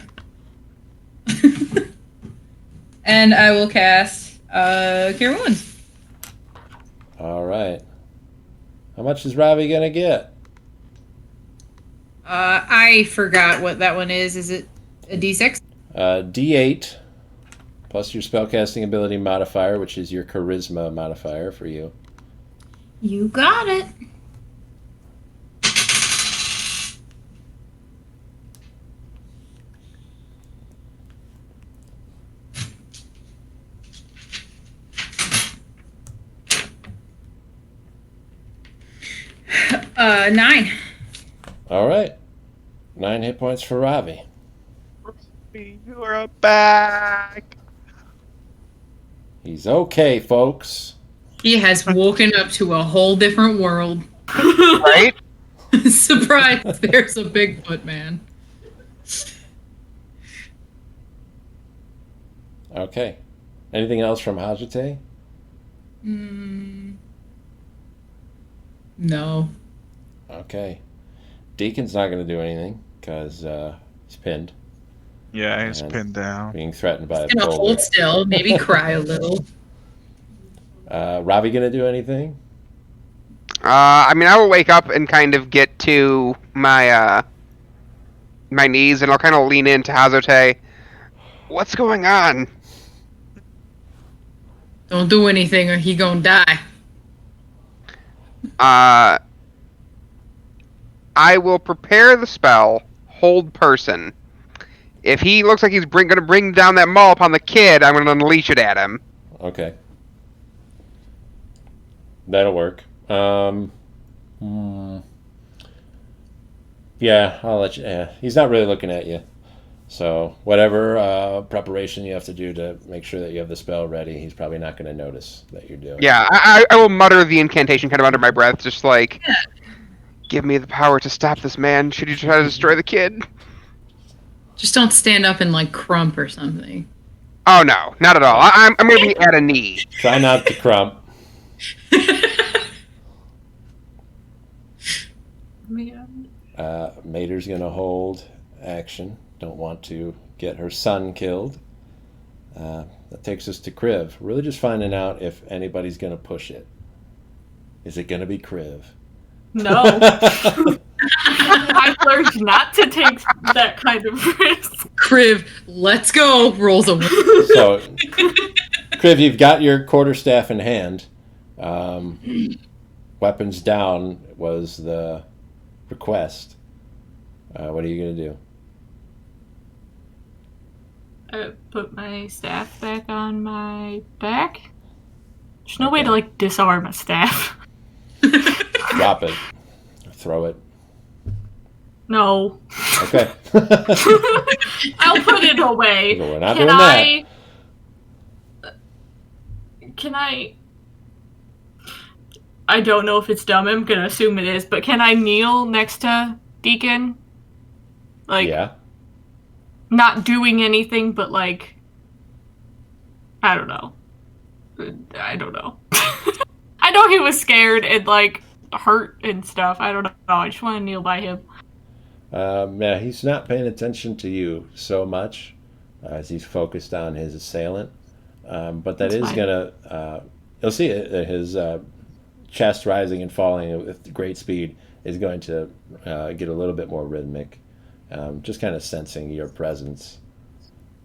And I will cast Cure Wounds. All right. How much is Ravi gonna get? I forgot what that one is. Is it a D6? D8 plus your spellcasting ability modifier, which is your charisma modifier for you. You got it. Nine. All right. 9 hit points for Ravi. You are back. He's okay, folks. He has woken up to a whole different world. Right? Surprise! There's a Bigfoot man. Okay. Anything else from Hajite? No. Okay. Deacon's not going to do anything because he's pinned, Yeah, he's And- pinned down. being threatened by a Gonna boulder. hold still, maybe cry a little. Ravi going to do anything? I mean, I will wake up and kind of get to my my knees, and I'll kind of lean into Hazote. What's going on? Don't do anything or he gonna die. I will prepare the spell, Hold Person. If he looks like he's going to bring down that maul upon the kid, I'm going to unleash it at him. Okay. That'll work. Yeah, I'll let you. Yeah, he's not really looking at you. So whatever preparation you have to do to make sure that you have the spell ready, he's probably not going to notice that you're doing. Yeah, I will mutter the incantation kind of under my breath, just like, give me the power to stop this man. Should you try to destroy the kid? Just don't stand up and like crump or something. Oh no, not at all. I'm going to be at a knee. Try not to crump. Man. Mater's going to hold action. Don't want to get her son killed. That takes us to Kriv. Really just finding out if anybody's going to push it. Is it going to be Kriv? No. I've learned not to take that kind of risk. Kriv, let's go. Rolls a one. So, Kriv, you've got your quarterstaff in hand. Weapons down was the request. What are you going to do? Put my staff back on my back. There's no way to like disarm a staff. Drop it. Throw it. No. Okay. I'll put it away. We're not doing that. Can I don't know if it's dumb. I'm gonna assume it is, but can I kneel next to Deacon? Like, Yeah. not doing anything, but like, I don't know. I don't know. I know he was scared and like hurt and stuff. I don't know. I just want to kneel by him. Yeah, he's not paying attention to you so much as he's focused on his assailant. But that That's is fine. gonna. You'll see it, his chest rising and falling with great speed is going to get a little bit more rhythmic. Just kind of sensing your presence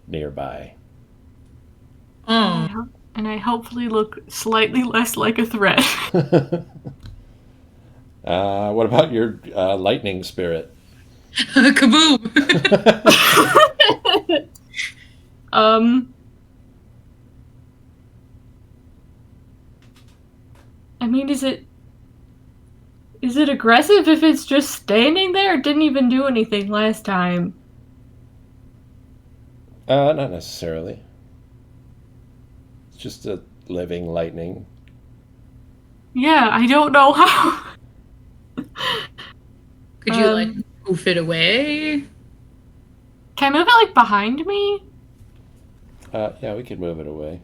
nearby. Oh, And I hopefully look slightly less like a threat. What about your lightning spirit? kaboom! I mean, is it aggressive if it's just standing there? It didn't even do anything last time. Not necessarily. It's just a living lightning. Yeah, I don't know how. Could you like poof it away. Can I move it like behind me? Yeah, we could move it away.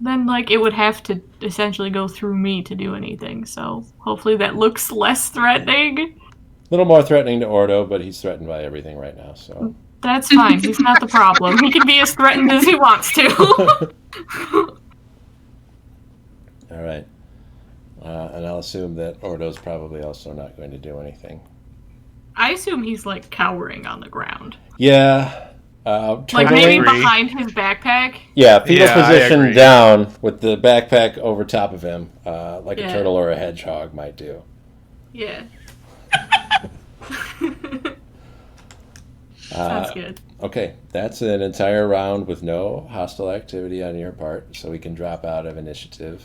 Then like it would have to essentially go through me to do anything. So hopefully that looks less threatening. A little more threatening to Ordo, but he's threatened by everything right now, so. That's fine. He's not the problem. He can be as threatened as he wants to. All right. And I'll assume that Ordo's probably also not going to do anything. I assume he's like cowering on the ground. Yeah. Like Turtling- maybe Agree. behind his backpack. Yeah, fetal Yeah, I position agree. down with the backpack over top of him, like a Yeah. turtle or a hedgehog might do. Yeah. Uh, Sounds good. Okay, that's an entire round with no hostile activity on your part, so we can drop out of initiative.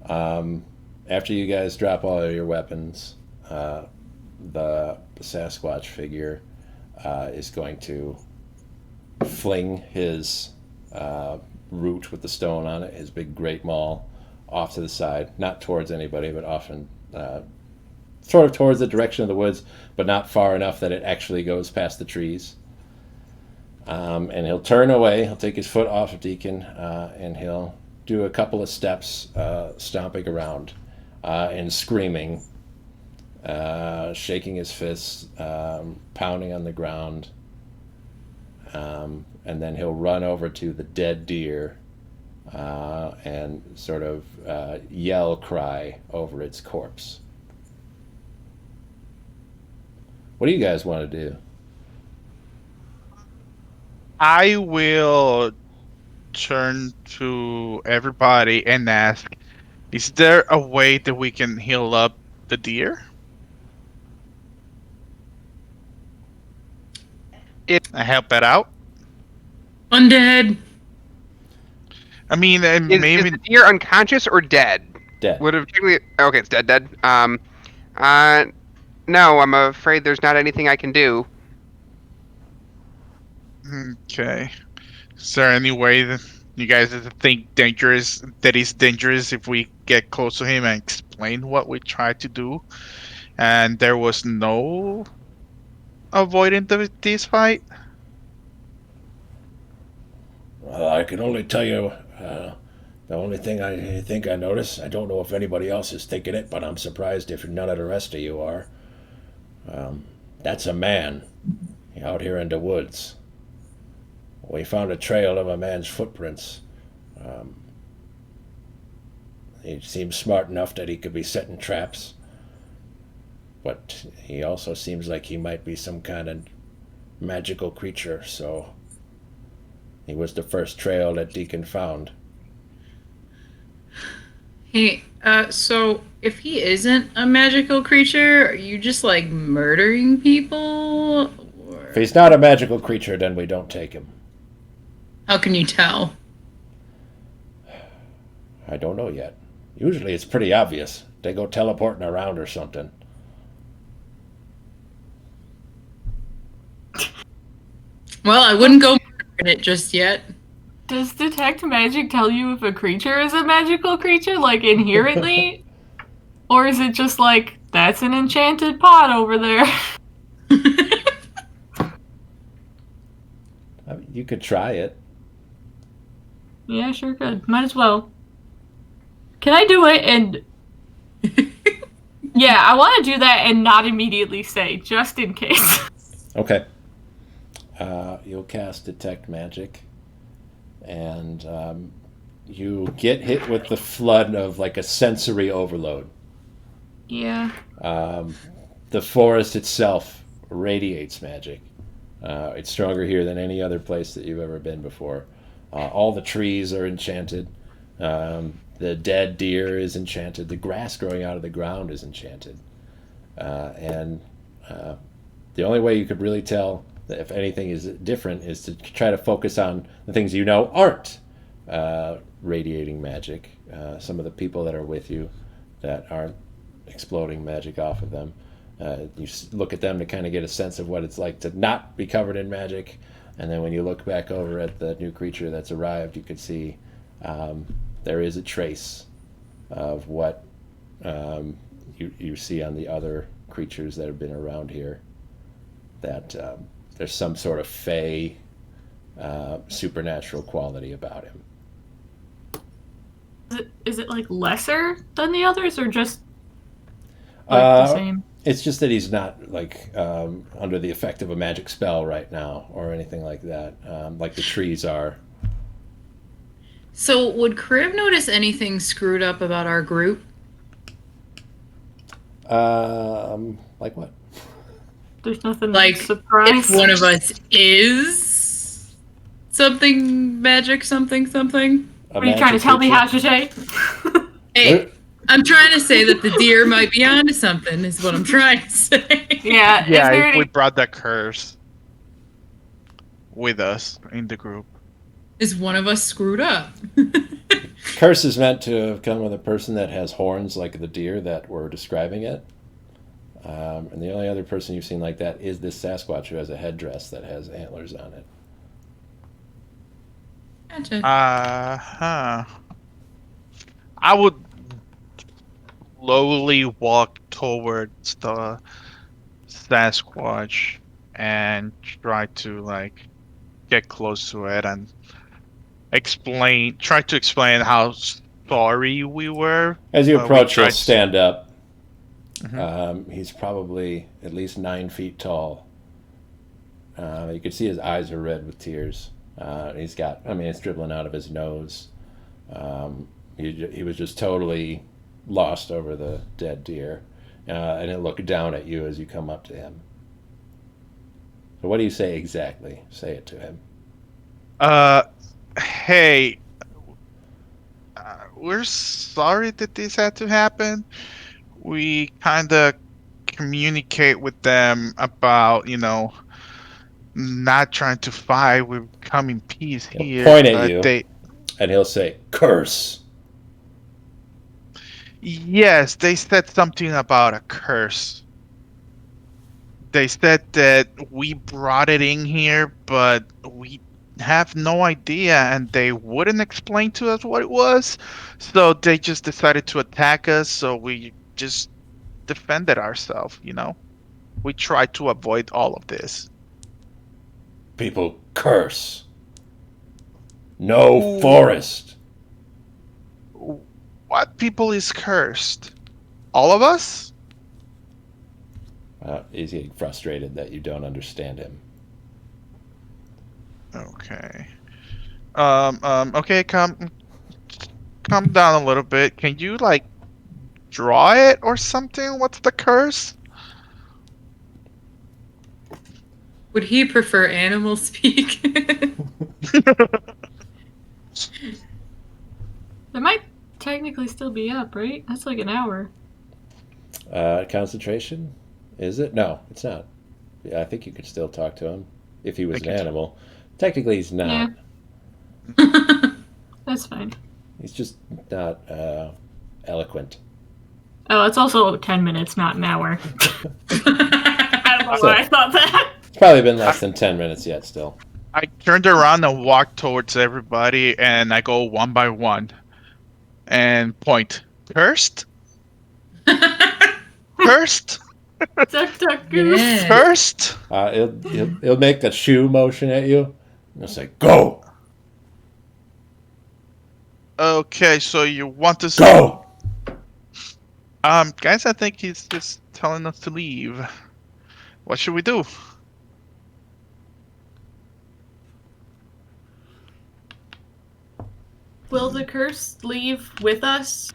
After you guys drop all of your weapons, the Sasquatch figure is going to fling his root with the stone on it, his big great maul, off to the side, not towards anybody, but often sort of towards the direction of the woods, but not far enough that it actually goes past the trees. And he'll turn away, he'll take his foot off of Deacon, and he'll do a couple of steps, stomping around and screaming, shaking his fists, pounding on the ground. And then he'll run over to the dead deer and sort of yell cry over its corpse. What do you guys want to do? I will turn to everybody and ask, is there a way that we can heal up the deer? I help it out. Undead. I mean, Is maybe the deer unconscious or dead? Dead. Would have technically. Okay, it's dead. Dead. No, I'm afraid there's not anything I can do. okay. Is there any way that you guys think that is dangerous if we get close to him and explain what we tried to do, and there was no avoiding this fight? I can only tell you the only thing I think I noticed. I don't know if anybody else is thinking it, but I'm surprised if none of the rest of you are. That's a man out here in the woods. We found a trail of a man's footprints. He seems smart enough that he could be setting traps, but he also seems like he might be some kind of magical creature, so he was the first trail that Deacon found. Hey, so if he isn't a magical creature, are you just like murdering people? Or If he's not a magical creature, then we don't take him. how can you tell? I don't know yet. Usually it's pretty obvious. They go teleporting around or something. Well, I wouldn't go murdering it just yet. Does detect magic tell you if a creature is a magical creature, like inherently? Or is it just like, that's an enchanted pot over there? I mean, you could try it. Yeah, sure could. Might as well. Can I do it and... Yeah, I want to do that and not immediately say, just in case. Okay. You'll cast Detect Magic, and you get hit with the flood of like a sensory overload. Yeah. The forest itself radiates magic. It's stronger here than any other place that you've ever been before. All the trees are enchanted. The dead deer is enchanted. The grass growing out of the ground is enchanted. And the only way you could really tell that if anything is different is to try to focus on the things you know aren't radiating magic. Some of the people that are with you that aren't exploding magic off of them. You look at them to kind of get a sense of what it's like to not be covered in magic. And then when you look back over at the new creature that's arrived, you could see there is a trace of what you see on the other creatures that have been around here that there's some sort of fey supernatural quality about him. Is it like lesser than the others, or just like the same? It's just that he's not like under the effect of a magic spell right now or anything like that, like the trees are. So, would Crib notice anything screwed up about our group? Like what? There's nothing Like, surprise. if one of us is something magic, something. What are you trying to tell me, Hashite? Hey, I'm trying to say that the deer might be onto something, is what I'm trying to say. Yeah, is Yeah, there if we any... brought that curse with us in the group. Is one of us screwed up? Curse is meant to have come with a person that has horns like the deer that we're describing it. And the only other person you've seen like that is this Sasquatch who has a headdress that has antlers on it. Gotcha. I would slowly walk towards the Sasquatch and try to like get close to it and try to explain how sorry we were. As you approach, he'll tried to- stand up. Mhm. He's probably at least 9 feet tall. You can see his eyes are red with tears. He's got, it's dribbling out of his nose. He was just totally lost over the dead deer. And he'll look down at you as you come up to him. So what do you say exactly? Say it to him. Hey, we're sorry that this had to happen. We kind of communicate with them about, not trying to fight. We're coming peace He'll here. point at but you. And he'll say, "Curse." Yes, they said something about a curse. They said that we brought it in here, but we have no idea, and they wouldn't explain to us what it was. So they just decided to attack us, so we just defended ourselves, We tried to avoid all of this. People curse. No Ooh. forest. What people is cursed? All of us? He's getting frustrated that you don't understand him. Okay. Okay, calm down a little bit. Can you draw it or something? What's the curse? Would he prefer animal speak? It might technically still be up, right? That's like an hour. Concentration? Is it? No, it's not. Yeah, I think you could still talk to him if he was an animal. Technically, he's not. Yeah. That's fine. He's just not eloquent. Oh, it's also 10 minutes, not an hour. I don't know why I thought that. It's probably been less than 10 minutes yet still. I turned around and walked towards everybody, and I go one by one and point. Cursed? Cursed? Duck, duck, goose. Yeah. Cursed? He'll make a shoe motion at you. He'll say, "Go! Okay, so you want to Go!" Guys, I think he's just telling us to leave. What should we do? Will the curse leave with us?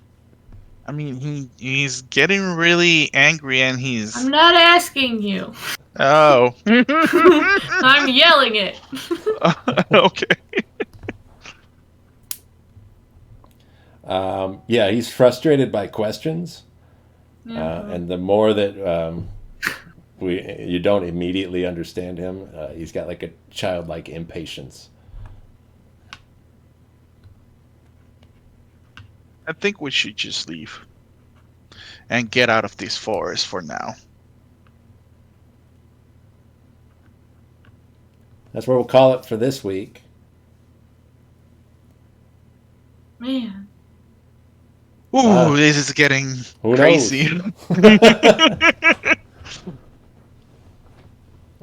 I mean, he's getting really angry, and he's... I'm not asking you. Oh. I'm yelling it. Okay. Yeah, he's frustrated by questions. And the more that you don't immediately understand him, he's got like a childlike impatience. I think we should just leave and get out of this forest for now. That's what we'll call it for this week. Man. Ooh, this is getting Who crazy. knows?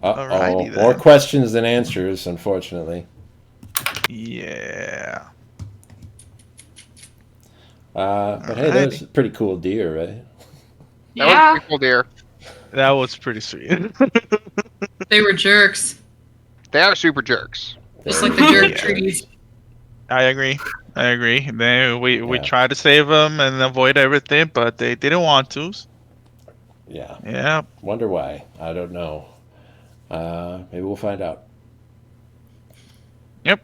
Uh-oh. Alrighty More then. questions than answers, unfortunately. Yeah. But hey, that was Alrighty. a pretty cool deer, right? That was Yeah. pretty cool, dear. That was pretty sweet. They were jerks, They are super jerks. just like the jerk Yeah. trees. I agree. I agree. We Yeah. tried to save them and avoid everything, but they didn't want to. Yeah. Yeah. Wonder why. I don't know. Maybe we'll find out. Yep.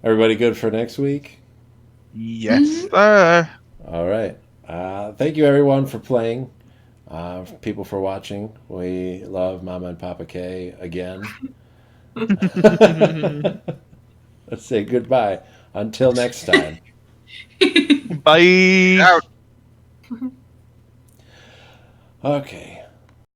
Everybody good for next week? Yes, Mhm. sir. All right. Thank you, everyone, for playing. People for watching. We love Mama and Papa K again. Let's say goodbye. Until next time. Bye. Out. Okay.